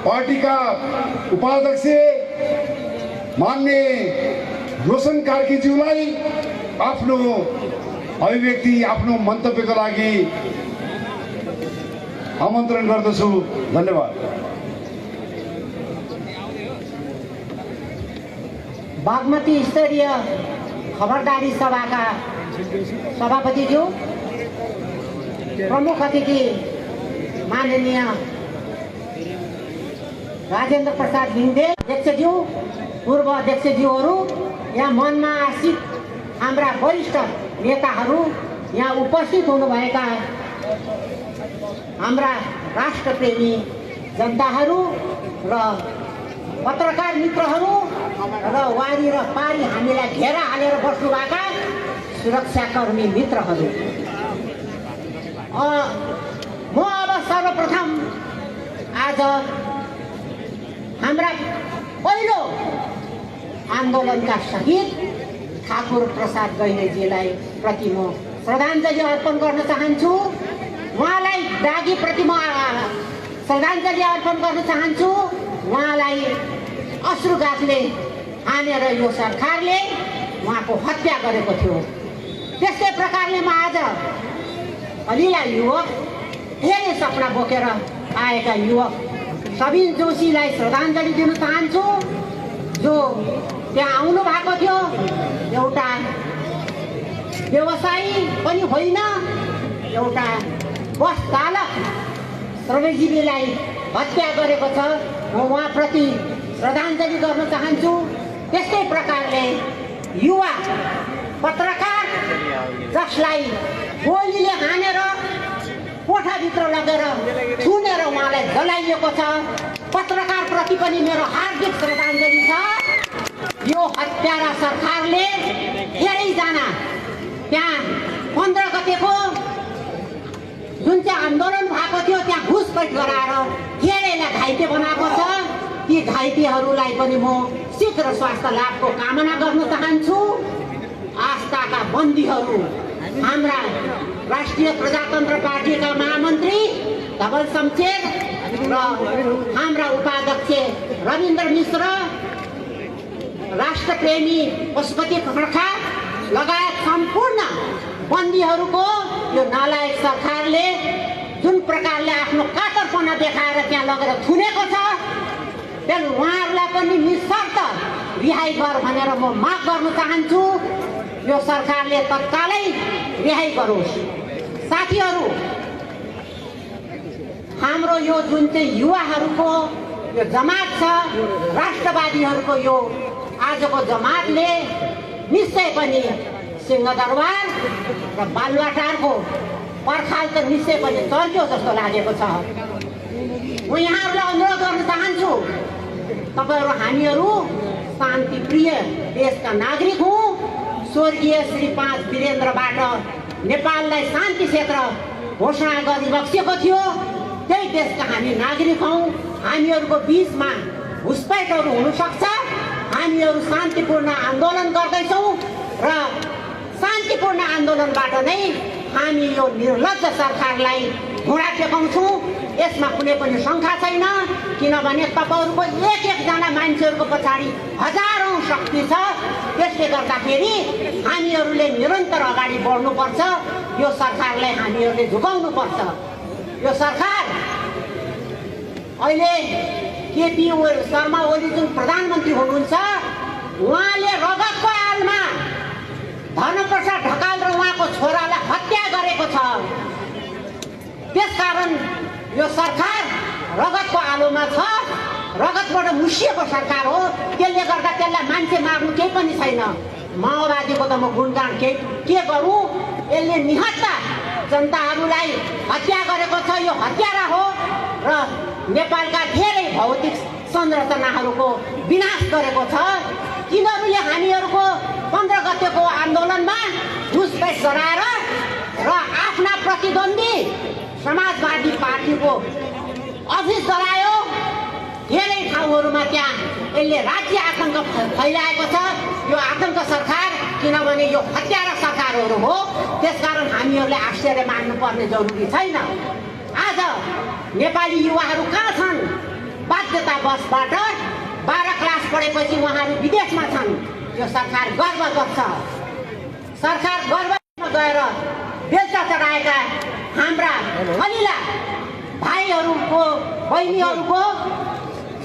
पार्टीका उपाध्यक्ष मान्य रोशन कार्कीज्यूलाई आफ्नो अभिव्यक्ति, आफ्नो मन्तव्यको लागि आमन्त्रण गर्दछु। धन्यवाद। बागमती स्तरीय खबरदारी सभाका सभापतिज्यू, प्रमुख अतिथि माननीय राजेन्द्र प्रसाद लिङ्गे अध्यक्षज्यू, पूर्व अध्यक्षज्यूहरू, यहाँ मनमा आसित हाम्रा वरिष्ठ नेताहरू, यहाँ उपस्थित हुनुभएका हाम्रा राष्ट्रप्रेमी जनताहरू र पत्रकार मित्रहरू र वारी र पारी हामीलाई घेरा हालेर बस्नुभएका सुरक्षाकर्मी मित्रहरू, म अब सर्वप्रथम आज हाम्रा पहिलो आन्दोलनका शहीद ठाकुर प्रसाद गैँडेजीलाई प्रति म श्रद्धाञ्जली अर्पण गर्न चाहन्छु। उहाँलाई दागी प्रति म श्रद्धाञ्जली अर्पण गर्न चाहन्छु। उहाँलाई अश्रुघातले हानेर यो सरकारले उहाँको हत्या गरेको थियो। त्यस्तै प्रकारले म आज अलिला युवक, धेरै सपना बोकेर आएका युवक सबिन जोशीलाई श्रद्धाञ्जली दिन चाहन्छु, जो त्यहाँ आउनु भएको थियो। एउटा व्यवसायी पनि होइन, एउटा बस चालक श्रमजीवीलाई हत्या गरेको छ। म उहाँप्रति श्रद्धाञ्जली गर्न चाहन्छु। त्यस्तै प्रकारले युवा पत्रकार जसलाई गोलीले हानेर कोठाभित्र लगेर थुनेर उहाँलाई जलाइएको छ, पत्रकारप्रति पनि मेरो हार्दिक श्रद्धाञ्जली छ। यो हत्यारा सरकारले धेरैजना त्यहाँ 15 गतेको जुन चाहिँ आन्दोलन भएको थियो त्यहाँ घुसपैठ गराएर धेरैलाई घाइते बनाएको छ। ती घाइतेहरूलाई पनि म शीघ्र स्वास्थ्य लाभको कामना गर्न चाहन्छु। आस्थाका बन्दीहरू, हाम्रा राष्ट्रिय प्रजातन्त्र पार्टीका महामन्त्री धवल शमशेर र हाम्रा उपाध्यक्ष रविन्द्र मिश्र, राष्ट्रप्रेमी पशुपति खड्का लगायत सम्पूर्ण बन्दीहरूको यो नालायक सरकारले जुन प्रकारले आफ्नो कातरपना देखाएर त्यहाँ लगेर थुनेको छ, त्यहाँ उहाँहरूलाई पनि निशर्त रिहाई गर भनेर म माग गर्न चाहन्छु। यो सरकारले तत्कालै रिहाई गरोस्। साथीहरू, हाम्रो यो जुन चाहिँ युवाहरूको यो जमात छ, राष्ट्रवादीहरूको यो आजको जमातले निश्चय पनि सिंहदरबार र बालुवाटारको पर्खाल त निश्चय पनि चल्यो जस्तो लागेको छ। म यहाँहरूलाई अनुरोध गर्न चाहन्छु, तपाईँहरू हामीहरू शान्तिप्रिय देशका नागरिक हौँ। स्वर्गीय श्री 5 वीरेन्द्रबाट नेपाललाई शान्ति क्षेत्र घोषणा गरिबक्सेको थियो। त्यही देशका हामी नागरिक हौँ। हामीहरूको बिचमा घुसपैठहरू हुनसक्छ। हामीहरू शान्तिपूर्ण आन्दोलन गर्दैछौँ र शान्तिपूर्ण आन्दोलनबाट नै हामी यो निर्लज्ज सरकारलाई घुँडा टेकाउँछौँ। यसमा कुनै पनि शङ्का छैन, किनभने तपाईँहरूको एक एकजना मान्छेहरूको पछाडि हजारौँ शक्ति छ। त्यसले गर्दाखेरि हामीहरूले निरन्तर अगाडि बढ्नुपर्छ। यो सरकारलाई हामीहरूले झुकाउनुपर्छ। यो सरकार अहिले केपी शर्मा ओली जुन प्रधानमन्त्री हुनुहुन्छ, उहाँले रगतको आलमा धर्मप्रसाद ढकाल र उहाँको छोरालाई हत्या गरेको छ। त्यसकारण यो सरकार रगतको आलोमा छ, रगतबाट मुसिएको सरकार हो। त्यसले गर्दा त्यसलाई मान्छे मार्नु केही पनि छैन। माओवादीको त म गुणगान के गरौँ। यसले निहत्ता जनताहरूलाई हत्या गरेको छ। यो हत्यारा हो र नेपालका धेरै भौतिक संरचनाहरूको विनाश गरेको छ। तिनीहरूले हामीहरूको 15 गतेको आन्दोलनमा घुसपैठ गराएर र आफ्ना प्रतिद्वन्दी समाजवादी पार्टीको अफिस गरायो। धेरै ठाउँहरूमा त्यहाँ यसले राज्य आतङ्क फैलाएको छ। यो आतङ्क सरकार, किनभने यो हत्यारा सरकारहरू हो। त्यसकारण हामीहरूले आश्चर्य मान्नुपर्ने जरुरी छैन। आज नेपाली युवाहरू कहाँ छन्? बाध्यतावशबाट 12 क्लास पढेपछि उहाँहरू विदेशमा छन्। यो सरकार गर्व गर्छ। सरकार गर्वमा गएर बेलचा चढाएका हाम्रा अलिला भाइहरूको बहिनीहरूको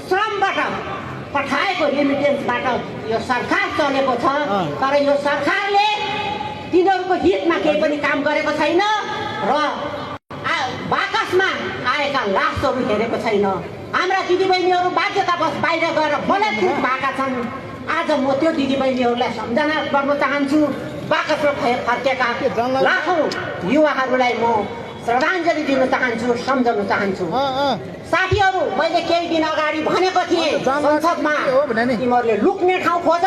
श्रमबाट पठाएको रेमिटेन्सबाट यो सरकार चलेको छ। तर यो सरकारले तिनीहरूको हितमा केही पनि काम गरेको छैन र बाकसमा आएका लासहरू हेरेको छैन। हाम्रा दिदीबहिनीहरू बाध्यतावश बाहिर गएर बलात्कृत भएका छन्। आज म त्यो दिदीबहिनीहरूलाई सम्झना गर्न चाहन्छु। बाकसमा फर्केका लाखौँ युवाहरूलाई म श्रद्धाञ्जली दिन चाहन्छु, सम्झाउन चाहन्छु। साथीहरू, मैले केही दिन अगाडि भनेको थिएँ संसदमा, तिमीहरूले लुक्ने ठाउँ खोज,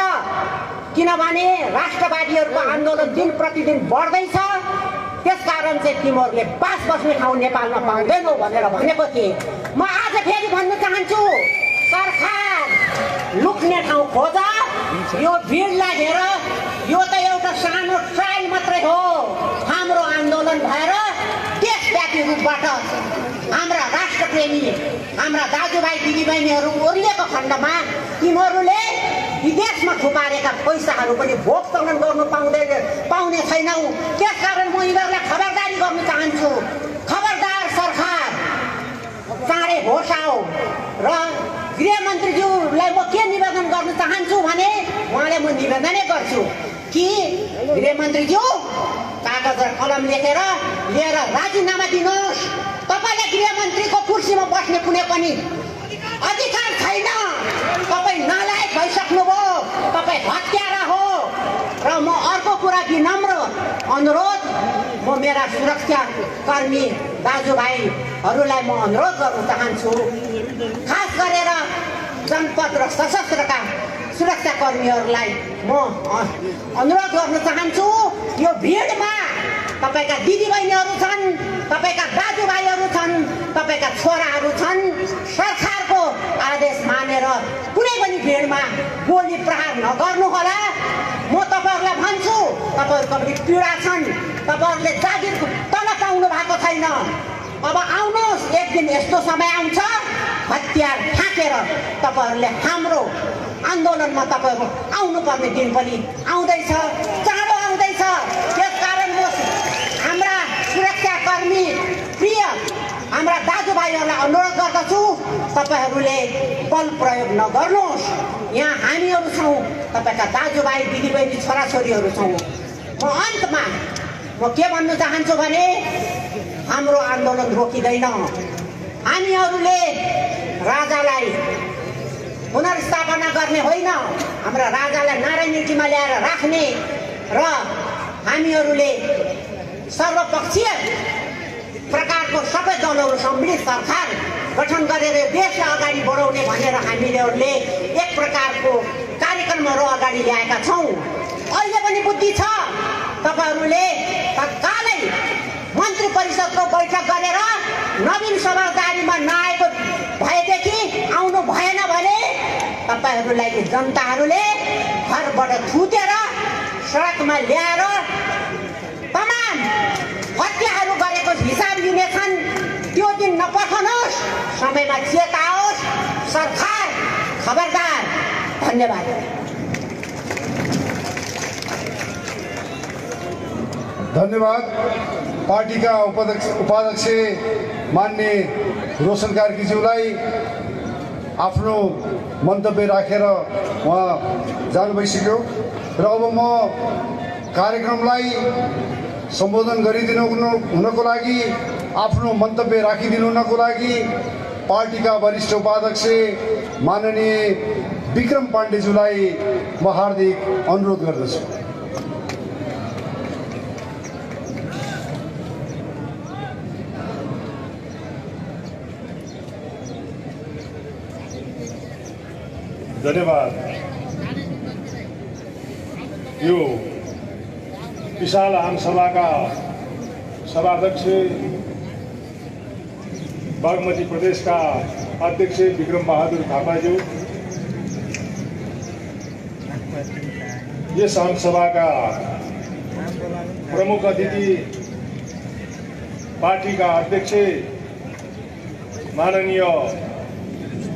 किनभने राष्ट्रवादीहरूको आन्दोलन दिन प्रतिदिन बढ्दैछ, त्यसकारण चाहिँ तिमीहरूले बास बस्ने ठाउँ नेपालमा पाउँदैनौ भनेर भनेको थिएँ। म आज फेरि भन्न चाहन्छु, सरकार लुक्ने ठाउँ खोज। यो भिडलाई हेर, यो त एउटा सानो ट्रायल मात्रै हो। हाम्रो आन्दोलन भएर देशव्यापी रूपबाट हाम्रा राष्ट्रप्रेमी, हाम्रा दाजुभाइ दिदीबहिनीहरू ओर्लिएको खण्डमा तिमीहरूले विदेशमा थुपारेका पैसाहरू पनि भोगसम्म गर्नु पाउने छैनौ। त्यसकारण म यिनीहरूलाई खबरदारी गर्न चाहन्छु। खबरदार सरकार, चाँडै होस आओ। र गृहमन्त्रीज्यूलाई म के निवेदन गर्न चाहन्छु भने उहाँले म निवेदनै गर्छु कि गृहमन्त्रीज्यू कागज र कलम लिएर राजीनामा दिनुहोस्। तपाईँलाई गृहमन्त्रीको कुर्सीमा बस्ने कुनै पनि अधिकार छैन। तपाईँ नालायक भइसक्नुभयो, तपाईँ हत्यारा हो। र म अर्को कुरा विनम्र अनुरोध, म मेरा सुरक्षाकर्मी दाजुभाइहरूलाई म अनुरोध गर्न चाहन्छु, खास गरेर जनपद र सशस्त्रका सुरक्षाकर्मीहरूलाई म अनुरोध गर्न चाहन्छु, यो भिडमा तपाईँका दिदीबहिनीहरू छन्, तपाईँका दाजुभाइहरू छन्, तपाईँका छोराहरू छन्। सरकारको आदेश मानेर कुनै पनि भिडमा गोली प्रहार नगर्नुहोला। म तपाईँहरूलाई भन्छु, तपाईँहरूको पनि पीडा छन्, तपाईँहरूले जागिर तल पाउनु भएको छैन। अब आउनुहोस्, एक दिन यस्तो समय आउँछ हतियार थाकेर तपाईँहरूले हाम्रो आन्दोलनमा तपाईँहरू आउनुपर्ने दिन पनि आउँदैछ, चाँडो आउँदैछ। त्यसकारण म हाम्रा सुरक्षाकर्मी प्रिय हाम्रा दाजुभाइहरूलाई अनुरोध गर्दछु, तपाईँहरूले बल प्रयोग नगर्नुहोस्। यहाँ हामीहरू छौँ, तपाईँका दाजुभाइ दिदीबहिनी छोराछोरीहरू छौँ। म अन्तमा म के भन्न चाहन्छु भने हाम्रो आन्दोलन रोकिँदैन। हामीहरूले राजालाई पुनर्स्थापना गर्ने होइन, हाम्रा राजालाई नारायणजीमा ल्याएर राख्ने र हामीहरूले सर्वपक्षीय प्रकारको सबै दलहरू सम्मिलित सरकार गठन गरेर देशलाई अगाडि बढाउने भनेर हामीहरूले एक प्रकारको कार्यक्रमहरू अगाडि ल्याएका छौँ। अहिले पनि बुद्धि छ, तपाईँहरूले तत्कालै मन्त्री परिषदको बैठक गरेर नवीन समझदारीमा नआएको भएदेखि आउनु भएन भने तपाईँहरूलाई जनताहरूले घरबाट थुतेर सडकमा ल्याएर तमाम हत्याहरू गरेको हिसाब लिनेछन्। त्यो दिन नपर्खनुहोस्, समयमा चेताओस् सरकार। खबरदार। धन्यवाद। धन्यवाद। पार्टीका उपाध्यक्ष मान्य रोशन कार्कीज्यूलाई आफ्नो मन्तव्य राखेर उहाँ जानु भइसक्यो र अब म कार्यक्रमलाई सम्बोधन हुनको लागि, आफ्नो मन्तव्य राखिदिनु हुनको लागि पार्टीका वरिष्ठ उपाध्यक्ष माननीय विक्रम पाण्डेज्यूलाई म हार्दिक अनुरोध गर्दछु। धन्यवाद। यो विशाल आमसभाका सभाध्यक्ष, बागमती प्रदेशका अध्यक्ष विक्रम बहादुर थापाज्यू, यस आमसभाका प्रमुख अतिथि पार्टीका अध्यक्ष माननीय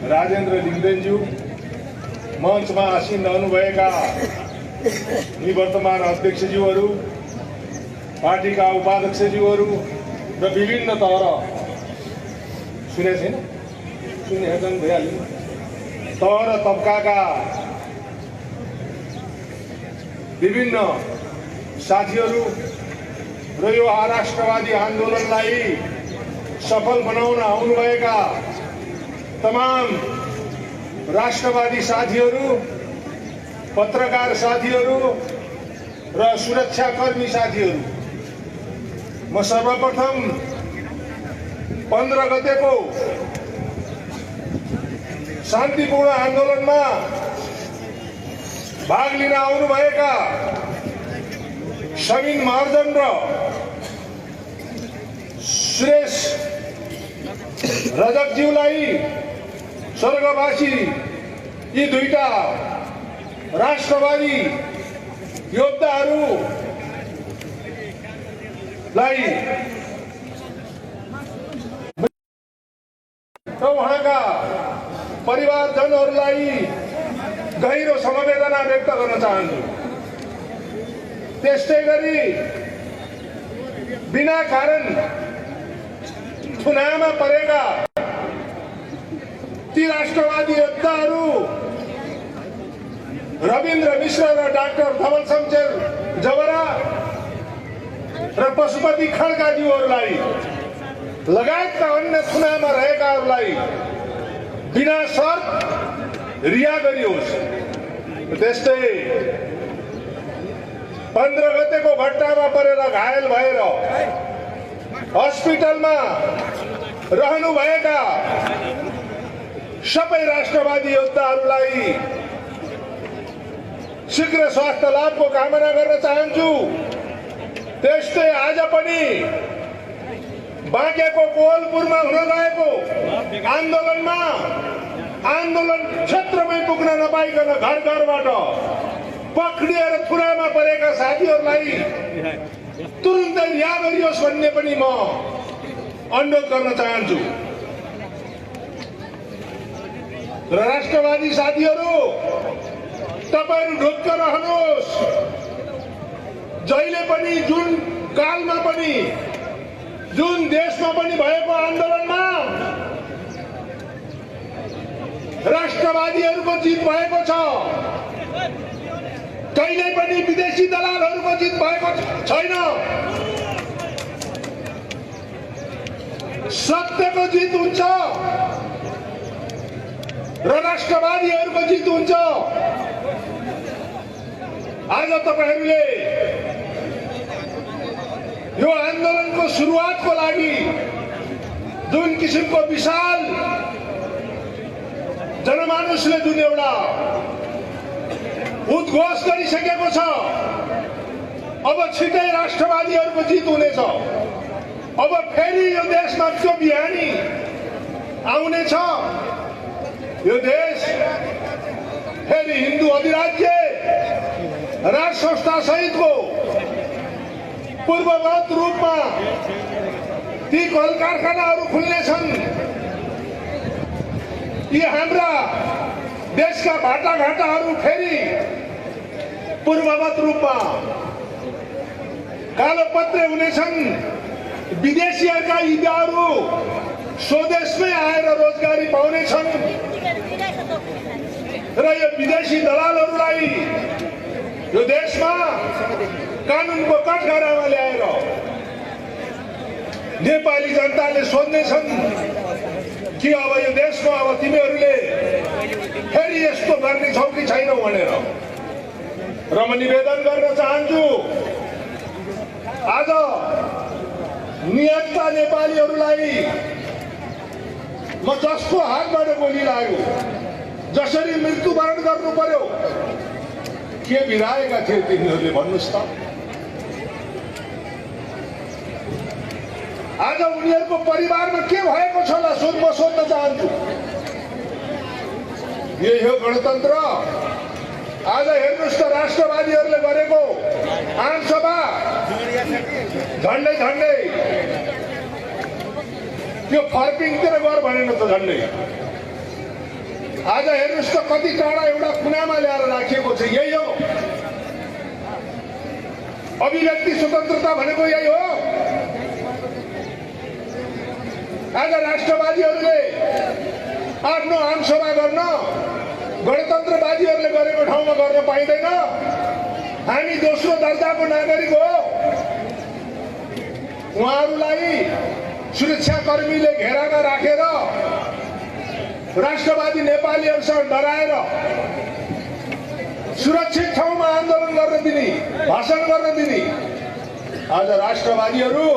राजेन्द्र लिङ्गदेनज्यू, मञ्चमा आसीन रहनुभएका निवर्तमान अध्यक्षज्यूहरू, पार्टीका उपाध्यक्षज्यूहरू र विभिन्न तह र तबकाका विभिन्न साथीहरू र यो राष्ट्रवादी आन्दोलनलाई सफल बनाउन आउनुभएका तमाम राष्ट्रवादी साथीहरू, पत्रकार साथीहरू र सुरक्षाकर्मी साथीहरू, म सर्वप्रथम 15 गतेको शान्तिपूर्ण आन्दोलनमा भाग लिन आउनुभएका सबिन महर्जन र सुरेश रजकज्यूलाई स्वर्गवासी यी दुईटा राष्ट्रवादी योद्धाहरूलाई र उहाँका परिवारजनहरूलाई गहिरो समवेदना व्यक्त गर्न चाहन्छु। त्यस्तै गरी बिना कारण थुनामा परेका ती राष्ट्रवादी योद्धाहरू रविन्द्र मिश्र र डाक्टर धवल शमशेर जवरा र पशुपति खड्काज्यूहरूलाई लगायतका अन्य थुनामा रहेकाहरूलाई बिना शर्त रिहा गरियोस्। त्यस्तै 15 गतेको घटनामा परेर घायल भएर हस्पिटलमा रहनुभएका सबै राष्ट्रवादी योद्धाहरूलाई शीघ्र स्वास्थ्य लाभको कामना गर्न चाहन्छु। त्यस्तै आज पनि बाँकेको कोहलपुरमा हुन गएको आन्दोलन क्षेत्रमै पुग्न नपाइकन घर घरबाट पक्रिएर थुनामा परेका साथीहरूलाई तुरुन्तै रिहा गरियोस् भन्ने पनि म अनुरोध गर्न चाहन्छु। र राष्ट्रवादी साथीहरू तपाईहरु ढुक्क रहनुहोस्। जहिले पनि जुन कालमा पनि जुन देशमा पनि भएको आन्दोलनमा राष्ट्रवादीहरूको जित भएको छ। कहिले पनि विदेशी दलालहरूको जित भएको छैन। सत्यको जित हुन्छ र राष्ट्रवादीहरूको जित हुन्छ। आज तपाईहरुले यो आन्दोलनको सुरुवातको लागि जुन किसिमको विशाल जनमानसले जुन एउटा उद्घोष गरिसकेको छ, अब छिटै राष्ट्रवादीहरूको जित हुनेछ। अब फेरि यो देशमा त्यो बिहानी आउनेछ। यो देश फेरि हिन्दू अधिराज्य राज संस्था सहितको पूर्ववत रूपमा ती कल कारखानाहरू खुल्नेछन्। यी हाम्रा देशका भाटाघाटाहरू फेरि पूर्ववत रूपमा कालोपत्रे हुनेछन्। विदेशीहरूका युवाहरू स्वदेशमै आएर रोजगारी पाउनेछन् र यो विदेशी दलालहरूलाई यो देशमा कानुनको कठघरामा ल्याएर नेपाली जनताले सोध्नेछन् कि अब यो देशमा अब तिमीहरूले फेरि यस्तो गर्ने छौ कि छैनौ भनेर। र म निवेदन गर्न चाहन्छु, आज निहत्ता नेपालीहरूलाई म जसको हातबाट गोली लाग्यो, जसरी मृत्युवरण गर्नु पर्यो, के बिराएका थिए तिनीहरूले भन्नुहोस् त। आज उनीहरूको परिवारमा के भएको छ होला म सोध्न चाहन्छु। यही हो गणतन्त्र। आज हेर्नुहोस् त राष्ट्रवादीहरूले गरेको आमसभा झन्डै झन्डै त्यो फर्पिङतिर गर भनेन त झन्डै। आज हेर्नुहोस् त कति टाढा एउटा कुनामा ल्याएर राखिएको छ। यही हो अभिव्यक्ति स्वतन्त्रता भनेको, यही हो। आज राष्ट्रवादीहरूले आफ्नो आमसभा गर्न गणतन्त्रवादीहरूले गरेको ठाउँमा गर्न पाइँदैन। हामी दोस्रो दर्जाको नागरिक हो। उहाँहरूलाई सुरक्षाकर्मीले घेरामा राखेर राष्ट्रवादी नेपालीहरूसँग डराएर सुरक्षित ठाउँमा आन्दोलन गर्न दिने, भाषण गर्न दिने। आज राष्ट्रवादीहरू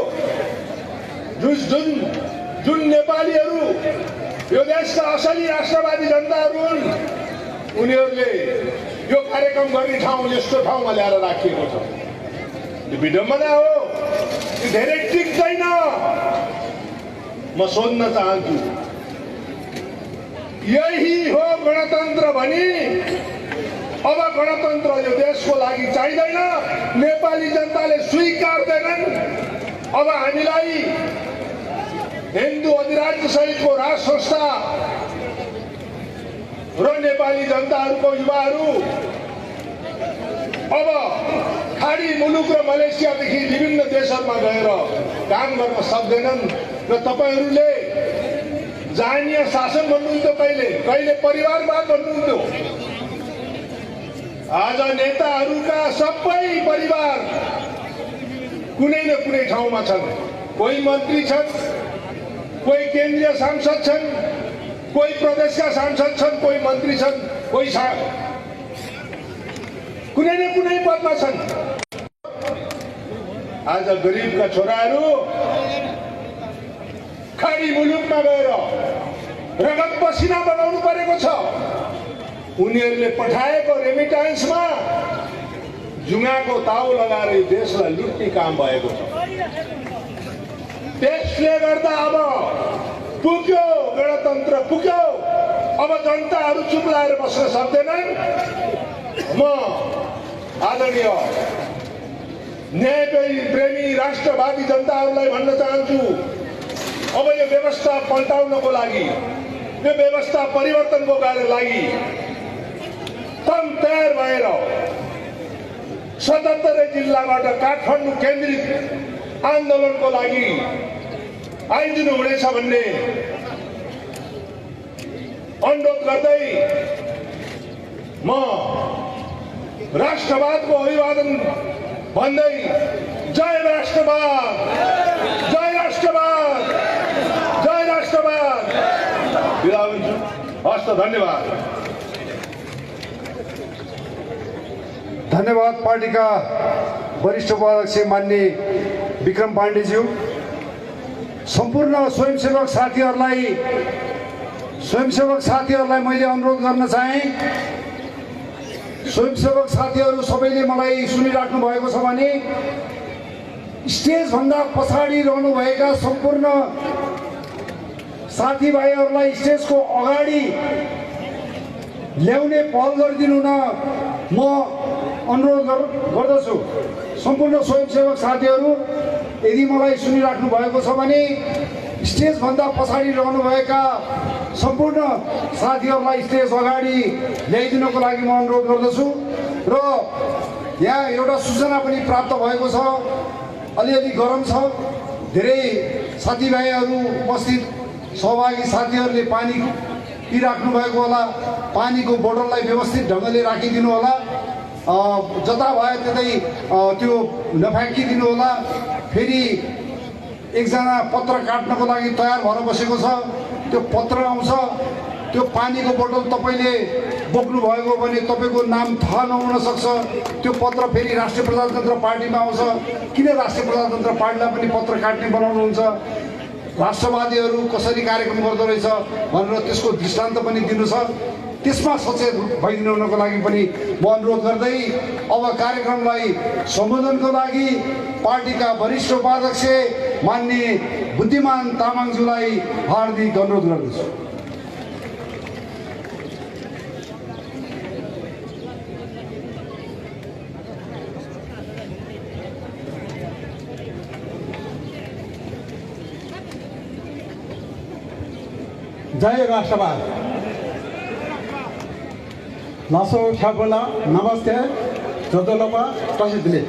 जुन जुन नेपालीहरू यो देशका असली राष्ट्रवादी जनताहरू हुन् उनीहरूले यो कार्यक्रम गर्ने ठाउँ यस्तो ठाउँमा ल्याएर राखिएको छ। यो विडम्बना हो, यो धेरै टिक्दैन। म सोध्न चाहन्छु, यही हो गणतन्त्र भनी अब गणतन्त्र यो देशको लागि चाहिँदैन, नेपाली जनताले स्वीकार्दैनन्। अब हामीलाई हिन्दू अधिराज्य सहितको राज संस्था र नेपाली जनताहरूको युवाहरू अब खाडी मुलुक र मलेसियादेखि विभिन्न देशहरूमा गएर काम गर्न सक्दैनन्। र तपाईँहरूले जानीय शासन भन्नुहुन्थ्यो, कहिले परिवारवाद भन्नुहुन्थ्यो। आज नेताहरूका सबै परिवार कुनै न कुनै ठाउँमा छन्। कोही मन्त्री छन्, कोही केन्द्रीय सांसद छन्, कोही प्रदेशका सांसद छन्, कोही मन्त्री छन्, कोही कुनै न कुनै पदमा छन्। आज गरिबका छोराहरू खाडी मुलुकमा गएर रगत पसिना बनाउनु परेको छ। उनीहरूले पठाएको रेमिटान्समा जुङ्गाको ताउ लगाएर देशलाई लुट्ने काम भएको छ। त्यसले गर्दा अब पुग्यो, गणतन्त्र पुग्यो। अब जनताहरू चुप लाएर बस्न सक्दैनन्। म आदरणीय न्याय प्रेमी राष्ट्रवादी जनताहरूलाई भन्न चाहन्छु, अब यो व्यवस्था पल्टाउनको लागि, यो व्यवस्था परिवर्तनको लागि तम तयार भएर 77 जिल्लाबाट काठमाडौँ केन्द्रित आन्दोलनको लागि आइदिनु हुनेछ भन्ने अनुरोध गर्दै म राष्ट्रवादको अभिवादन भन्दै जय राष्ट्रवाद, जय राष्ट्रवाद, जय राष्ट्रवाद बिदा हुन्छु। हस्त, धन्यवाद। धन्यवाद पार्टीका वरिष्ठ उपाध्यक्ष माननीय विक्रम पाण्डेज्यू। सम्पूर्ण स्वयंसेवक साथीहरूलाई मैले अनुरोध गर्न चाहे, स्वयंसेवक साथीहरू सबैले मलाई सुनिराख्नु भएको छ भने स्टेजभन्दा पछाडि रहनुभएका सम्पूर्ण साथीभाइहरूलाई स्टेजको अगाडि ल्याउने पहल गरिदिनु न म अनुरोध गर्दछु। सम्पूर्ण स्वयंसेवक साथीहरू यदि मलाई सुनिराख्नु भएको छ भने स्टेजभन्दा पछाडि रहनुभएका सम्पूर्ण साथीहरूलाई स्टेज अगाडि ल्याइदिनको लागि म अनुरोध गर्दछु। र यहाँ एउटा सूचना पनि प्राप्त भएको छ, अलिअलि गरम छ। धेरै साथीभाइहरू उपस्थित सहभागी साथीहरूले पानी पिराख्नु भएको होला, पानीको बोतललाई व्यवस्थित ढङ्गले राखिदिनु होला, जता भयो त्यतै त्यो नफ्याँकिदिनु होला। फेरि एकजना पत्र काट्नको लागि तयार भएर बसेको छ, त्यो पत्र आउँछ, त्यो पानीको बोतल तपाईँले बोक्नु भएको भने तपाईँको नाम थाहा नहुन सक्छ। त्यो पत्र फेरि राष्ट्रिय प्रजातन्त्र पार्टीमा आउँछ। किन राष्ट्रिय प्रजातन्त्र पार्टीलाई पनि पत्र काट्ने बनाउनुहुन्छ? राष्ट्रवादीहरू कसरी कार्यक्रम गर्दो रहेछ भनेर त्यसको दृष्टान्त पनि दिनु छ। त्यसमा सचेत भइदिनु हुनको लागि पनि म अनुरोध गर्दै अब कार्यक्रमलाई सम्बोधनको लागि पार्टीका वरिष्ठ उपाध्यक्ष माननीय बुद्धिमान तामाङज्यूलाई हार्दिक अनुरोध गर्दछु। जय राष्ट्रवाद। लासो ठ्याबोला नमस्ते जोदोलोपा प्रसिद्धले।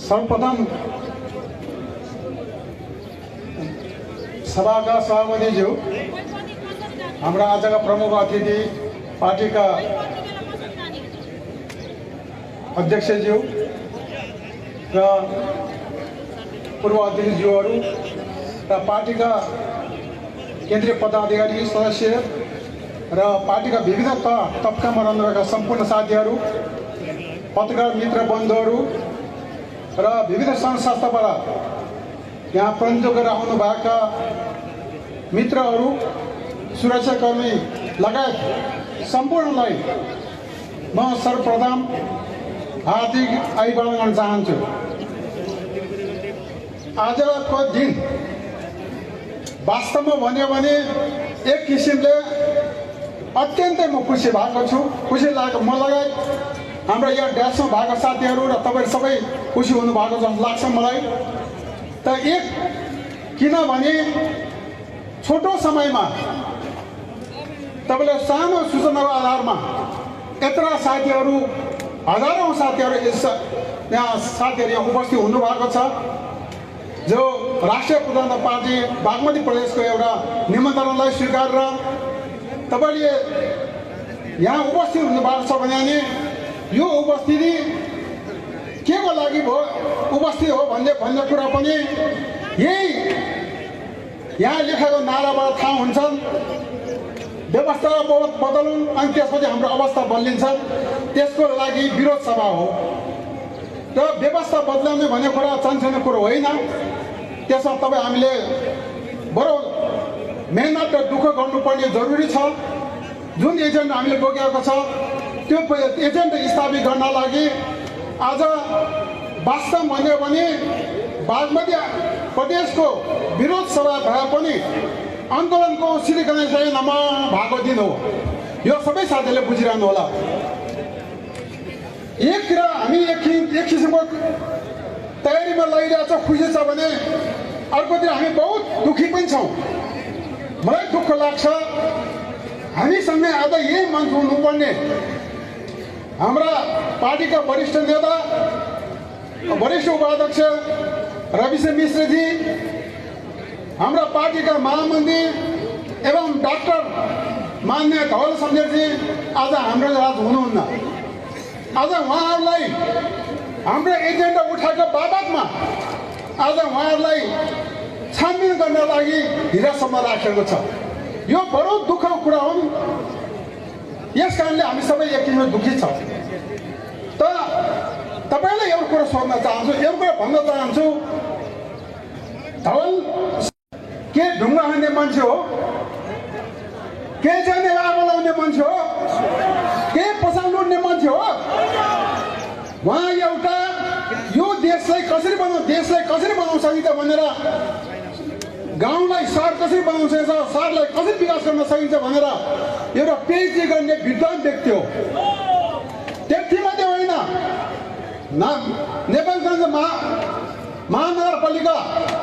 सर्वप्रथम सभाका सभापतिज्यू, हाम्रा आजका प्रमुख अतिथि पार्टीका अध्यक्षज्यू र पूर्व अध्यक्षज्यूहरू र पार्टीका केन्द्रीय पदाधिकारी सदस्य र पार्टीका विविध तबकामा रहनुभएका सम्पूर्ण साथीहरू, पत्रकार मित्र बन्धुहरू र विविध सङ्घ संस्थाबाट यहाँ प्रन्जो गरेर आउनुभएका मित्रहरू, सुरक्षाकर्मी लगायत सम्पूर्णलाई म सर्वप्रथम हार्दिक अभिवादन गर्न चाहन्छु। आजको दिन वास्तवमा भन्यो भने एक किसिमले अत्यन्तै म खुसी भएको छु। खुसी लागेको म लगायत हाम्रो यहाँ ड्यासमा भएको साथीहरू र तपाईँहरू सबै खुसी हुनुभएको जस्तो लाग्छ मलाई। त एक किनभने छोटो समयमा तपाईँले सानो सूचनाको आधारमा यत्रा साथीहरू, हजारौँ साथीहरू यहाँ उपस्थित हुनुभएको छ, जो राष्ट्रिय प्रजातन्त्र पार्टी बागमती प्रदेशको एउटा निमन्त्रणलाई स्वीकारेर तपाईँले यहाँ उपस्थित हुनुभएको छ भने यो उपस्थिति के को लागि भयो उपस्थित हो भन्ने कुरा पनि यही यहाँ लेखेको नाराबाट थाहा हुन्छन्। व्यवस्था बदलौँ अनि त्यसपछि हाम्रो अवस्था बदलिन्छ, त्यसको लागि विरोध सभा हो। र व्यवस्था बदलाउने भन्ने कुरा चान्सानो कुरो होइन। त्यसमा तपाईँ हामीले बडो मेहनत र दुःख गर्नुपर्ने जरुरी छ। जुन एजेन्डा हामीले बोकेको छ त्यो एजेन्डा स्थापित गर्न लागि आज वास्तव भन्यो भने बागमती प्रदेशको विरोध सभा भए पनि आन्दोलनको श्रीगणेशमा भएको दिन हो। यो सबै साथीहरूले बुझिरहनु होला। एकतिर हामी एक किसिमको तयारीमा लगिरहेको छ, खुसी छ भने अर्कोतिर हामी बहुत दुःखी पनि छौँ। मलाई दुःख लाग्छ हामीसँग आज यही मञ्च हुनुपर्ने हाम्रा पार्टीका वरिष्ठ नेता, वरिष्ठ उपाध्यक्ष रविशंकर मिश्रजी, हाम्रा पार्टीका महामन्त्री एवं डाक्टर मान्य धवल शमशेरजी आज हाम्रो राज हुनुहुन्न। आज उहाँहरूलाई हाम्रो एजेन्डा उठाएको बाबतमा आज उहाँहरूलाई छानबिन गर्न लागि हिरासम्म राखेको छ। यो बडो दुःखको कुरा हो। यस कारणले हामी सबै एक किसिममा दुःखी छौँ। त तपाईँलाई एउटा कुरा सोध्न चाहन्छु, एउटा कुरा भन्न चाहन्छु, धवल के ढुङ्गा हान्ने मान्छे हो, के जाने आगो लाउने मान्छे हो, के पसाल लुट्ने मान्छे हो? उहाँ एउटा यो देशलाई कसरी बनाउन सकिन्छ भनेर, गाउँलाई सहर कसरी बनाउन सकिन्छ, सहरलाई कसरी विकास गर्न सकिन्छ भनेर एउटा पिएचडी गर्ने विद्वान व्यक्ति हो। त्यति मात्रै होइन, नेपालगञ्ज महानगरपालिका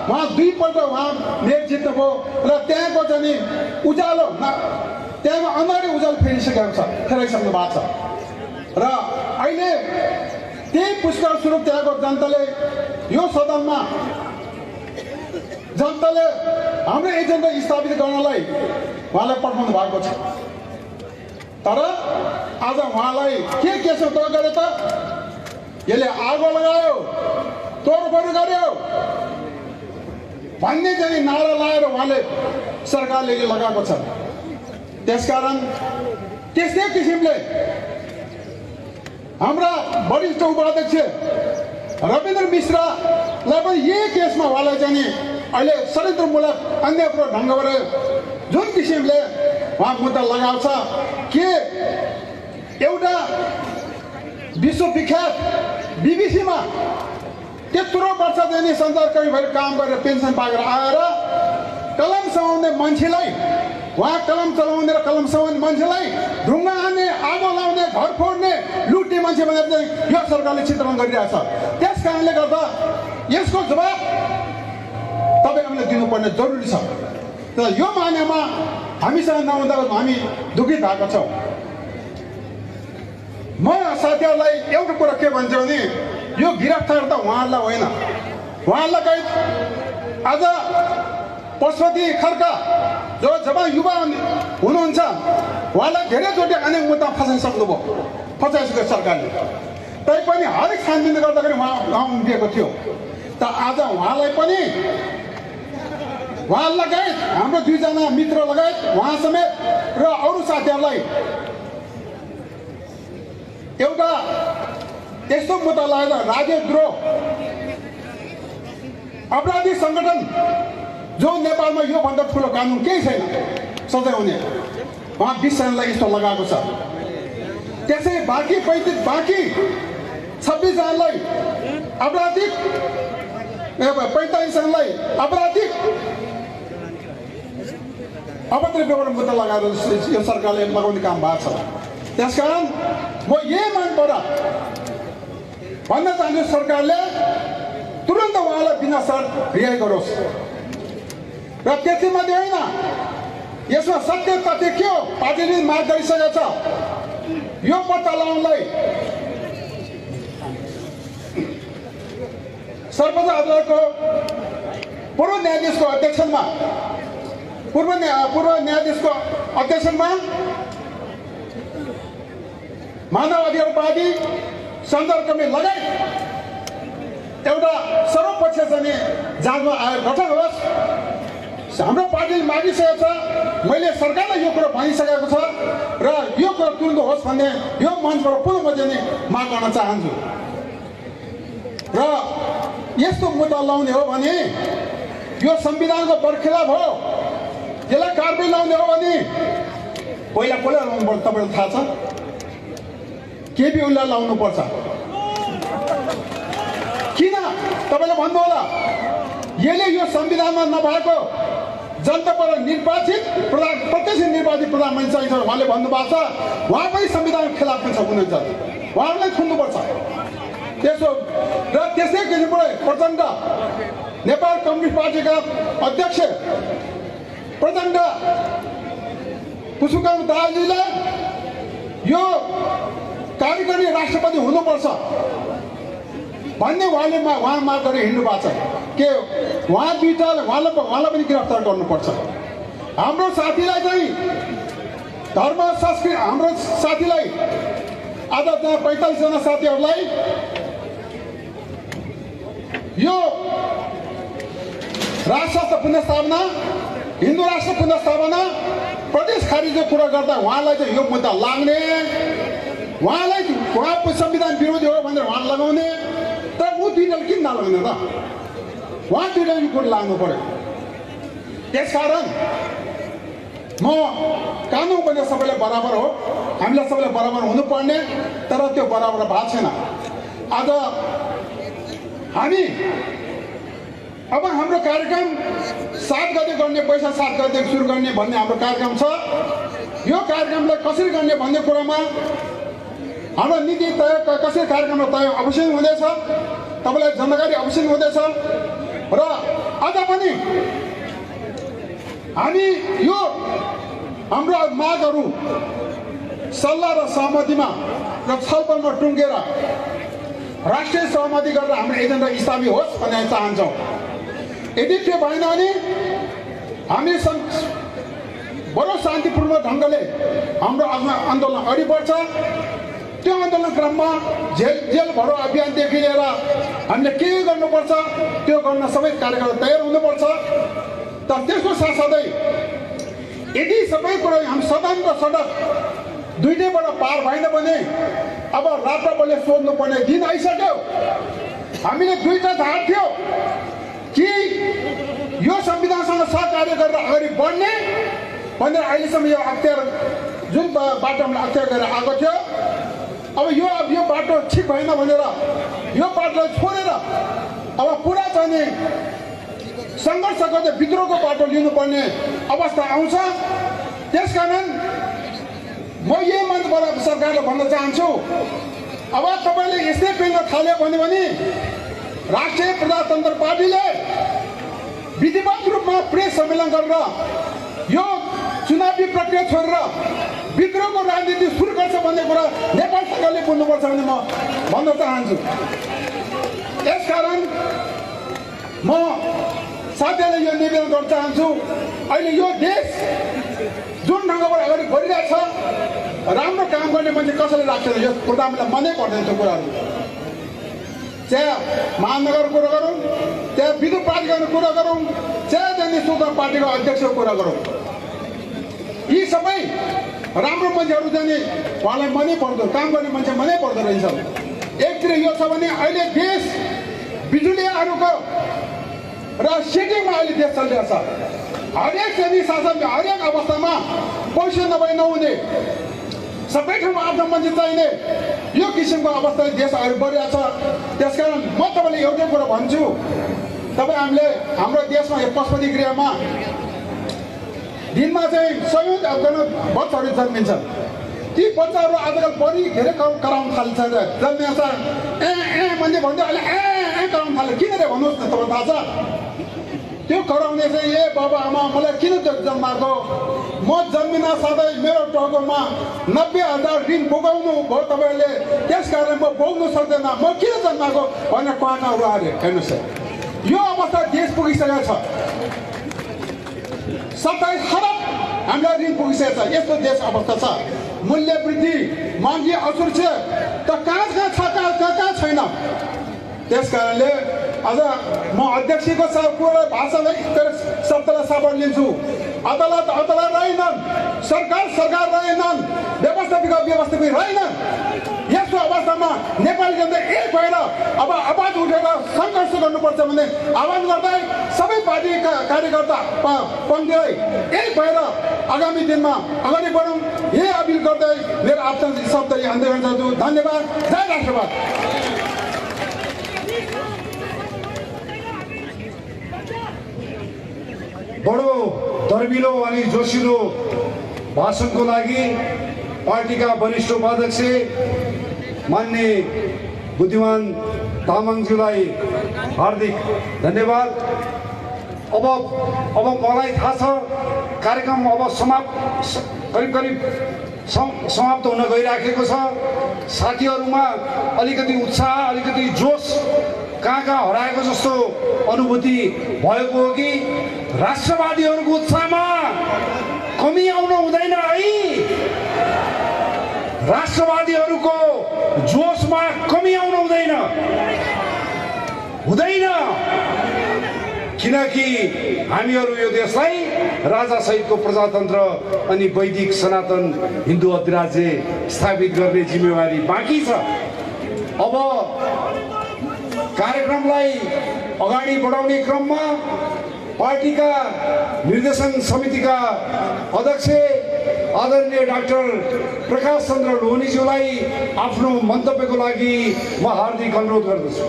उहाँ 2 पल्ट उहाँ मेयर जित्नुभयो र त्यहाँको चाहिँ उज्यालो त्यहाँको अनारी उज्यालो फेरिसक्नु भएको छ। र अहिले त्यही पुरस्कार स्वरूप त्यहाँको जनताले यो सदनमा जनताले हाम्रो एजेन्डा स्थापित गर्नलाई उहाँलाई पठाउनु भएको छ। तर आज उहाँलाई के छ त गरे त यसले आगो लगायो, तोडफोड गर्यो भन्ने चाहिँ नारा लगाएर उहाँले सरकारले लगाएको छ। त्यसकारण त्यस्तै किसिमले हाम्रा वरिष्ठ उपाध्यक्ष रविन्द्र मिश्रलाई पनि यही केसमा उहाँलाई चाहिँ अहिले षड्यन्त्रमूलक अन्य कुरो ढङ्ग गरेर जुन किसिमले उहाँ मुद्दा लगाउँछ के एउटा विश्वविख्यात बिबिसीमा त्यत्रो वर्ष चाहिँ सञ्चारकर्मी भएर काम गरेर पेन्सन पाएर आएर कलम समाउने मान्छेलाई, उहाँ कलम चलाउने र कलम समाउने मान्छेलाई ढुङ्गा हान्ने, आगो लाउने, घर फोड्ने, लुट्ने मान्छे भनेर चाहिँ यो सरकारले चित्रण गरिरहेछ। त्यस कारणले गर्दा यसको जवाब तपाईँ हामीलाई दिनुपर्ने जरुरी छ। र यो मानेमा हामीसँग नहुँदा हामी दुखित भएका छौँ। म साथीहरूलाई एउटा कुरा के भन्छु भने यो गिरफ्तार त उहाँहरूलाई होइन, उहाँहरूलाई आज पशुपति खड्का जो जब युवा हुनुहुन्छ उहाँलाई धेरैचोटि अनेक मुद्दा फसाइसक्यो सरकारले। तैपनि हरेक छानबिन गर्दाखेरि उहाँ उम्रिएको थियो। त आज उहाँलाई पनि उहाँ लगायत हाम्रो 2 जना मित्र लगायत उहाँ समेत र अरू साथीहरूलाई एउटा यस्तो मुद्दा लगाएर राजद्रोह आपराधिक सङ्गठन जो नेपालमा योभन्दा ठुलो कानुन केही छैन सजाय हुने, उहाँ 20 जनालाई यस्तो लगाएको छ। त्यसै बाँकी 26 जनालाई आपराधिक, 45 जनालाई आपराधिक अभद्र व्यवहार मुद्दा लगाएर यो सरकारले लगाउने काम भएको छ। त्यसकारण म यही मागबाट भन्न चाहन्छु, सरकारले तुरन्त उहाँलाई बिना शर्त रिहाई गरोस्। र त्यति मात्रै होइन, यसमा सत्य तथ्य के हो पार्टीले माग गरिसकेको छ, यो पत्ता लगाउनलाई सर्वोच्च अदालतको पूर्व न्यायाधीशको अध्यक्षमा मानव अधिकारवादी सन्दर्भले लगायत एउटा सर्वपक्ष चाहिँ जाँचमा आयोग गठन होस्। हाम्रो पार्टीले मागिसकेको छ, मैले सरकारलाई यो कुरो भनिसकेको छ र यो कुरो तुरुन्त होस् भन्ने यो मञ्चबाट पुनः म चाहिँ माग गर्न चाहन्छु। र यस्तो मुद्दा लाउने हो भने यो संविधानको बरखिलाफ हो, यसलाई कारबाही लाउने हो भने पहिला लाउनुपर्छ। तपाईँलाई थाहा छ, केपी ओलीलाई लाउनुपर्छ। किन तपाईँले भन्नु होला, यसले यो संविधानमा नभएको जनताबाट निर्वाचित प्रत्यक्ष निर्वाचित प्रधानमन्त्री चाहिन्छ उहाँले भन्नुभएको छ। उहाँ पनि संविधानको खिलाफ हुनुहुन्छ, उहाँलाई खुल्नुपर्छ। त्यसो र त्यसै किसिमबाट प्रचण्ड नेपाल कम्युनिस्ट पार्टीका अध्यक्ष प्रचण्ड पुष्पकमल दाहालजीले यो कार्यकारी राष्ट्रपति हुनुपर्छ भन्ने उहाँले माग गरी हिँड्नु भएको छ। के उहाँलाई पनि गिरफ्तार गर्नुपर्छ। हाम्रो साथीलाई चाहिँ धर्म संस्कृति, हाम्रो साथीलाई आज 45 जना साथीहरूलाई यो राष्ट्र पुनर्स्थापना, हिन्दू राष्ट्र पुनर्स्थापना प्रदेश खारिजको कुरा गर्दा उहाँलाई चाहिँ यो मुद्दा लाग्ने, उहाँ संविधान विरोधी हो भनेर उहाँ लगाउने। तर ऊ दुईजना किन नलाग्ने त? उहाँ दुईजना कुरो लाग्नु पर्यो। त्यसकारण म कानुन पनि सबैलाई बराबर हो, हामीलाई सबैलाई बराबर हुनुपर्ने, तर त्यो बराबर भएको छैन। आज हामी अब हाम्रो कार्यक्रम 7 गते गर्ने, पैसा 7 गते सुरु गर्ने भन्ने हाम्रो कार्यक्रम छ। यो कार्यक्रमलाई कसरी गर्ने भन्ने कुरामा हाम्रो नीति तय, कसरी कार्यक्रममा तय अवश्य हुँदैछ, तपाईँलाई जानकारी अवश्य हुँदैछ। र अझ पनि हामी यो हाम्रो मागहरू सल्लाह र सहमतिमा र छलफलमा टुङ्गेर राष्ट्रिय सहमति गरेर हाम्रो एजेन्डा स्थापित होस् भन्ने चाहन्छौँ। यदि त्यो भएन भने हामी बडो शान्तिपूर्ण ढङ्गले हाम्रो आन्दोलन अगाडि बढ्छ। त्यो आन्दोलन क्रममा जेल भरो अभियानदेखि लिएर हामीले के गर्नुपर्छ त्यो गर्न सबै कार्यकर्ता तयार हुनुपर्छ। तर त्यसको साथसाथै यदि सबै कुरा हामी सदनको सडक दुईटैबाट पार भएन भने अब राष्ट्रपतिले सोध्नुपर्ने दिन आइसक्यो। हामीले दुईटा धार थियो कि यो संविधानसँग सहकार्य गरेर अगाडि बढ्ने भनेर अहिलेसम्म यो अख्तियार जुन बाटोमा अख्तियार गरेर आएको थियो, अब यो बाटो ठिक भएन भनेर यो बाटोलाई छोडेर अब पुरा चाहिँ सङ्घर्ष गर्दै विद्रोहको बाटो लिनुपर्ने अवस्था आउँछ। त्यसकारण म यही मञ्चबाट सरकारले भन्न चाहन्छु, अब तपाईँले यस्तै पेल्न थाल्यो भने राष्ट्रिय प्रजातन्त्र पार्टीले विधिवत रूपमा प्रेस सम्मेलन गरेर यो चुनावी प्रक्रिया छोडेर विद्रोहको राजनीति सुरु गर्छ भन्ने कुरा नेपाल सरकारले बुझ्नुपर्छ भन्ने म भन्न चाहन्छु। यसकारण म साथीहरूलाई यो निवेदन गर्न चाहन्छु, अहिले यो देश जुन ढङ्गबाट अगाडि बढिरहेछ, राम्रो काम गर्ने मान्छे कसैले राख्दैन। यो प्रधानमन्त्रीलाई मनै पर्दैन त्यो कुराहरू। चाहे महानगरको कुरा गरौँ, चाहे विद्युत पार्टीको कुरा गरौँ, चाहे स्वतन्त्र पार्टीको अध्यक्षको कुरा गरौँ, यी सबै राम्रो मान्छेहरू जाने उहाँलाई मनै पर्दो, काम गर्ने मान्छे मनै पर्दो रहेछ। एकतिर यो छ भने अहिले देश बिजुलीहरूको र सिटिङमा अहिले देश चलिरहेछ हरेक श्रेणी शासन हरेक अवस्थामा पैसा नभए नहुने सबै ठाउँमा आफ्नो मान्छे चाहिने यो किसिमको अवस्था देश अगाडि बढिरहेछ त्यसकारण म तपाईँले एउटै कुरो भन्छु तपाईँ हामीले हाम्रो देशमा यो पशुपति गृहमा दिनमा चाहिँ सयौँ बच्चाहरू जन्मिन्छन् ती बच्चाहरू आजकल बढी धेरै कराउन थाल्छ जन्मिन्छ भन्दै अहिले कराउन थाल्यो किन रे भन्नुहोस् न तपाईँ थाहा छ त्यो कराउने चाहिँ ए बाबा आमा मलाई किन जन्माएको म जन्मिन साथै मेरो टाउकोमा 90,000 ऋण बोकाउनु भयो तपाईँहरूले त्यस कारण म बोक्नु सक्दैन म किन जन्माएको भनेर कहाँहरू आयो हेर्नुहोस् यो अवस्था देश पुगिसकेको छ 27 खरब हामीलाई ऋण पुगिसकेको छ यस्तो देश अवस्था छ मूल्य वृद्धि महँगी असुरक्षा त कहाँ छैन त्यस कारणले आज म अध्यक्षको भाषालाई शब्दलाई साबत लिन्छु अदालत रहेनन् सरकार रहेनन् व्यवस्थापित रहेनन् यस्तो अवस्थामा नेपाली जनता एक भएर अब आवाज उठेर सङ्घर्ष गर्नुपर्छ भने आवाज गर्दै सबै पार्टी कार्यकर्ता पङ्क्तिलाई एक भएर आगामी दिनमा अगाडि बढौँ यही अपिल गर्दै मेरो आफ्नो शब्द अन्त्य गर्न चाहन्छु धन्यवाद जय राष्ट्रवाद बडो दर्मिलो अनि जोसिलो भाषणको लागि पार्टीका वरिष्ठ उपाध्यक्ष मान्य बुद्धिमान तामाङज्यूलाई हार्दिक धन्यवाद। अब मलाई थाहा छ कार्यक्रम अब करिब समाप्त हुन गइराखेको छ। साथीहरूमा अलिकति उत्साह अलिकति जोस कहाँ हराएको जस्तो अनुभूति भएको हो कि राष्ट्रवादीहरूको उत्साहमा कमी आउनु हुँदैन है। राष्ट्रवादीहरूको जोसमा कमी आउनु हुँदैन किनकि हामीहरू यो देशलाई राजा सहितको प्रजातन्त्र अनि वैदिक सनातन हिन्दू अधिराज्य स्थापित गर्ने जिम्मेवारी बाँकी छ। अब कार्यक्रमलाई अगाडि बढाउने क्रममा पार्टीका निर्देशन समितिका अध्यक्ष आदरणीय डाक्टर प्रकाश चन्द्र लोहनीज्यूलाई आफ्नो मन्तव्यको लागि म हार्दिक अनुरोध गर्दछु।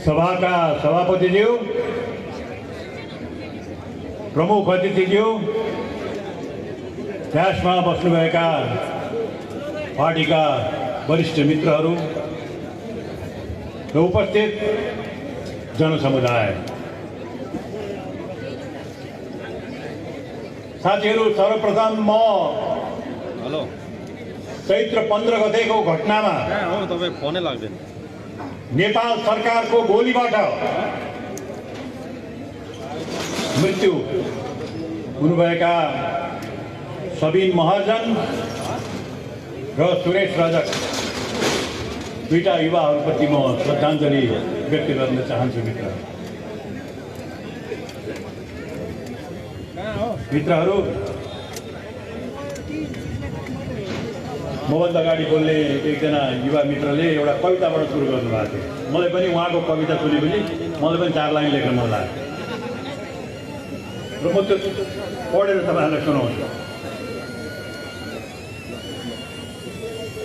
सभाका सभापतिज्यू, प्रमुख अतिथिज्यू, व्यासमा बस्नुभएका पार्टीका वरिष्ठ मित्रहरू र उपस्थित जनसमुदाय, साथीहरू, सर्वप्रथम म चैत्र 15 गतेको घटनामा फोनै लाग्दैन नेपाल सरकारको गोलीबाट मृत्यु हुनुभएका सबिन महर्जन र सुरेश रजक दुईटा युवाहरूप्रति म श्रद्धाञ्जली व्यक्त गर्न चाहन्छु। मित्रहरू, मभन्दा अगाडि बोल्ने एकजना युवा मित्रले एउटा कविताबाट सुरु गर्नुभएको थियो। मलाई पनि उहाँको कविता सुनेपछि मलाई पनि 4 लाइन लेख्न मन लाग्यो र म त्यो पढेर तपाईँहरूलाई सुनाउँछु।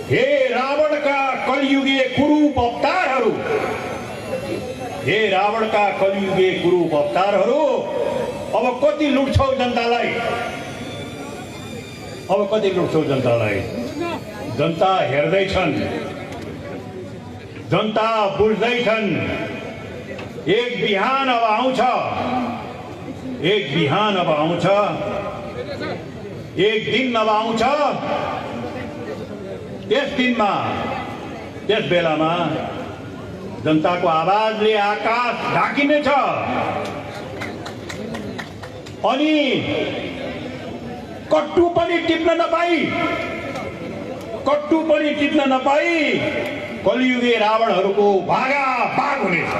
हे रावणका कलियुगे कुरूप अवतारहरू, हे रावणका कलियुगे कुरूप अवतारहरू, अब कति लुट्छौ जनतालाई, अब कति लुट्छौ जनतालाई। जनता हेर्दैछन्, जनता बुझ्दैछन्। एक बिहान अब आउँछ, एक बिहान अब आउँछ, एक दिन अब आउँछ। त्यस दिनमा, त्यस बेलामा जनताको आवाजले आकाश ढाकिनेछ अनि कट्टु पनि टिप्न नपाई कलियुगे रावणहरूको भागाभाग हुनेछ।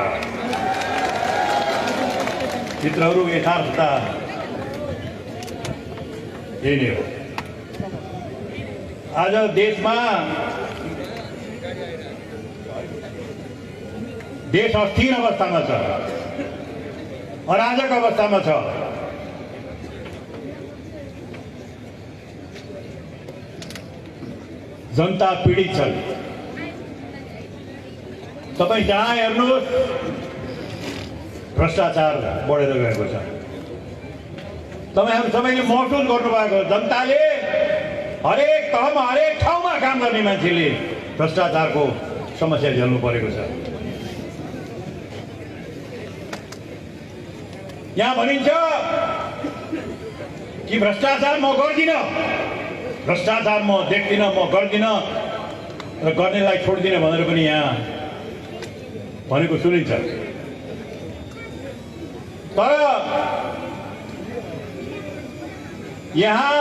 मित्रहरू, यथार्थता यही नै हो। आज देशमा देश अस्थिर अवस्थामा छ, अराजक अवस्थामा छ। जनता पीडित छन्। तपाईँ जहाँ हेर्नुहोस् भ्रष्टाचार बढेर गएको छ। तपाईँहरू सबैले महसुस गर्नुभएको, जनताले हरेक तहमा हरेक ठाउँमा काम गर्ने मान्छेले भ्रष्टाचारको समस्या झेल्नु परेको छ। यहाँ भनिन्छ कि भ्रष्टाचार म गर्दिनँ, भ्रष्टाचार म देख्दिनँ, म गर्दिनँ र गर्नेलाई छोड्दिनँ भनेर पनि यहाँ भनेको सुनिन्छ। तर यहाँ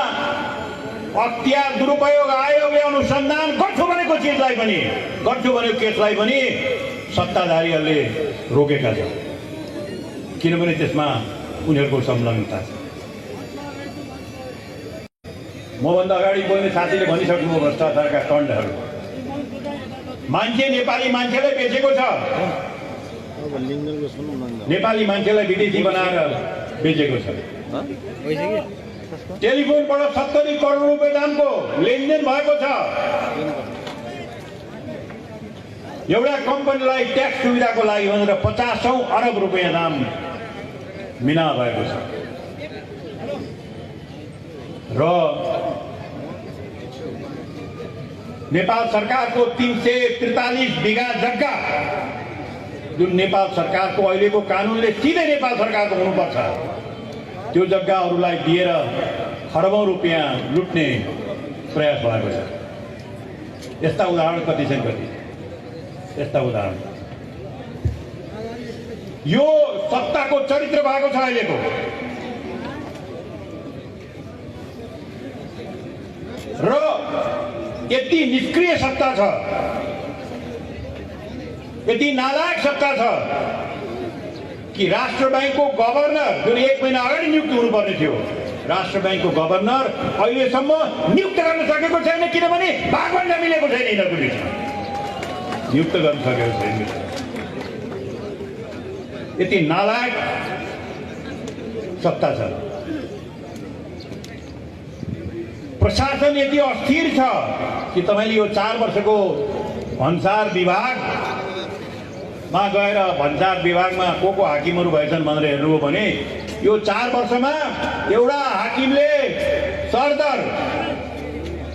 अख्तियार दुरुपयोग आयोगले अनुसन्धान गर्छु भनेको चिजलाई पनि, गर्छु भनेको केसलाई पनि सत्ताधारीहरूले रोकेका छन्, किनभने त्यसमा उनीहरूको संलग्नता छ। मभन्दा अगाडि बोल्ने साथीले भनिसक्नु भ्रष्टाचारका खण्डहरू। मान्छे नेपाली मान्छेलाई बेचेको छ, नेपाली मान्छेलाई विदेशी बनाएर बेचेको छ। टेलिफोनबाट 70 करोड रुपियाँ दामको लेनदेन भएको छ। एउटा कम्पनीलाई ट्याक्स सुविधाको लागि भनेर 50औं अरब रुपियाँ दाम मिना भएको छ। र नेपाल सरकारको 343 बिघा जग्गा, जुन नेपाल सरकारको अहिलेको कानुनले सिधै नेपाल सरकारको हुनुपर्छ, त्यो जग्गाहरूलाई दिएर खरबौं रुपियाँ लुट्ने प्रयास भएको छ। यस्ता उदाहरण कति छन्, कति यस्ता उदाहरण। यो सत्ताको चरित्र भएको छ अहिलेको। र यति निष्क्रिय सत्ता छ, यति नालायक सत्ता छ कि राष्ट्र बैंकको गभर्नर, जुन 1 महिना अगाडि नियुक्त हुनुपर्ने थियो, राष्ट्र बैंकको गभर्नर अहिलेसम्म नियुक्त गर्न सकेको छैन, किनभने भागभण्ड मिलेको छैन यिनीहरूको बिचमा। नियुक्त गर्न सकेको छैन। यति नालायक सत्ता छ। प्रशासन यति अस्थिर छ कि तपाईँले यो 4 वर्षको भन्सार विभागमा गएर भन्सार विभागमा को हाकिमहरू भएछन् भनेर हेर्नुभयो भने यो 4 वर्षमा एउटा हाकिमले सरदर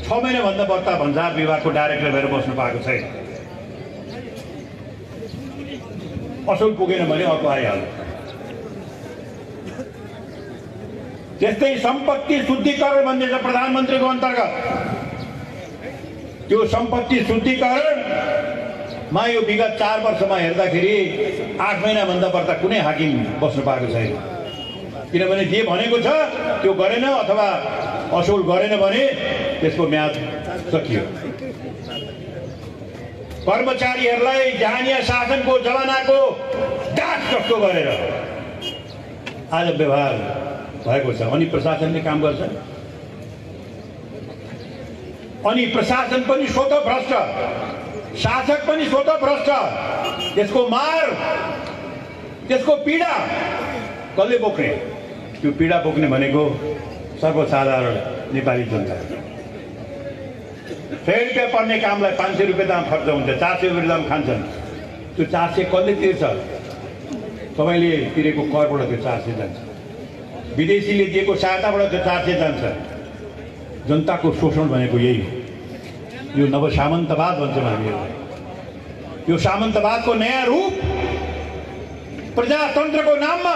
6 महिनाभन्दा बढ्ता भन्सार विभागको डाइरेक्टर भएर बस्नु पाएको छैन। असुल पुगेन भने अर्को आइहाल्यो। त्यस्तै सम्पत्ति शुद्धिकरण भन्ने छ प्रधानमन्त्रीको अन्तर्गत। त्यो सम्पत्ति शुद्धिकरणमा यो विगत 4 वर्षमा हेर्दाखेरि 8 महिनाभन्दा बढ्ता कुनै हाकिम बस्नु पाएको छैन। किनभने जे भनेको छ त्यो गरेन अथवा असुल गरेन भने त्यसको म्याद सकियो। कर्मचारीहरूलाई जहानिया शासनको जमानाको डाक जस्तो गरेर आज व्यवहार भएको छ। अनि प्रशासनले काम गर्छ, अनि प्रशासन पनि स्वतः भ्रष्ट, शासक पनि स्वतः भ्रष्ट। त्यसको मार, त्यसको पीडा कसले बोक्ने? त्यो पीडा बोक्ने भनेको सर्वसाधारण नेपाली जनता। 100 रुपियाँ पर्ने कामलाई 500 रुपियाँ दाम खर्च हुन्छ, 400 रुपियाँ दाम खान्छन्। त्यो 400 कसले तिर्छ? तपाईँले तिरेको करबाट त्यो 400 जान्छ, विदेशीले दिएको सहायताबाट त्यो 400 जान्छ। जनताको शोषण भनेको यही हो। यो नव सामन्तवाद भन्छौँ हामीहरू। यो सामन्तवादको नयाँ रूप प्रजातन्त्रको नाममा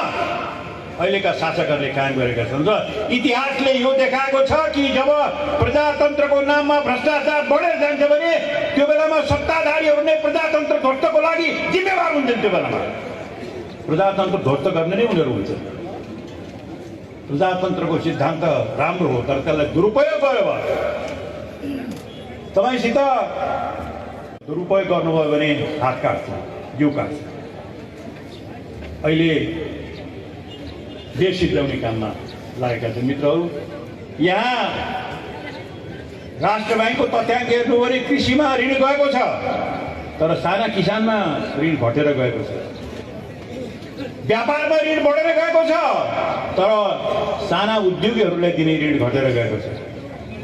अहिलेका शासकहरूले कायम गरेका छन्। र इतिहासले यो देखाएको छ कि जब प्रजातन्त्रको नाममा भ्रष्टाचार बढेर जान्छ भने त्यो बेलामा सत्ताधारीहरू नै प्रजातन्त्र ध्वस्तको लागि जिम्मेवार हुन्छन्। त्यो बेलामा प्रजातन्त्र ध्वस्त गर्ने नै उनीहरू हुन्छन्। प्रजातन्त्रको सिद्धान्त राम्रो हो, तर त्यसलाई दुरुपयोग गर्यो भने, तपाईँसित दुरुपयोग गर्नुभयो भने हात काट्छ, जिउ काट्छ। अहिले देश सिद्ध्याउने काममा लागेका छन् मित्रहरू। यहाँ राष्ट्र ब्याङ्कको तथ्याङ्क हेर्नु भने कृषिमा ऋण गएको छ, तर साना किसानमा ऋण घटेर गएको छ। व्यापारमा ऋण बढेर गएको छ, तर साना उद्योगीहरूलाई दिने ऋण घटेर गएको छ।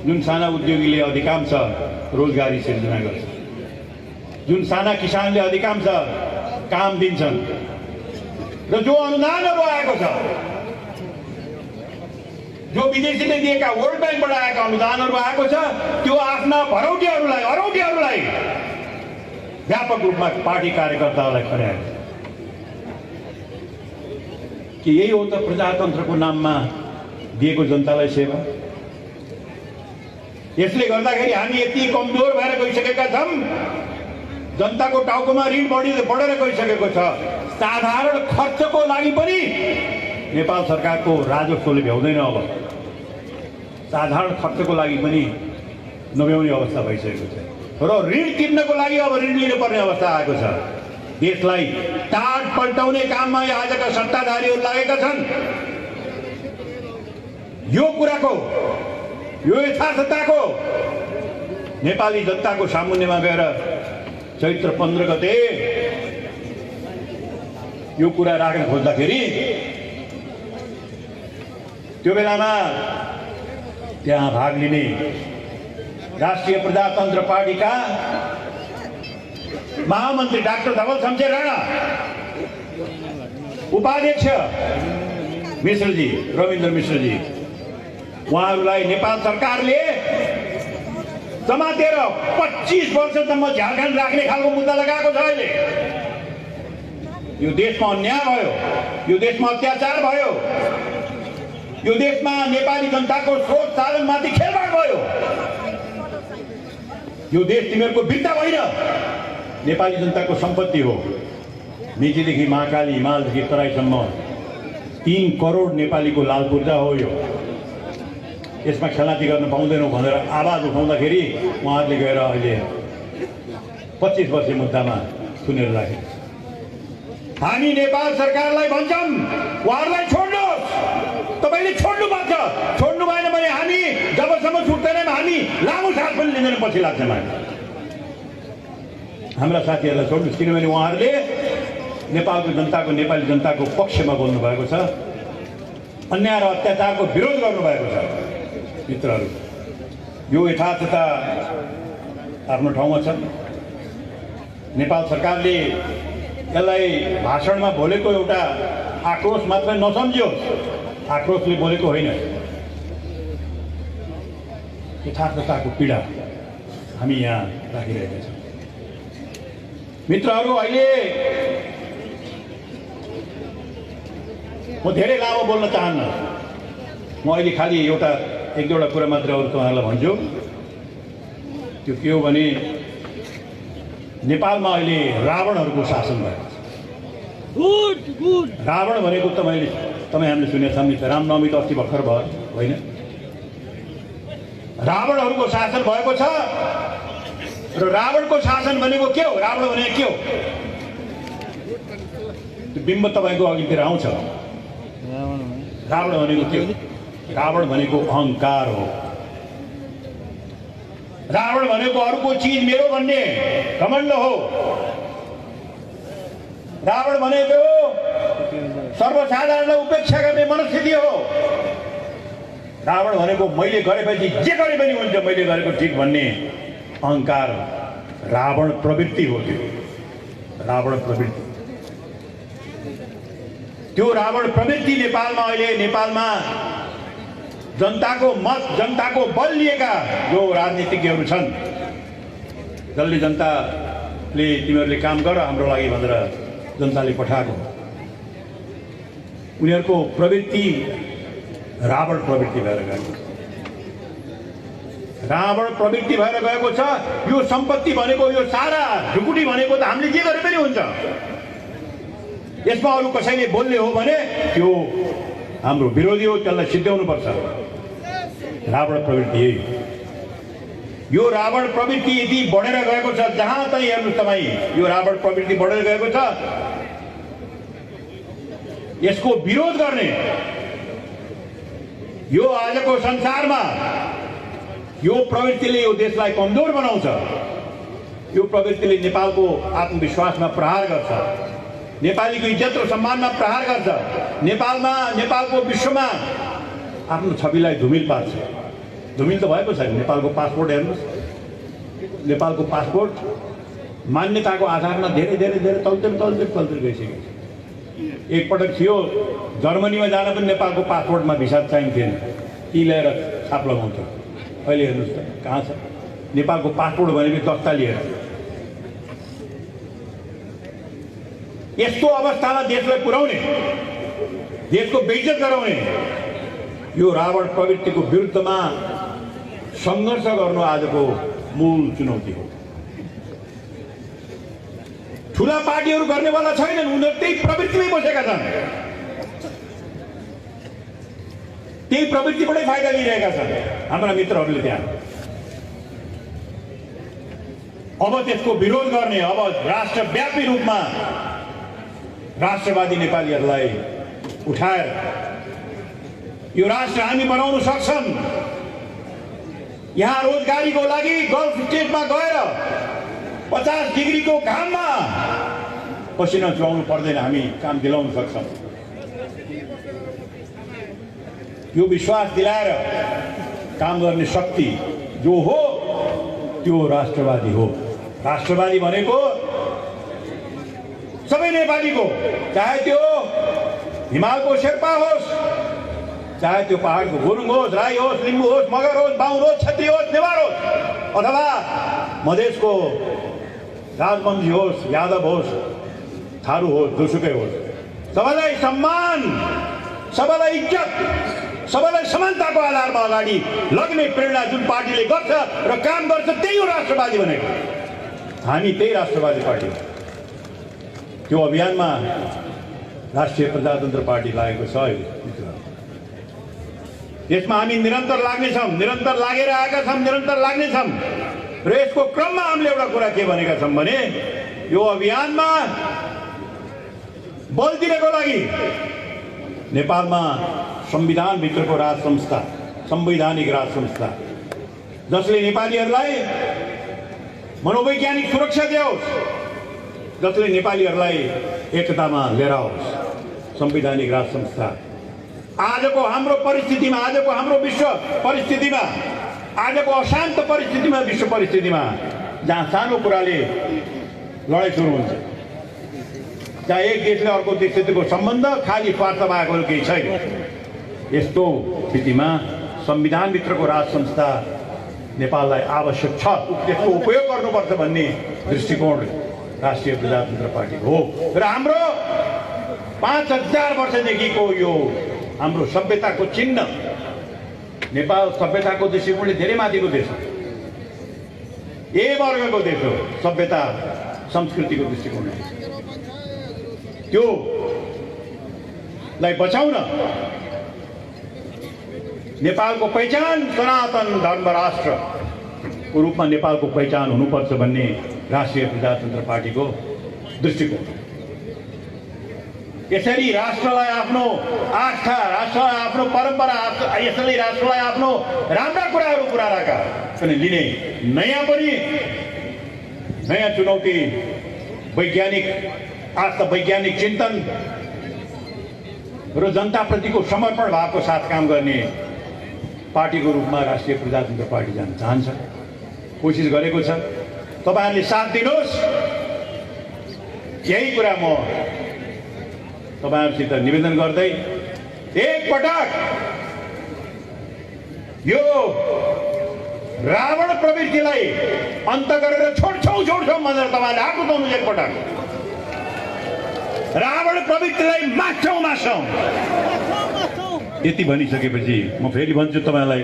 जुन साना उद्योगीले अधिकांश रोजगारी सिर्जना गर्छ, जुन साना किसानले अधिकांश काम दिन्छन्, र जो अनुदानहरू आएको छ, जो विदेशीले दिएका वर्ल्ड ब्याङ्कबाट आएका अनुदानहरू आएको छ, त्यो आफ्ना अरौटीहरूलाई व्यापक रूपमा पार्टी कार्यकर्ताहरूलाई खर्याएको छ। कि यही हो त प्रजातन्त्रको नाममा दिएको जनतालाई सेवा। यसले गर्दाखेरि हामी यति कमजोर भएर गइसकेका छौँ, जनताको टाउकोमा ऋण बढेर गइसकेको छ। साधारण खर्चको लागि पनि नेपाल सरकारको राजस्वले भ्याउँदैन। अब साधारण खर्चको लागि पनि नभ्याउने अवस्था भइसकेको छ, र ऋण तिर्नको लागि अब ऋण लिनुपर्ने अवस्था आएको छ। देशलाई टाढ पल्टाउने काममा आजका सत्ताधारीहरू लागेका छन्। यो कुराको, यो यथार्थताको नेपाली जनताको सामुन्नेमा गएर चैत्र 15 गते यो कुरा राख्न खोज्दाखेरि त्यो बेलामा त्यहाँ भाग लिने राष्ट्रिय प्रजातन्त्र पार्टीका महामन्त्री डाक्टर धवल शमशेर राणा, उपाध्यक्ष मिश्रजी, रविन्द्र मिश्रजी, उहाँहरूलाई नेपाल सरकारले समातेर 25 वर्षसम्म झारखण्ड राख्ने खालको मुद्दा लगाएको छ। अहिले यो देशमा अन्याय भयो, यो देशमा अत्याचार भयो, यो देशमा नेपाली जनताको स्रोत साधनमाथि खेलबाड भयो। यो देश तिमीहरूको बिर्ता होइन, नेपाली जनताको सम्पत्ति हो। मेचीदेखि महाकाली, हिमालदेखि तराईसम्म 3 करोड नेपालीको लाल पूर्जा हो। यो यसमा खेलाची गर्न पाउँदैनौँ भनेर आवाज उठाउँदाखेरि उहाँहरूले गएर अहिले 25 वर्षे मुद्दामा सुनेर राखे। हामी नेपाल सरकारलाई भन्छौँ, उहाँहरूलाई छोड्नुहोस्, तपाईँले छोड्नुपर्छ। छोड्नु भएन भने हामी जबसम्म छुट्दैनौँ, हामी लामो साथ पनि लिँदैन, पछि लाग्छौँ। हाम्रा साथीहरूलाई छोड्नुहोस्, किनभने उहाँहरूले नेपालको जनताको, नेपाली जनताको पक्षमा बोल्नु भएको छ, अन्याय र अत्याचारको विरोध गर्नुभएको छ। मित्रहरू, यो यथार्थता आफ्नो ठाउँमा छ। नेपाल सरकारले यसलाई भाषणमा बोलेको एउटा आक्रोश मात्र नसम्झियोस्, आक्रोशले बोलेको होइन। यथार्थताको पीडा हामी यहाँ राखिरहेका छौँ। मित्रहरू, अहिले म धेरै लामो बोल्न चाहन्न। म अहिले खालि एउटा एक दुईवटा कुरा मात्र अरू तपाईँहरूलाई भन्छु। त्यो के हो भने नेपालमा अहिले रावणहरूको शासन भएको छ। रावण भनेको हामीले सुनेको छ। रामनवमी त अस्ति भर्खर भयो होइन? रावणहरूको शासन भएको छ। र रावणको शासन भनेको के हो? रावण भनेको के हो? त्यो बिम्ब तपाईँको अघितिर आउँछ। रावण भनेको के हो? रावण भनेको अहङ्कार हो। रावण भनेको अरूको चिज मेरो भन्ने घमण्ड हो। रावण भनेको सर्वसाधारणलाई उपेक्षा गर्ने मनस्थिति हो। रावण भनेको मैले गरेपछि जे गरे पनि हुन्छ, मैले गरेको ठिक भन्ने अहङ्कार, रावण प्रवृत्ति हो। त्यो रावण प्रवृत्ति, त्यो रावण प्रवृत्ति नेपालमा जनताको मत, जनताको बल लिएका जो राजनीतिज्ञहरू छन्, जसले जनताले तिमीहरूले काम गर हाम्रो लागि भनेर जनताले पठाएको, उनीहरूको प्रवृत्ति रावण प्रवृत्ति भएर गएको। रावण प्रवृत्ति भएर गएको छ। यो सम्पत्ति भनेको, यो सारा ढुकुटी भनेको त हामीले जे गरे पनि हुन्छ। यसमा अरू कसैले बोल्ने हो भने त्यो हाम्रो विरोधी हो, त्यसलाई सिद्ध्याउनुपर्छ। रावण प्रवृत्ति यही। यो रावण प्रवृत्ति यदि बढेर गएको छ, जहाँ चाहिँ हेर्नुहोस् तपाईँ, यो रावण प्रवृत्ति बढेर गएको छ। यसको विरोध गर्ने, यो आजको संसारमा यो प्रवृत्तिले यो देशलाई कमजोर बनाउँछ। यो प्रवृत्तिले नेपालको आत्मविश्वासमा प्रहार गर्छ, नेपालीको इज्जत र सम्मानमा प्रहार गर्छ, नेपालको विश्वमा आफ्नो छविलाई धुमिल पार्छ। धुमिल त भएको छैन। नेपालको पासपोर्ट हेर्नुहोस्, नेपालको पासपोर्ट मान्यताको आधारमा धेरै धेरै धेरै तल्तिर गइसकेको छ। एकपटक थियो जर्मनीमा जान पनि नेपालको पासपोर्टमा भिसा चाहिन्थेन, ती ल्याएर छाप लगाउँथ्यो। अहिले हेर्नुहोस् त कहाँ छ नेपालको पासपोर्ट भनेको दस्ता लिएर। यस्तो अवस्थामा देशलाई पुर्याउने, देशको बेइज्जत गराउने यो रावण प्रवृत्तिको विरुद्धमा सङ्घर्ष गर्नु आजको मूल चुनौती हो। ठुला पार्टीहरू गर्नेवाला छैनन्, उनीहरू त्यही प्रवृत्तिमै बसेका छन्, त्यही प्रवृत्तिबाटै फाइदा लिइरहेका छन् हाम्रा मित्रहरूले त्यहाँ। अब त्यसको विरोध गर्ने, अब राष्ट्रव्यापी रूपमा राष्ट्रवादी नेपालीहरूलाई उठाएर यो राष्ट्र हामी बनाउन सक्छौं। यहाँ रोजगारीको लागि गल्फ स्टेटमा गएर 50 डिग्रीको घाममा पसिना चुहाउनु पर्दैन, हामी काम दिलाउन सक्छौं। यो विश्वास दिलाएर काम गर्ने शक्ति जो हो त्यो राष्ट्रवादी हो। राष्ट्रवादी भनेको सबै नेपालीको, चाहे त्यो हिमालको शेर्पा होस्, चाहे त्यो पहाडको गुरुङ होस्, राई होस्, लिम्बू होस्, मगर होस्, बाहुन होस्, छेत्री होस्, नेवार होस्, अथवा मधेसको राजवंशी होस्, यादव होस्, थारू होस्, जोसुकै होस्, सबैलाई सम्मान, सबैलाई इज्जत, सबैलाई समानताको आधारमा अगाडि लग्ने प्रेरणा जुन पार्टीले गर्छ र काम गर्छ त्यही हो राष्ट्रवादी भनेको। हामी त्यही राष्ट्रवादी पार्टी हो। त्यो अभियानमा राष्ट्रिय प्रजातन्त्र पार्टी लागेको छ। यसमा हामी निरन्तर लाग्नेछौँ, निरन्तर लागेर आएका छौँ, निरन्तर लाग्नेछौँ। र यसको क्रममा हामीले एउटा कुरा के भनेका छौँ भने यो अभियानमा बल दिनको लागि नेपालमा संविधानभित्रको राज संस्था, संवैधानिक राज संस्था जसले नेपालीहरूलाई मनोवैज्ञानिक सुरक्षा दियोस्, जसले नेपालीहरूलाई एकतामा लिएर आओस्, संवैधानिक राज संस्था आजको हाम्रो परिस्थितिमा, आजको हाम्रो विश्व परिस्थितिमा, आजको अशान्त परिस्थितिमा, विश्व परिस्थितिमा जहाँ सानो कुराले लडाइँ सुरु हुन्छ, जहाँ एक देशले अर्को देशसितको सम्बन्ध खाली स्वार्थ भएको केही छैन, यस्तो स्थितिमा संविधानभित्रको राज संस्था नेपाललाई आवश्यक छ, त्यसको उपयोग गर्नुपर्छ भन्ने दृष्टिकोण राष्ट्रिय प्रजातन्त्र पार्टीको हो। र हाम्रो 5000 वर्षदेखिको यो हाम्रो सभ्यताको चिन्ह, नेपाल सभ्यताको दृष्टिकोणले धेरै माथिको देश हो, ए वर्गको देश हो, सभ्यता संस्कृतिको दृष्टिकोणले। त्योलाई बचाउन नेपालको पहिचान सनातन धर्म राष्ट्रको रूपमा नेपालको पहिचान हुनुपर्छ भन्ने राष्ट्रिय प्रजातन्त्र पार्टीको दृष्टिकोण। यसरी राष्ट्रलाई आफ्नो आस्था, राष्ट्रलाई आफ्नो परम्परा, यसरी राष्ट्रलाई आफ्नो राम्रा कुराहरू पुराएका पनि लिने नयाँ चुनौती, वैज्ञानिक आस्था, वैज्ञानिक चिन्तन र जनताप्रतिको समर्पण भावको साथ काम गर्ने पार्टीको रूपमा राष्ट्रिय प्रजातन्त्र पार्टी जान चाहन्छ, कोसिस गरेको छ। तपाईहरुले साथ दिनुहोस्। यही कुरा म तपाईहरुसित निवेदन गर्दै एक पटक यो रावण प्रवृत्तिलाई अन्त गरेर छोड्छौं भनेर तपाईहरुले हात उठाउनु। एक पटक रावण प्रवृत्तिलाई मार्छौं। यति भनिसकेपछि म फेरि भन्छु तपाईलाई,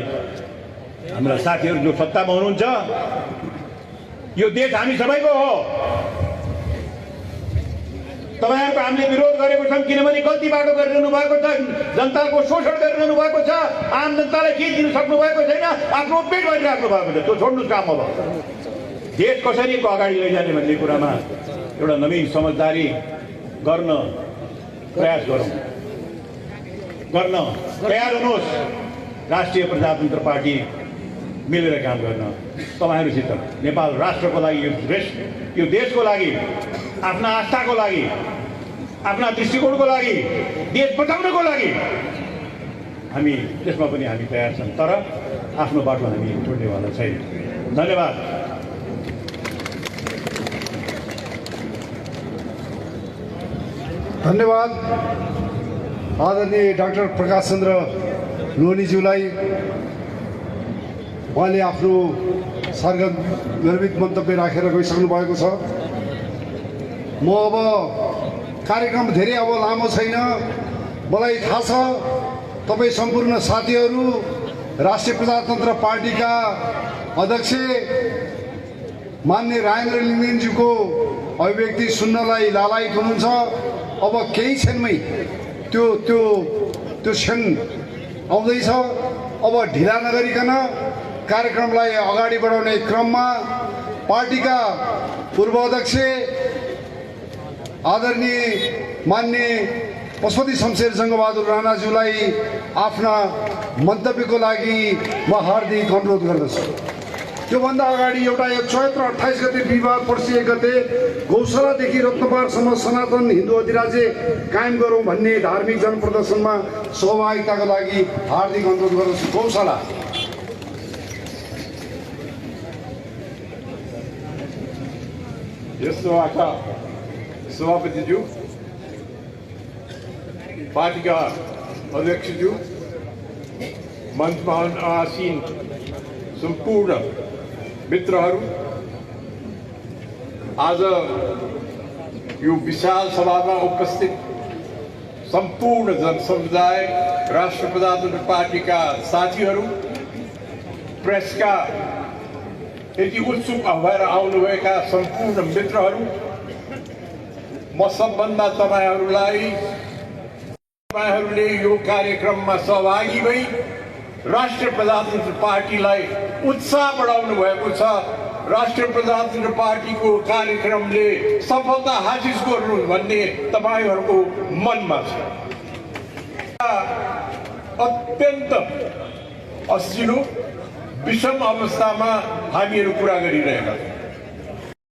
हाम्रा साथीहरु जो सत्तामा हुनुहुन्छ, यो देश हामी सबैको हो। तपाईहरुको हामीले विरोध गरेको छौं किनभने गल्ती बाटो गरिरहनु भएको छ, जनताको शोषण गरिरहनु भएको छ, आम जनतालाई केही दिन सक्नु भएको छैन, आफ्नो पेट भरिराख्नु भएको छ। त्यो छोड्नुस् काम। अब देश कसरी अगाडि लैजाने भन्ने कुरामा एउटा नवीन समझदारी गर्न प्रयास गरौँ, गर्न तयार हुनुहोस्। राष्ट्रिय प्रजातन्त्र पार्टी मिलेर काम गर्न तपाईँहरूसित नेपाल राष्ट्रको लागि यो देशको लागि आफ्ना आस्थाको लागि आफ्ना दृष्टिकोणको लागि देश बचाउनको लागि हामी त्यसमा पनि हामी तयार छौँ तर आफ्नो बाटो हामी छोड्नेवाला छैन। धन्यवाद। धन्यवाद आदरणीय डाक्टर प्रकाश चन्द्र लोहनीज्यूलाई। उहाँले आफ्नो सार्वजनिक मन्तव्य राखेर गइसक्नु भएको छ। म अब कार्यक्रम धेरै अब लामो छैन। मलाई थाहा छ तपाईँ सम्पूर्ण साथीहरू राष्ट्रिय प्रजातन्त्र पार्टीका अध्यक्ष मान्य राजेन्द्र लिङ्गदेनज्यूको अभिव्यक्ति सुन्नलाई लालायित हुनुहुन्छ। अब केही क्षणमै त्यो क्षण आउँदैछ। अब ढिला नगरिकन कार्यक्रमलाई अगाडि बढाउने क्रममा पार्टीका पूर्व अध्यक्ष आदरणीय मान्य पशुपति शमशेर जङ्गबहादुर राणाज्यूलाई आफ्ना मन्तव्यको लागि म हार्दिक अनुरोध गर्दछु। त्योभन्दा अगाडि एउटा चैत्र 28 गते बिहिबार पर्सि 1 गते गौशालादेखि रत्नपारसम्म सनातन हिन्दू अधिराज्य कायम गरौँ भन्ने धार्मिक जनप्रदर्शनमा सहभागिताको लागि हार्दिक अनुरोध गर्दछु। गौशाला यस्तो आका सभापतिज्यू, पार्टीका अध्यक्षज्यू, मञ्चमा आसीन सम्पूर्ण मित्रहरू, आज यो विशाल सभामा उपस्थित सम्पूर्ण जनसमुदाय, राष्ट्र प्रजातन्त्र पार्टीका साथीहरू, प्रेसका यति उत्सुक भएर आउनुभएका सम्पूर्ण मित्रहरू, म सबभन्दा तपाईँहरूले यो कार्यक्रममा सहभागी भई राष्ट्रिय प्रजातन्त्र पार्टीलाई उत्साह बढाउनु भएको छ। राष्ट्रिय प्रजातन्त्र पार्टीको कार्यक्रमले सफलता हासिल गर्नु भन्ने तपाईँहरूको मनमा छ। अत्यन्त असिलो विषम अवस्थामा हामीहरू कुरा गरिरहेका छौँ।